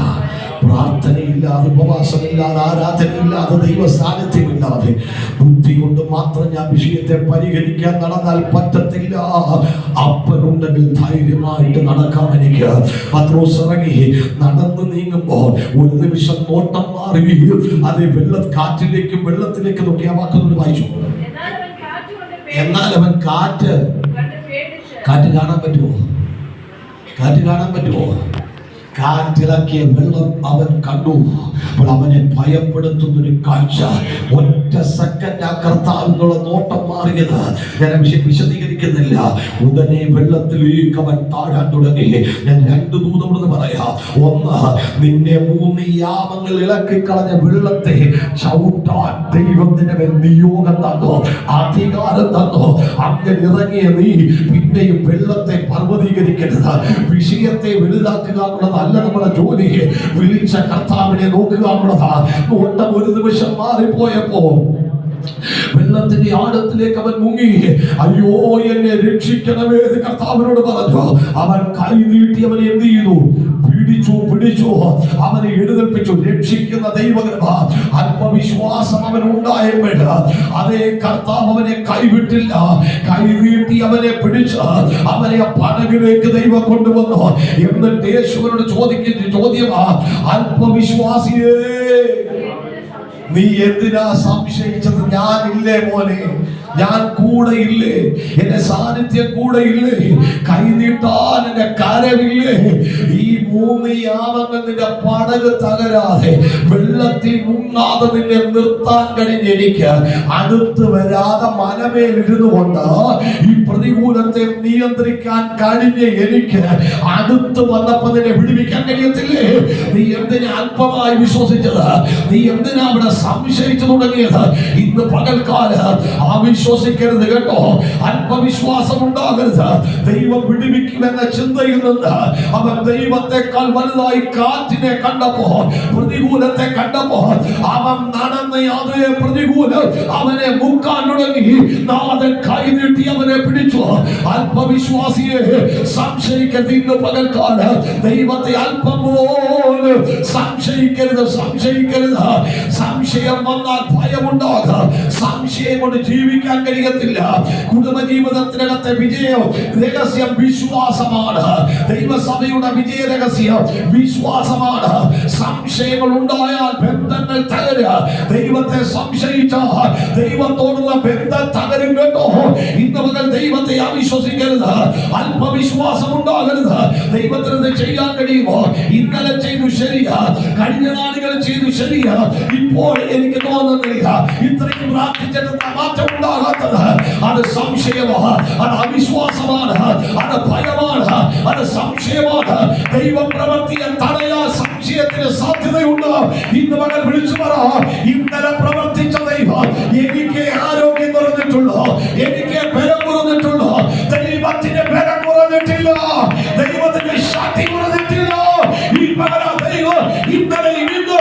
പ്രാർത്ഥനയില്ലാതെ, ഉപവാസമില്ലാതെ, ആരാധനയില്ലാതെ, ദൈവ സാന്നിധ്യമില്ലാതെ ബുദ്ധി കൊണ്ട് മാത്രം ഞാൻ വിഷയത്തെ പരിഹരിക്കാൻ നടന്നാൽ പറ്റത്തില്ല. അപ്പനുണ്ടെങ്കിൽ ധൈര്യമായിട്ട് നടക്കാം എനിക്ക്. പത്രോസ് ഇറങ്ങി നടന്ന് നീങ്ങുമ്പോൾ ഒരു നിമിഷം നോട്ടം മാറി. അത് കാറ്റിലേക്കും വെള്ളത്തിലേക്കും നോക്കി ആ വാക്കൊന്ന് വായിച്ചു. എന്നാൽ അവൻ കാറ്റ് കാണാൻ പറ്റുമോ? കാറ്റ് കാണാൻ പറ്റുമോ? കാറ്റിളക്കിയ വെള്ളം അവൻ കണ്ടു. അപ്പോൾ അവനെ ഭയപ്പെടുത്തുന്നൊരു കാഴ്ച. ഒറ്റ സെക്കൻഡ് ആ കർത്താവിനുള്ള നോട്ടം മാറിയത്. ഞാൻ വിശദീകരിക്കുന്നില്ല. ഉടനെ വെള്ളത്തിലേക്ക് അവൻ താഴാൻ തുടങ്ങി. ഞാൻ 2 ദൂതമെന്ന് പറയാം. ഒന്ന്, നിന്നെ 3 യാമങ്ങൾ ഇളക്കിക്കളഞ്ഞ വെള്ളത്തെ ചവിട്ടാൻ ദൈവം നിന്നെ നിയോഗം തന്നു, അധികാരം തന്നു. അങ്ങനെ ഇറങ്ങിയ നീ പിന്നെയും വെള്ളത്തെ പർവ്വതീകരിക്കരുത്. വിഷയത്തെ വലുതാക്കുക എന്നുള്ളത് അല്ല നമ്മുടെ ജോലി. വിളിച്ച കർത്താവിനെ നോക്കുക എന്നുള്ളതാ. ഓട്ടം ഒരു നിമിഷം മാറിപ്പോയപ്പോ വെള്ളത്തിന്റെ ആഴത്തിലേക്ക് അവൻ മുങ്ങി. അയ്യോ, എന്നെ രക്ഷിക്കണമേ എന്ന് കർത്താവിനോട് പറഞ്ഞു. അവൻ കൈ നീട്ടി അവനെ എന്ത് ചെയ്തു? പിടിച്ചു അവനെ എഴുന്നേൽപ്പിച്ചു. രക്ഷിക്കുന്ന ദൈവകൃപ, ആത്മവിശ്വാസം അവന് ഉണ്ടായപ്പോൾ അതേ കർത്താവ് അവനെ കൈവിട്ടില്ല. കൈ നീട്ടി അവനെ പിടിച്ച് അവനെ ആ പടകിലേക്ക് ദൈവം കൊണ്ടുവന്നു. എന്നിട്ട് യേശുവിനോട് ചോദിക്കുന്ന ചോദ്യമാ, ആത്മവിശ്വാസിയേ, നീ എന്തിനാ സംശയിച്ചത്? ഞാനില്ലേ മോനെ? ഞാൻ കൂടെ ഇല്ലേ? എന്റെ സാന്നിധ്യം കൂടെ ഇല്ലേ? കൈ നീട്ടാൻ എന്റെ കരമില്ലേ? ഈ 3 യാമങ്ങൾ നിന്റെ പടക് തകരാതെ, വെള്ളത്തിൽ മുങ്ങാതെ നിന്നെ നിർത്താൻ കഴിഞ്ഞ എനിക്ക്, അടുത്ത് വരാതെ മനമേലിരുന്നു കൊണ്ട് ഈ പ്രതികൂലത്തെ നിയന്ത്രിക്കാൻ കഴിഞ്ഞ എനിക്ക്, അടുത്ത് വന്നപ്പോ നിന്നെ വിടുവിക്കാൻ കഴിയത്തില്ലേ? നീ എന്തിനാ അല്പമായി വിശ്വസിച്ചത്? നീ എന്തിനാ അവിടെ സംശയിച്ചു തുടങ്ങിയത്? ഇന്ന് പകൽക്കാലം വിശ്വസിക്കരുത് കേട്ടോ. അല്പവിശ്വാസം ഉണ്ടാകരുത്. ദൈവം വിടുവിക്കുമെന്ന ചിന്തയിൽ നിന്ന് അവൻ ദൈവത്തെക്കാൾ വലുതായി കാറ്റിനെ കണ്ടപ്പോ, പ്രതികൂലത്തെ കണ്ടപ്പോ, അവൻ നടന്ന അതേ പ്രതികൂലം അവനെ മുക്കാൻ തുടങ്ങി. നാഥൻ കൈ നീട്ടി അവനെ പിടിച്ചു. അല്പവിശ്വാസിയെ, സംശയിക്കരുത്. ഇന്ന് പകൽക്കാലം ദൈവത്തെ അല്പം പോലും സംശയിക്കരുത്. സംശയം വന്നാൽ ഭയമുണ്ടാകാം. സംശയം കൊണ്ട് ജീവിക്കാൻ കഴിയത്തില്ല. കുടുംബജീവിതത്തിനകത്തെ വിജയം രഹസ്യം വിശ്വാസമാണ്. ദൈവസഭയുടെ വിജയ രഹസ്യം വിശ്വാസമാണ്. സംശയങ്ങൾ ഉണ്ടായാൽ ബന്ധങ്ങൾ തകരുക. ദൈവത്തെ സംശയിച്ചാൽ ദൈവത്തോടുള്ള ബന്ധം തകരും കേട്ടോ. ഇന്ന് മുതൽ ദൈവത്തെ അവിശ്വസിക്കരുത്. അല്പവിശ്വാസം ഉണ്ടാകരുത്. ദൈവത്തിന് ചെയ്യാൻ കഴിയുമോ? ഇന്നലെ ചെയ്തു ശരിയാ, കഴിഞ്ഞ നാളുകളിൽ ചെയ്തു ശരിയാ, ഇപ്പോൾ എനിക്ക് തോന്നുന്നില്ല. ഇത്രയും പ്രാർത്ഥിച്ചിട്ട് മാറ്റം ഉണ്ടാകാത്തത് അത് സംശയമാണ്, അത് അവിശ്വാസമാണ്, അത് ഭയമാണ്, അത് സംശയമാണ്. ദൈവം പ്രവർത്തിയെ തടയാൻ സംശയത്തിന് സാധ്യതയുണ്ട്. ഇന്ന് മകൻ വിളിച്ചു പറ, ഇന്നലെ പ്രവർത്തിച്ച ദൈവം എനിക്ക് ആരോഗ്യം കുറഞ്ഞിട്ടുള്ളൂ, എനിക്ക് ബലം കുറഞ്ഞിട്ടുള്ളൂ. ദൈവത്തിന് ബലം കുറഞ്ഞിട്ടില്ല, ദൈവത്തിന്റെ ശക്തി കുറഞ്ഞിട്ടില്ല. ഈ പകരം ദൈവം ഇന്നലെ ഇന്ന്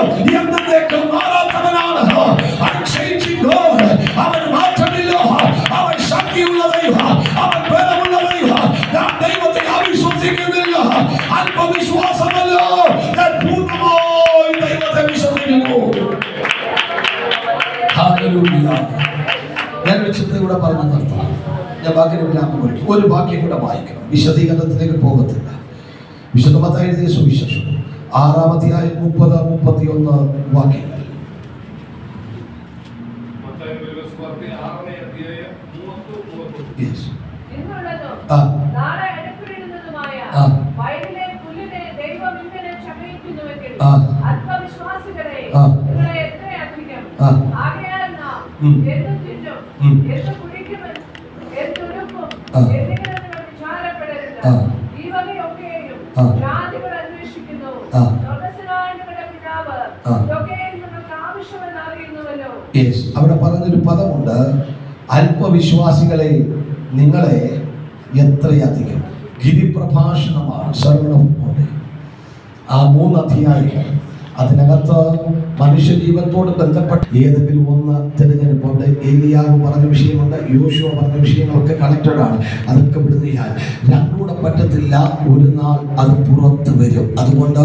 ഹല്ലേലൂയ. ഞാൻ വിശുദ്ധ കൂടെ പറഞ്ഞു നിർത്താം. ഞാൻ വാക്കിന് വിരാമം കുറിക്കും. ഒരു വാക്യം കൂടെ വായിക്കണം, വിശദീകരണത്തിലേക്ക് പോകത്തില്ല. വിശുദ്ധ മത്തായി എഴുതിയ സുവിശേഷം 6-ാം അധ്യായം 30-31 വാക്യങ്ങൾ. Yes. ആ. ആ. ആ. അവിടെ പറഞ്ഞൊരു പദമുണ്ട്, അല്പവിശ്വാസികളെ നിങ്ങളെ എത്രയധികം. ഗിരിപ്രഭാഷണമാണ്, സെർമൺ ഓഫ് മൗണ്ട്. ആ 3 അധ്യായങ്ങൾ അതിനകത്ത് മനുഷ്യജീവനത്തോട് ബന്ധപ്പെട്ട് ഏതെങ്കിലും ഒന്ന് തിരഞ്ഞെടുപ്പുണ്ട്. ഏലിയാവ് പറഞ്ഞ വിഷയമുണ്ട്, യോശുവ പറഞ്ഞ വിഷയങ്ങളൊക്കെ കണക്റ്റഡ് ആണ്. അതൊക്കെ വിടുന്നയാൽ രണ്ടുകൂടെ പറ്റത്തില്ല. ഒരു നാൾ അത് പുറത്തു വരും. അതുകൊണ്ട്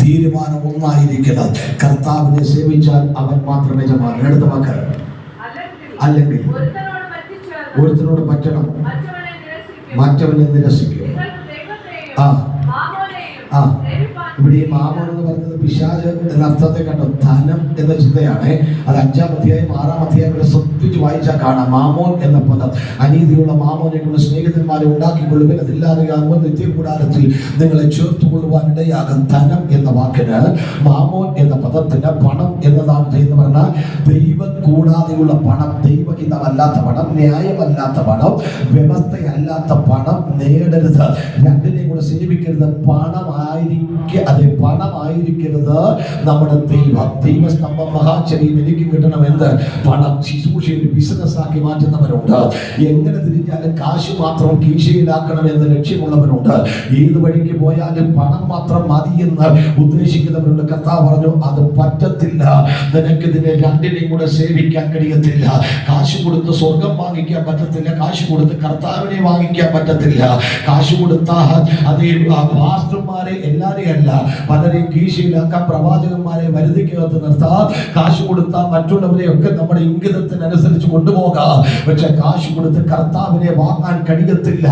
തീരുമാനം ഒന്നായിരിക്കണം, കർത്താവിനെ സേവിച്ചാൽ അവൻ മാത്രമേ ജമാൻ. അടുത്ത വാക്ക്, അല്ലെങ്കിൽ ഒരുത്തനോട് പറ്റണം, മറ്റവനെ നിരസിക്കും. ആ ആ ഇവിടെ ഈ മാമോൻ എന്ന് പറയുന്നത് പിശാച് എന്ന അർത്ഥത്തെ കണ്ടോ, ധനം എന്ന ചിന്തയാണ്. അത് 5-ാം അധ്യായം 6-ാം അധ്യായം ശ്രദ്ധിച്ച് വായിച്ചാൽ കാണാം. മാമോൻ എന്ന പദം അനീതിയുള്ള മാമോനെ കൊണ്ട് സ്നേഹിതന്മാരെ ഉണ്ടാക്കിക്കൊള്ളുവിൻ, അതില്ലാതെയാകുമ്പോൾ നിത്യകൂടാരത്തിൽ നിങ്ങളെ ചേർത്തുകൊള്ളുവാൻ ഇടയാകും. ധനം എന്ന വാക്കിന്, മാമോൻ എന്ന പദത്തിന് പണം എന്നതാണ് എന്ന് പറഞ്ഞാൽ ദൈവം കൂടാതെയുള്ള പണം, ദൈവഹിതമല്ലാത്ത പണം, ന്യായമല്ലാത്ത പണം, വ്യവസ്ഥയല്ലാത്ത പണം നേടരുത്. രണ്ടിനെയും കൂടെ സേവിക്കരുത്. പണമായിരിക്കരുത് നമ്മുടെ ദൈവസ്തംഭം മഹാചര്യം എനിക്ക് കിട്ടണമെന്ന് പണം ശുശ്രൂഷ ഒരു ബിസിനസ് ആക്കി മാറ്റുന്നവരുണ്ട്. എങ്ങനെ തിരിഞ്ഞാലും കാശ് മാത്രം കീശയിലാക്കണമെന്ന് ലക്ഷ്യമുള്ളവരുണ്ട്. ഏത് വഴിക്ക് പോയാലും പണം മാത്രം മതിയെന്ന് ഉദ്ദേശിക്കുന്നവരുണ്ട്. കർത്താവ് പറഞ്ഞു അത് പറ്റത്തില്ല, നിനക്കിതിനെ രണ്ടിനെയും കൂടെ സേവിക്കാൻ കഴിയത്തില്ല. കാശ് കൊടുത്ത് സ്വർഗം വാങ്ങിക്കാൻ പറ്റത്തില്ല, കാശ് കൊടുത്ത് കർത്താവിനെ വാങ്ങിക്കാൻ പറ്റത്തില്ല. കാശ് കൊടുത്താൽ അതേ പാസ്റ്റർമാരെ എല്ലാരെയും അല്ല, പലരെയും കീശയിലാക്കാൻ, പ്രവാചകന്മാരെ വരുതിക്കകത്ത് നിർത്താം. കാശ് കൊടുത്താൽ മറ്റുള്ളവരെ ഒക്കെ നമ്മുടെ ഇംഗിതത്തിനനുസരിച്ച് കൊണ്ടുപോകാം. പക്ഷെ കാശ് കൊടുത്ത് കർത്താവിനെ വാങ്ങാൻ കഴിയത്തില്ല.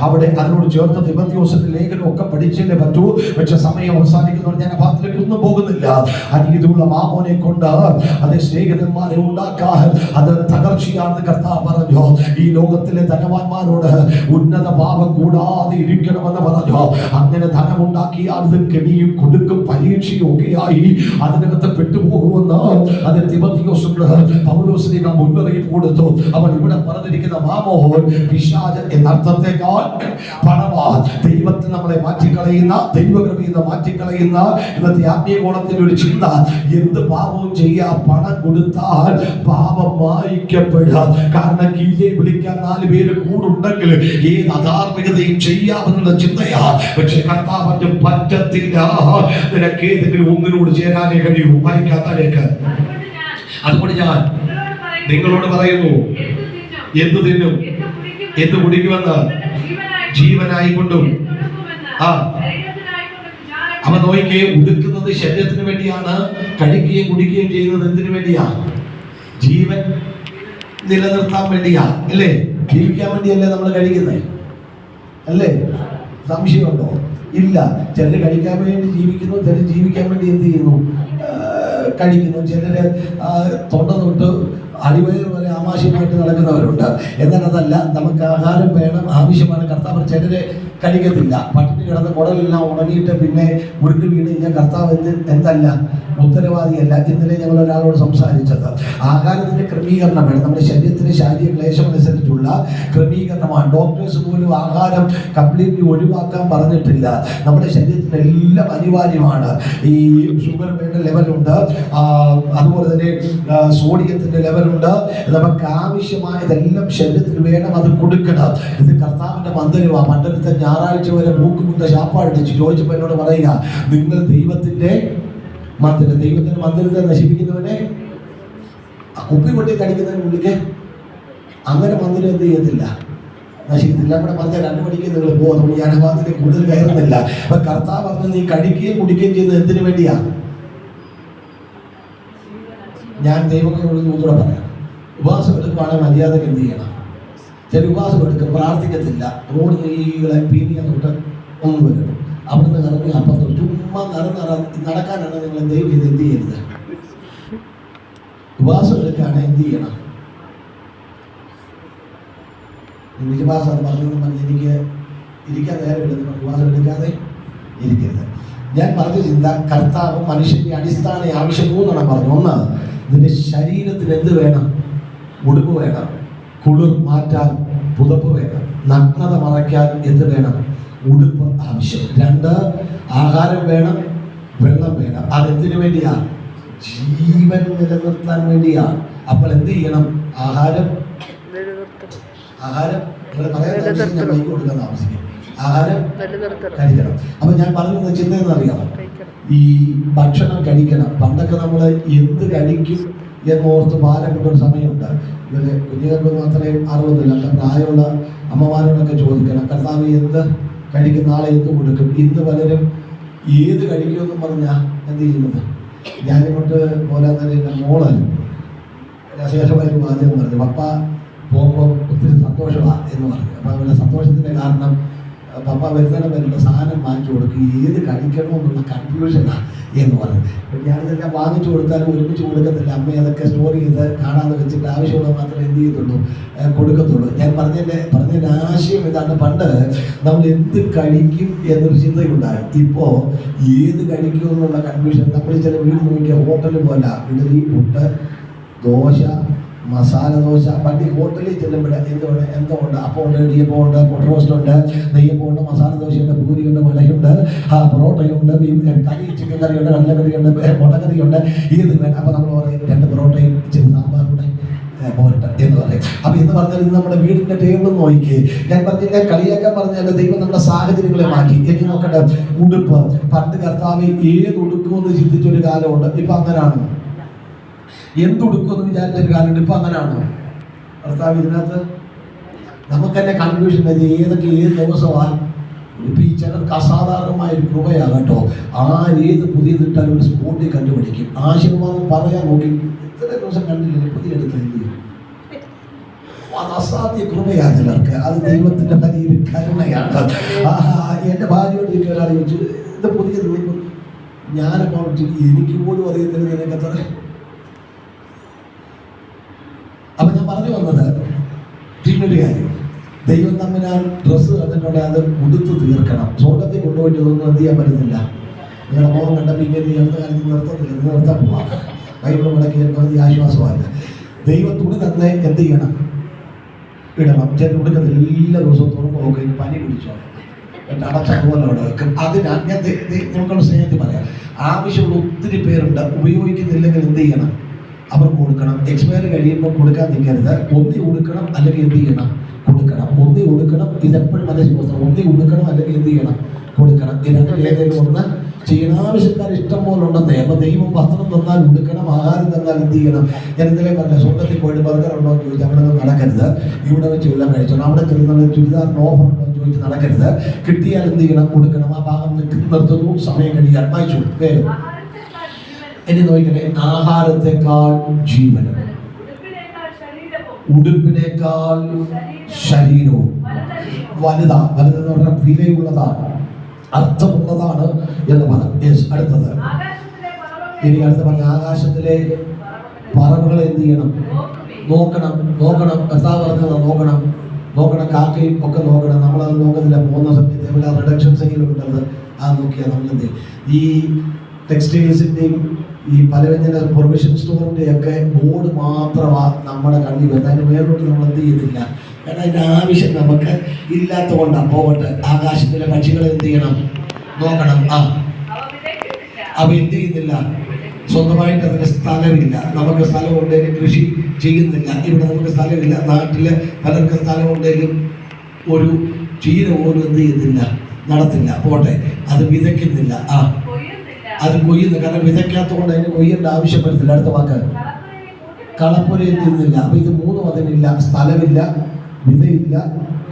അവിടെ അതിനോട് ചേർത്ത് തിമോഥെയോസിന്റെ ലേഖനം ഒക്കെ പഠിച്ചേ പറ്റൂ. പക്ഷെ സമയം അവസാനിക്കുന്നതോടെ ഞാൻ ആ ഭാഗത്തിലേക്ക് ഒന്നും പോകുന്നില്ല. അനീതിയുള്ള മാമോനെ കൊണ്ട് അത് സ്നേഹിതന്മാരെ ഉണ്ടാക്കാൻ അത് തകർച്ചയാണെന്ന് കർത്താവ് പറഞ്ഞു. ഈ ലോകത്തിലെ ധനവാന്മാരോട് ഉന്നത പാപം കൂടാതെ ഇരിക്കണമെന്ന് പറഞ്ഞു. അങ്ങനെ ധനമുണ്ടാക്കിയാൽ അത് കെണിയും കൊടുക്കും പരീക്ഷയും ഒക്കെയായി അതിനകത്ത് പെട്ടുപോകുമെന്ന് അത് തിമോഥെയോസിനോട് പൗലോസിനെ മുന്നറിയിപ്പ് കൊടുത്തു. അവൻ ഇവിടെ പറഞ്ഞിരിക്കുന്ന മാമോൻ പിശാച് എന്ന അർത്ഥത്തെക്കാൾ പണമാണ്. ദൈവത്തിൽ നമ്മളെ മാറ്റിക്കളയുന്ന, ദൈവകൃപയിൽ നിന്ന് മാറ്റിക്കളയുന്ന ഇന്നത്തെ ആത്മീയ കോണത്തിന്റെ ഒരു ചിന്ത, എന്ത് പാപവും ചെയ്യാ, പണം കൊടുത്താൽ പാപം മായ്ക്കപ്പെടാം. കാരണം കീഴെ വിളിക്കാൻ 4 പേര് കൂടുണ്ടെങ്കിൽ ഏത് അധാർമികതയും ചെയ്യാമെന്നുള്ള ചിന്തയാ. പക്ഷെ കർത്താവിന്റെ പറ്റത്തില്ല, നിനക്ക് ഏതെങ്കിലും ഒന്നിനോട് ചേരാനേ കഴിയൂ. വായിക്കാത്തലേക്ക്. അതുകൊണ്ട് ഞാൻ നിങ്ങളോട് പറയുന്നു, എന്തു തിന്നും എന്ത് കുടിക്കുമെന്ന് ജീവനായിക്കൊണ്ടും. അവൻ നോക്കിയേ, ഉടുക്കുന്നത് ശരീരത്തിന് വേണ്ടിയാണ്, കഴിക്കുകയും കുടിക്കുകയും ചെയ്യുന്നത് എന്തിനു വേണ്ടിയാ? ജീവൻ നിലനിർത്താൻ വേണ്ടിയാ, അല്ലേ? ജീവിക്കാൻ വേണ്ടിയല്ലേ നമ്മൾ കഴിക്കുന്നത്, അല്ലേ? സംശയമുണ്ടോ? ഇല്ല. ചിലർ കഴിക്കാൻ വേണ്ടി ജീവിക്കുന്നു, ചിലർ ജീവിക്കാൻ വേണ്ടി എന്ത് ചെയ്യുന്നു? കഴിക്കുന്നു. ചിലര് തൊണ്ട തൊട്ട് അടിവയർ വരെ ആമാശയമായിട്ട് നടക്കുന്നവരുണ്ട്. എന്നാൽ അതല്ല, നമുക്ക് ആഹാരം വേണം, ആവശ്യമാണ്. കർത്താവ് ചിലരെ കഴിക്കത്തില്ല. പട്ടിണി കിടന്ന് കുടലെല്ലാം ഉണങ്ങിയിട്ട് പിന്നെ ഉരുണ്ട് വീണ് കഴിഞ്ഞാൽ കർത്താവ് എന്തല്ല, ഉത്തരവാദിയല്ല. ഇന്നലെ ഞങ്ങൾ ഒരാളോട് സംസാരിച്ചത് ആഹാരത്തിന്റെ ക്രമീകരണം വേണം. നമ്മുടെ ശരീരത്തിന് ശാരീരിക ക്ലേശം അനുസരിച്ചുള്ള ക്രമീകരണമാണ്. ഡോക്ടേഴ്സ് പോലും ആഹാരം കംപ്ലീറ്റ്ലി ഒഴിവാക്കാൻ പറഞ്ഞിട്ടില്ല. നമ്മുടെ ശരീരത്തിന് എല്ലാം അനിവാര്യമാണ്. ഈ ഷുഗർ വേണ്ട ലെവലുണ്ട്, അതുപോലെ തന്നെ സോഡിയത്തിന്റെ ലെവലുണ്ട്. നമുക്ക് ആവശ്യമായതെല്ലാം ശരീരത്തിന് വേണം, അത് കൊടുക്കണം. ഇത് കർത്താവിന്റെ മന്ദിരമാണ്. മണ്ഡലത്തെ ഞായറാഴ്ച വരെ മൂക്കുമുട്ട ശാപ്പാടിച്ച് ചോദിച്ചപ്പോൾ എന്നോട് പറയുക, നിങ്ങൾ ദൈവത്തിന്റെ മന്ദിരം, ദൈവത്തിന്റെ മന്ദിരത്തെ നശിപ്പിക്കുന്നവനെ കുപ്പി പൊട്ടി കടിക്കുന്നതിന് ഉള്ളില് അങ്ങനെ മന്ദിരം എന്ത് ചെയ്യത്തില്ല, നശിക്കത്തില്ല. നമ്മുടെ പറഞ്ഞ 2 മണിക്ക് നിങ്ങൾ പോകും. ഞാൻ ആ ഭാഗത്തിലേക്ക് കൂടുതൽ കയറുന്നില്ല. അപ്പൊ കർത്താവ് പറഞ്ഞു, നീ കഴിക്കുകയും കുടിക്കുകയും ചെയ്യുന്നത് എന്തിനു വേണ്ടിയാ? ഞാൻ ദൈവങ്ങളോട് കൂടെ പറയാം. ഉപവാസം എടുക്കുവാണെങ്കിൽ മര്യാദയ്ക്ക് എന്ത് ചെയ്യണം? ചില ഉപവാസം എടുക്കും, പ്രാർത്ഥിക്കത്തില്ല, റോഡ് നീളെ പീനിയാൻ തൊട്ട് ഒന്ന് വരും, അവിടുന്ന് ഇറങ്ങി അപ്പുറത്തോട്ട് ചുമ്മാ നടക്കാനാണ് നിങ്ങൾ ദൈവം ചെയ്ത് എന്ത് ചെയ്യരുത്. ഉപവാസം എടുക്കുകയാണെങ്കിൽ എന്ത് ചെയ്യണം? വിശ്വാസം അത് പറഞ്ഞെന്ന് പറഞ്ഞ് എനിക്ക് ഇരിക്കാൻ നേരമില്ലെന്ന് പറഞ്ഞ് ഉപവാസം എടുക്കാതെ ഇരിക്കരുത്. ഞാൻ പറഞ്ഞ ചിന്ത, കർത്താവ് മനുഷ്യന്റെ അടിസ്ഥാന ആവശ്യം 3 പറഞ്ഞു. ഒന്ന്, നിന്റെ ശരീരത്തിന് എന്ത് വേണം? ഉടുപ്പ് വേണം, കുളിർ മാറ്റാൻ പുതപ്പ് വേണം, നഗ്നത മറയ്ക്കാൻ എന്ത് വേണം? ഉടുപ്പ് ആവശ്യം. 2, ആഹാരം വേണം, വെള്ളം വേണം. അതെന്തിനു വേണ്ടിയാ? ജീവൻ നിലനിർത്താൻ വേണ്ടിയാ. അപ്പോൾ എന്ത് ചെയ്യണം? ആഹാരം നിങ്ങൾ പറയാൻ കൊടുക്കാൻ താമസിക്കും. ആഹാരം കഴിക്കണം. അപ്പൊ ഞാൻ പറഞ്ഞത് ചിന്ത എന്നറിയാം, ഈ ഭക്ഷണം കഴിക്കണം. പണ്ടൊക്കെ നമ്മൾ എന്ത് കഴിക്കും എന്നോർത്ത് ഭാരപ്പെട്ട ഒരു സമയമുണ്ട്. ഇവര് കുഞ്ഞുങ്ങൾക്ക് അത്രയും അറിവൊന്നുമില്ല. നമ്മുടെ പ്രായമുള്ള അമ്മമാരോടൊക്കെ ചോദിക്കണം, കർത്താവ് എന്ത് കഴിക്കും, നാളെ എന്ത് കൊടുക്കും. ഇന്ന് പലരും ഏത് കഴിക്കുമെന്നും പറഞ്ഞാൽ എന്ത് ചെയ്യുന്നത്. ഞാനിങ്ങോട്ട് പോരാൻ തന്നെ മോള് രസകരമായൊരു വാചകം പറഞ്ഞു, പപ്പ പോകുമ്പോൾ ഒത്തിരി സന്തോഷമാണ് എന്ന് പറഞ്ഞു. അപ്പം അവരുടെ സന്തോഷത്തിൻ്റെ കാരണം പപ്പ വരുന്ന സാധനം വാങ്ങിച്ചു കൊടുക്കും, ഏത് കഴിക്കണമെന്നുള്ള കൺഫ്യൂഷനാണ് എന്ന് പറഞ്ഞു. അപ്പം ഞാനിതെല്ലാം വാങ്ങിച്ചു കൊടുത്താലും ഒരുമിച്ച് കൊടുക്കത്തില്ല. അമ്മ അതൊക്കെ സ്റ്റോർ ചെയ്ത് കാണാതെ വെച്ചിട്ട് ആവശ്യമുള്ള മാത്രമേ എന്ത് ചെയ്യത്തുള്ളൂ, കൊടുക്കത്തുള്ളൂ. ഞാൻ പറഞ്ഞതിൻ്റെ ആശയം ഇതാണ്. പണ്ട് നമ്മൾ എന്ത് കഴിക്കും എന്നൊരു ചിന്തയുണ്ടായി. ഇപ്പോൾ ഏത് കഴിക്കും എന്നുള്ള കൺഫ്യൂഷൻ. നമ്മൾ ചില വീട് നോക്കിയാൽ ഹോട്ടൽ പോലെ ഇഡലി, പുട്ട്, ദോശ, മസാല ദോശ. പണ്ട് ഹോട്ടലിൽ ചെല്ലുമ്പോൾ എന്തോ ഉണ്ട്, അപ്പം ഉണ്ട്, ഇടിയപ്പം ഉണ്ട്, പൊട്ട റോസ്റ്റ് ഉണ്ട്, നെയ്യപ്പം ഉണ്ട്, മസാല ദോശയുണ്ട്, പൂരിയുണ്ട്, വടയുണ്ട്, പൊറോട്ടയുണ്ട്, കറി, ചിക്കൻ കറിയുണ്ട്, കടലക്കറിയുണ്ട്, മുട്ടക്കറിയുണ്ട്, ഏത് വേണം. അപ്പം നമ്മൾ പറയും 2 പൊറോട്ടയും ഇച്ചിരി സാമ്പാറുടെ പോരട്ടെ എന്ന് പറയും. അപ്പം എന്ന് പറഞ്ഞാൽ ഇന്ന് നമ്മുടെ വീടിൻ്റെ ടേബിൾ നോക്കിക്കേ. ഞാൻ പറഞ്ഞില്ല, കളിയാക്കാൻ പറഞ്ഞാൽ ദൈവം നമ്മുടെ സാഹചര്യങ്ങളെ മാറ്റി. എനിക്ക് നോക്കട്ടെ, ഉടുപ്പ്. പണ്ട് കർത്താവ് ഏത് ഉടുക്കുമെന്ന് ചിന്തിച്ചൊരു കാലമുണ്ട്. ഇപ്പം അങ്ങനെയാണ്. എന്തുടുക്കുമെന്ന് വിചാരിച്ചൊരു കാലമുണ്ട്. ഇപ്പം അങ്ങനെയാണോ? കർത്താവ് ഇതിനകത്ത് നമുക്ക് തന്നെ കൺഫ്യൂഷൻ. ഏതൊക്കെ ഏത് ദിവസമാണ്. ഇപ്പം ഈ ചിലർക്ക് അസാധാരണമായ ഒരു കൃപയാകട്ടോ. ഏത് പുതിയതിട്ടാലും ഒരു സ്പോട്ടിൽ കണ്ടുപിടിക്കും. ആശീർവാദം പറയാൻ നോക്കി ഇത്ര ദിവസം കണ്ടില്ല, പുതിയ എടുത്ത് അത് അസാധ്യ കൃപയാണ് ചിലർക്ക്. അത് ദൈവത്തിൻ്റെ വലിയൊരു കരുണയാണ്. എൻ്റെ ഭാര്യയോട് ഒരാൾ ചോദിച്ചു, ഇത് പുതിയത് ഞാനപ്പോൾ എനിക്ക് പോലും അറിയത്തില്ല നിനക്കത്ര. അപ്പൊ ഞാൻ പറഞ്ഞു വന്നത് പിന്നൊരു കാര്യം, ദൈവം തമ്മിനാൽ ഡ്രസ്സ് തന്നിട്ടുണ്ടെ അത് ഉടുത്ത് തീർക്കണം. സ്വർഗത്തിൽ കൊണ്ടുപോയിട്ട് ഒന്നും എന്ത് ചെയ്യാൻ പറ്റുന്നില്ല. നിങ്ങളുടെ മോഹം കണ്ടപ്പോൾ ഇങ്ങനെ അടുത്ത കാലത്ത് നിർത്തത്തില്ല, നിർത്താൻ പോവാം. ബൈബിൾ മുടക്കി പകുതി ആശ്വാസമല്ല. ദൈവം തുണി തന്നെ എന്ത് ചെയ്യണം? ഇടണം. ചില ഉടുക്കത്തിൽ എല്ലാ ദിവസവും തുറന്നു നോക്കി പനി പിടിച്ചോ എന്നിട്ട് അടച്ചതുപോലെ അവിടെ വെക്കും. അതിനാൽ ഞാൻ നമുക്കുള്ള സ്നേഹത്തിൽ പറയാം, ആവശ്യമുള്ള ഒത്തിരി പേരുണ്ട്. ഉപയോഗിക്കുന്നില്ലെങ്കിൽ എന്ത് ചെയ്യണം? അവർക്ക് കൊടുക്കണം. എക്സ്പയറി കഴിയുമ്പോൾ കൊടുക്കാൻ നിൽക്കരുത്. ഒന്നി കൊടുക്കണം, അല്ലെങ്കിൽ എന്ത് ചെയ്യണം? കൊടുക്കണം. ഒന്നി കൊടുക്കണം. ഇതെപ്പോഴും മനസ്സിൽ കൊടുക്കണം. ഒന്നി കൊടുക്കണം, അല്ലെങ്കിൽ എന്ത് ചെയ്യണം? കൊടുക്കണം. ഈ രണ്ടിൽ ഏതെങ്കിലും ഒന്ന് ചെയ്യണം. ആവശ്യക്കാർ ഇഷ്ടം പോലെ ഉണ്ടെന്നേ. അപ്പൊ ദൈവം വസ്ത്രം തന്നാൽ കൊടുക്കണം, ആഹാരം തന്നാൽ എന്ത് ചെയ്യണം? ഞാൻ ഇന്നലെ പറഞ്ഞ സ്വർഗത്തിൽ പോയിട്ട് ബർഗർ ഉണ്ടോ എന്ന് ചോദിച്ചാൽ അവിടെ നിന്ന് നടക്കരുത്. ഇവിടെ വെച്ച് എല്ലാം കഴിച്ചോണം. അവിടെ ചെല്ലുന്ന ചുരിദാറിന് ഓഫർ ഉണ്ടോ എന്ന് ചോദിച്ച് നടക്കരുത്. കിട്ടിയാൽ എന്ത് ചെയ്യണം? കൊടുക്കണം. ആ ഭാഗം നിർത്തുന്നു, സമയം കഴിയാൻ വായിച്ചു വേഗം. ഇനി നോക്കണേ, ആഹാരത്തെക്കാൾ ജീവനും ഉടുപ്പിനേക്കാൾ ശരീരവും വലുതാണ്. വലുതെന്ന് പറഞ്ഞാൽ വിലയുള്ളതാണ്, അർത്ഥമുള്ളതാണ് എന്ന് പറഞ്ഞു. അടുത്തത് ഇനി അടുത്ത പറഞ്ഞ, ആകാശത്തിലെ പറവുകളെ എന്ത് ചെയ്യണം? നോക്കണം. കർത്താവ് പറഞ്ഞത് നോക്കണം. കാക്കയും ഒക്കെ നോക്കണം. നമ്മളത് നോക്കുന്നില്ല. പോകുന്ന സമയത്ത് ഇവിടെ റിഡക്ഷൻ സെയിലുണ്ടത്, അത് നോക്കിയാൽ നമ്മളെന്ത് ഈ ടെക്സ്റ്റൈൽസിൻ്റെയും ഈ പലവ്യഞ്ജന പ്രൊവിഷൻ സ്റ്റോറിൻ്റെ ഒക്കെ ബോർഡ് മാത്രമാണ് നമ്മുടെ കണ്ണിൽ വരുന്നത്. അതിന് മേലോട്ട് നമ്മൾ എന്ത് ചെയ്യുന്നില്ല. കാരണം അതിൻ്റെ ആവശ്യം നമുക്ക് ഇല്ലാത്ത കൊണ്ടാണ്. പോകട്ടെ, ആകാശത്തിലെ പക്ഷികളെ എന്ത് ചെയ്യണം? നോക്കണം. അവ എന്ത് ചെയ്യുന്നില്ല? സ്വന്തമായിട്ട് അതിന് സ്ഥലമില്ല. നമുക്ക് സ്ഥലമുണ്ടെങ്കിലും കൃഷി ചെയ്യുന്നില്ല. ഇവിടെ നമുക്ക് സ്ഥലമില്ല. നാട്ടിൽ പലർക്കും സ്ഥലമുണ്ടെങ്കിലും ഒരു ചീര പോലും എന്ത് ചെയ്യുന്നില്ല, നടത്തില്ല. പോട്ടെ, അത് വിതയ്ക്കുന്നില്ല. അത് കൊയ്യുന്നു. കാരണം വിതയ്ക്കാത്തതുകൊണ്ട് അതിന് കൊയ്യേണ്ട ആവശ്യം വരുന്നില്ല. അടുത്ത വാക്ക്, കളപ്പുരയിൽ നിന്നില്ല. അപ്പൊ ഇത് 3 അതിനില്ല. സ്ഥലമില്ല, വിതയില്ല,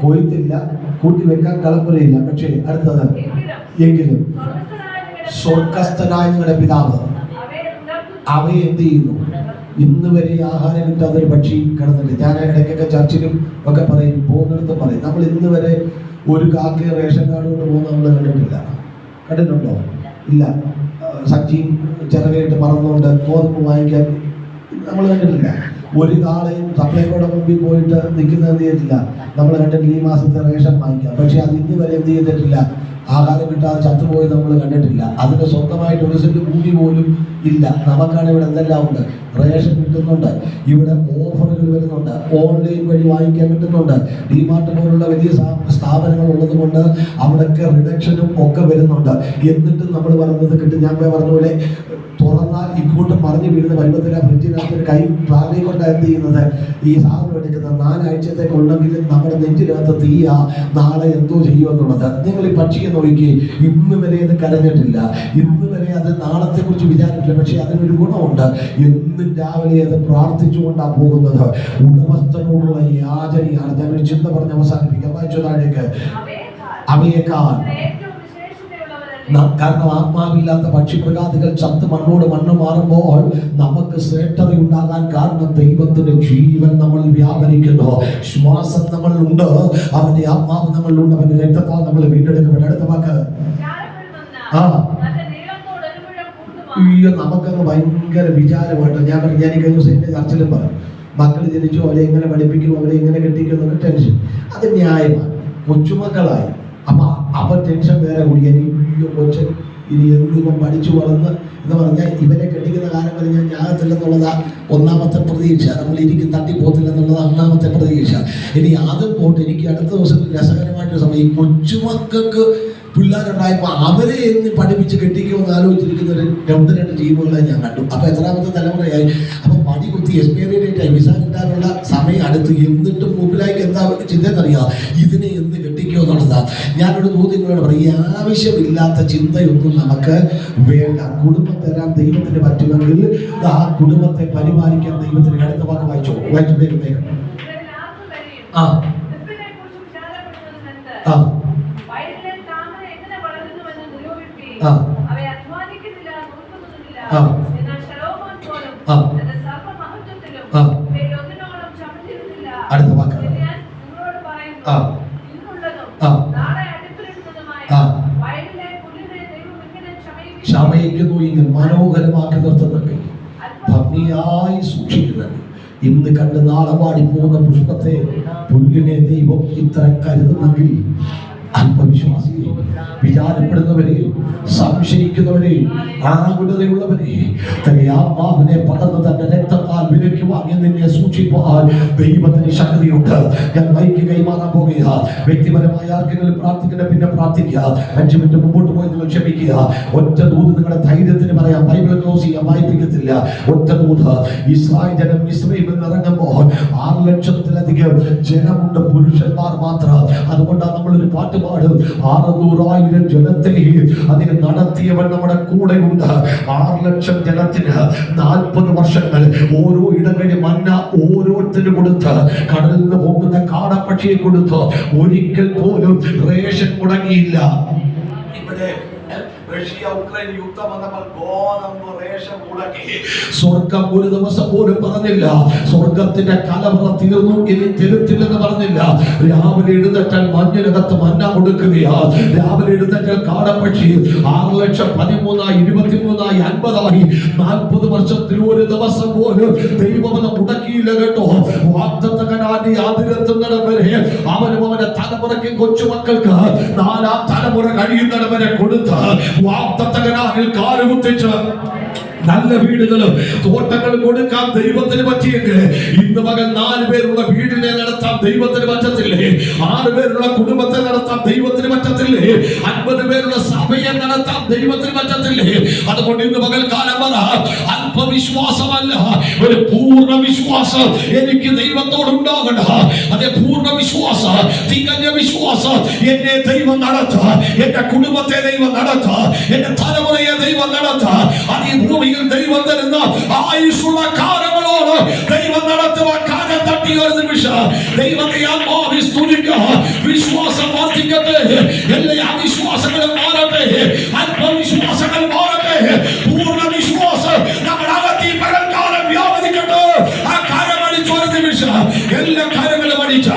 കൊയ്ത്തില്ല, കൂട്ടി വെക്കാൻ കളപ്പുരയില്ല. പക്ഷേ അടുത്തത്, എങ്കിലും സ്വർഗസ്ഥനായ നിങ്ങളുടെ പിതാവ് അവയെ എന്ത് ചെയ്യുന്നു? ഇന്ന് വരെ ആഹാരം കിട്ടാതെ ഒരു പക്ഷി കിടന്നിട്ട്, ഞാൻ ഇടയ്ക്കൊക്കെ ചർച്ചിലും ഒക്കെ പറയും, പോകുന്നിടത്ത് പറയും, നമ്മൾ ഇന്ന് വരെ ഒരു കാക്കയെ റേഷൻ കാർഡ് കൊണ്ട് പോകുന്ന നമ്മൾ കണ്ടിട്ടില്ല. കണ്ടിട്ടുണ്ടോ? ഇല്ല. സച്ചിയും ചിറകയിട്ട് പറന്നുകൊണ്ട് ഗോതമ്പ് വാങ്ങിക്കാൻ നമ്മൾ കണ്ടിട്ടില്ല. ഒരു കാളയും സപ്ലൈക്കോടെ മുമ്പിൽ പോയിട്ട് നിൽക്കുന്നത് എന്ത് ചെയ്തിട്ടില്ല നമ്മൾ കണ്ടിട്ടില്ല. ഈ മാസത്തെ റേഷൻ വാങ്ങിക്കാം. പക്ഷെ അത് ഇന്ന് വരെ എന്ത് ചെയ്തിട്ടില്ല, ആഹാരം കിട്ടാതെ ചത്തുപോയി നമ്മൾ കണ്ടിട്ടില്ല. അതിന് സ്വന്തമായിട്ട് ഒരു സെന്റ് ഭൂമി പോലും ഇല്ല. നമുക്കാണ് ഇവിടെ എന്തെല്ലാം ഉണ്ട്, റേഷൻ കിട്ടുന്നുണ്ട്, ഇവിടെ ഓഫറുകൾ വരുന്നുണ്ട്, ഓൺലൈൻ വഴി വാങ്ങിക്കാൻ കിട്ടുന്നുണ്ട്, ഡിമാർട്ട് പോലുള്ള വലിയ സ്ഥാപനങ്ങൾ ഉള്ളത് കൊണ്ട് അവിടെയൊക്കെ റിഡക്ഷനും ഒക്കെ വരുന്നുണ്ട്. എന്നിട്ടും നമ്മൾ പറയുന്നത് കിട്ടും. ഞാൻ പറഞ്ഞ പോലെ തുറന്നാൽ ഇങ്ങോട്ട് മറിഞ്ഞു വീഴുന്ന പരുവത്തില ഫ്രിഡ്ജിനകത്ത് ഒരു കൈ ട്രാവലി കൊണ്ട് എന്ത് ചെയ്യുന്നത്, ഈ സാധനം എടുക്കുന്നത് 4 ആഴ്ചത്തേക്കുണ്ടെങ്കിലും നമ്മുടെ നെഞ്ചിനകത്ത് തീയ നാളെ എന്തോ ചെയ്യുമെന്നുള്ളത്. നിങ്ങൾ ഈ പക്ഷിയെ നോക്കി, ഇന്ന് വരെ അത് കരഞ്ഞിട്ടില്ല, ഇന്ന് വരെ അത് നാളത്തെ കുറിച്ച് വിചാരിച്ചില്ല. പക്ഷെ അതിനൊരു ഗുണമുണ്ട്, എന്നും രാവിലെ അത് പ്രാർത്ഥിച്ചുകൊണ്ടാണ് പോകുന്നത്. ഉടമസ്ഥനോടുള്ള യാചനയാണ്. ഞാനൊരു ചിന്ത പറഞ്ഞ് അവസാനിപ്പിക്കാം. വായിച്ചു താഴേക്ക്. അവയേക്കാൾ കാരണം ആത്മാവില്ലാത്ത പക്ഷിമൃഗാദികൾ ചത്ത് മണ്ണോട് മണ്ണ് മാറുമ്പോൾ നമുക്ക് ശ്രേഷ്ഠതയുണ്ടാകാൻ കാരണം ദൈവത്തിന്റെ ജീവൻ നമ്മൾ വ്യാപരിക്കുന്നു. ശ്വാസം നമ്മളിലുണ്ട്, അവന്റെ ആത്മാവ് നമ്മളിലുണ്ട്, അവന്റെ രക്തത്താൽ നമ്മൾ വീണ്ടെടുക്കപ്പെട്ട. അടുത്ത വാക്ക് നമുക്കങ്ങ് ഭയങ്കര വിചാരമായിട്ട്. ഞാൻ ഈ കഴിഞ്ഞ ദിവസം എന്റെ ചർച്ചിലും പറയും, മക്കൾ ജനിച്ചു, അവരെ എങ്ങനെ പഠിപ്പിക്കും, അവരെ എങ്ങനെ കെട്ടിക്കുന്നു ടെൻഷൻ. അത് ന്യായമാണ്. കൊച്ചുമക്കളായി അപ്പൊ ടെൻഷൻ വേറെ കൂടി. കൊച്ചൻ ഇനി എന്നിവൻ പഠിച്ചു വളർന്ന് എന്ന് പറഞ്ഞാൽ ഇവരെ കെട്ടിക്കുന്ന കാലം വരെ ഞാൻ ഞാകത്തില്ലെന്നുള്ളതാ ഒന്നാമത്തെ പ്രതീക്ഷ. നമ്മൾ ഇരിക്കും തട്ടിപ്പോത്തില്ലെന്നുള്ളതാണ് ഒന്നാമത്തെ പ്രതീക്ഷ. ഇനി അതും പോട്ട് എനിക്ക് അടുത്ത ദിവസം രസകരമായിട്ട് സമയം, കൊച്ചുമക്കൾക്ക് പിള്ളേരുണ്ടായപ്പോൾ അവരെ എന്ന് പഠിപ്പിച്ച് കെട്ടിക്കുമെന്ന് ആലോചിച്ചിരിക്കുന്ന ഒരു 2 ടീമുകളെ ഞാൻ കണ്ടു. അപ്പൊ എത്രാമത്തെ തലമുറയായി? അപ്പൊ പടി കുത്തി എക്സ്പയറി ഡേറ്റ് വിസ കിട്ടാനുള്ള സമയം അടുത്ത്. എന്നിട്ടും മുമ്പിലായിക്ക് എന്താ ചിന്തയെന്നറിയാം, ഇതിനെ എന്ത് കെട്ടിക്കോ എന്നുള്ളതാണ്. ഞാനൊരു നിങ്ങളോട് പറയും, ആവശ്യമില്ലാത്ത ചിന്തയൊന്നും നമുക്ക് വേണ്ട. കുടുംബം തരാൻ ദൈവത്തിന് പറ്റുമെങ്കിൽ ആ കുടുംബത്തെ പരിപാലിക്കാൻ ദൈവത്തിന്. അടുത്ത വാക്ക് വായിച്ചോ, വായിച്ചു വേഗം. ആ ആ അടുത്ത വാക്ക് ക്ഷമയിക്കുന്നു, ഇങ്ങനെ മനോഹരമാക്കി നിർത്തുന്നുണ്ട്, ഭംഗിയായി സൂക്ഷിക്കുന്നുണ്ട്. ഇന്ന് കണ്ട് നാളെ പാടിപ്പോകുന്ന പുഷ്പത്തെ, പുല്ലിനെ ദൈവം ഇത്ര കരുതുന്നെങ്കിൽ അല്പവിശ്വാസിയെ, വിചാരപ്പെടുന്നവരെ, സംശയിക്കുന്നവരെ, ആകുലതയുള്ളവരെ, തന്റെ ആത്മാവിനെ പകർന്ന് തന്റെ രക്തത്താൽ വിലയ്ക്ക് വാങ്ങി നിന്നെ സൂക്ഷിപ്പാൻ ദൈവത്തിന് ശക്തിയുണ്ട്. ഞാൻ മൈക്ക് കൈമാറാൻ പോകുക. വ്യക്തിപരമായ ആർക്കെങ്കിലും പ്രാർത്ഥിക്കണം, പിന്നെ പ്രാർത്ഥിക്കുക. 5 മിനിറ്റ് മുമ്പോട്ട് പോയി നിങ്ങൾ ക്ഷമിക്കുക. ഒറ്റ ദൂത് നിങ്ങളുടെ ധൈര്യത്തിന് പറയാം. ബൈബിൾ ക്ലോസ് ചെയ്യാൻ വായിപ്പിക്കത്തില്ല. ഒറ്റ ദൂത്. ഇസ്രായേൽ ജനം മിസ്രയീമിൽ നിന്ന് ഇറങ്ങുമ്പോൾ 6 ലക്ഷത്തിലധികം ജനമുണ്ട്, പുരുഷന്മാർ മാത്രം. അതുകൊണ്ടാണ് നമ്മളൊരു പാട്ട് പാടും, 600,000 ജനത്തെ അതിന് നടത്തിയവൻ നമ്മുടെ കൂടെ ഉണ്ട്. 6 ലക്ഷം ജനത്തിന് 40 വർഷങ്ങൾ ഓരോ ഇടങ്ങളിൽ മന്ന ഓരോരുത്തരും കൊടുത്ത്, കടലിൽ നിന്ന് പോകുന്ന കാടപ്പക്ഷിയെ കൊടുത്ത്, ഒരിക്കൽ പോലും റേഷൻ മുടങ്ങിയില്ല. ഇവിടെ റഷ്യ ഉക്രൈൻ യുദ്ധം വന്നപ്പോൾ ഗോതമ്പ് റേഷൻ മുടങ്ങി. സ്വർഗം ഒരു ദിവസം പോലും പറഞ്ഞില്ല സ്വർഗത്തിന്റെ കലവറ തീർന്നു, ഇനി തരുത്തില്ലെന്ന് പറഞ്ഞില്ല. രാവിലെ എഴുന്നേറ്റാൽ മഞ്ഞിനകത്ത് മന്ന കൊടുക്കുകയാ. രാവിലെ എഴുന്നേറ്റാൽ കാടപ്പക്ഷി 6 ലക്ഷം 13,000 23,000 50,000 40 വർഷത്തിൽ ഒരു ദിവസം പോലും ദൈവമന മുടക്കിയില്ല കേട്ടോ. വാഗ്ദത്തകനാന്റെ ആതിരത്തുന്നിടം വരെ അവനും അവന്റെ തലമുറയ്ക്കും കൊച്ചുമക്കൾക്ക് 4ാം തലമുറ കഴിയുന്നിടം വരെ കൊടുത്ത് വാഗ്ദത്തകനാകിൽ കാലുകുത്തിച്ച് നല്ല വീടുകളും തോട്ടങ്ങളും കൊടുക്കാൻ ദൈവത്തിന് പറ്റിയെങ്കിൽ ഇന്ന് മകൻ 4 പേരുള്ള വീടിനെ നടത്താൻ ദൈവത്തിന് പറ്റത്തില്ലേ? 6 പേരുള്ള കുടുംബത്തെ നടത്താൻ ദൈവത്തിന് പറ്റത്തില്ലേ? 50 പേരുള്ള സഭയെ നടത്താൻ ദൈവത്തിന് പറ്റത്തില്ലേ? അതുകൊണ്ട് ഇന്ന് മകൻ കാലം പറ, അല്പവിശ്വാസമല്ല, ഒരു പൂർണ്ണ വിശ്വാസം എനിക്ക് ദൈവത്തോടുണ്ടാകണം. അതേ പൂർണ്ണ വിശ്വാസം, തികഞ്ഞ വിശ്വാസം. എന്നെ ദൈവം നടത്തുക, എന്റെ കുടുംബത്തെ ദൈവം നടത്തുക, എന്റെ തലമുറയെ ദൈവം നടത്തുക. അത് ഈ ഭൂമി ദൈവം തരുന്ന ആയുസ്സുള്ള കാലങ്ങളോട് ദൈവം നടത്തുവാൻ കാലം തട്ടിയ ഒരു നിമിഷം ദൈവത്തെ ആത്മാവിൽ സ്തുതിക്കുക. വിശ്വാസം വർദ്ധിക്കട്ടെ, എല്ലാ അവിശ്വാസങ്ങളും മാറട്ടെ, അല്പവിശ്വാസങ്ങൾ മാറട്ടെ. പൂർണ്ണ വിശ്വാസം നമ്മുടെ അകത്ത് എല്ലാ കാര്യങ്ങളും അടിച്ച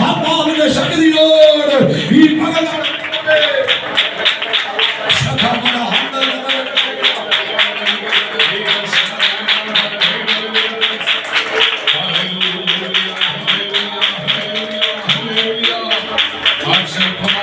ആത്മാവിന്റെ ശക്തിയോട് ഈ പകൽ Hallelujah.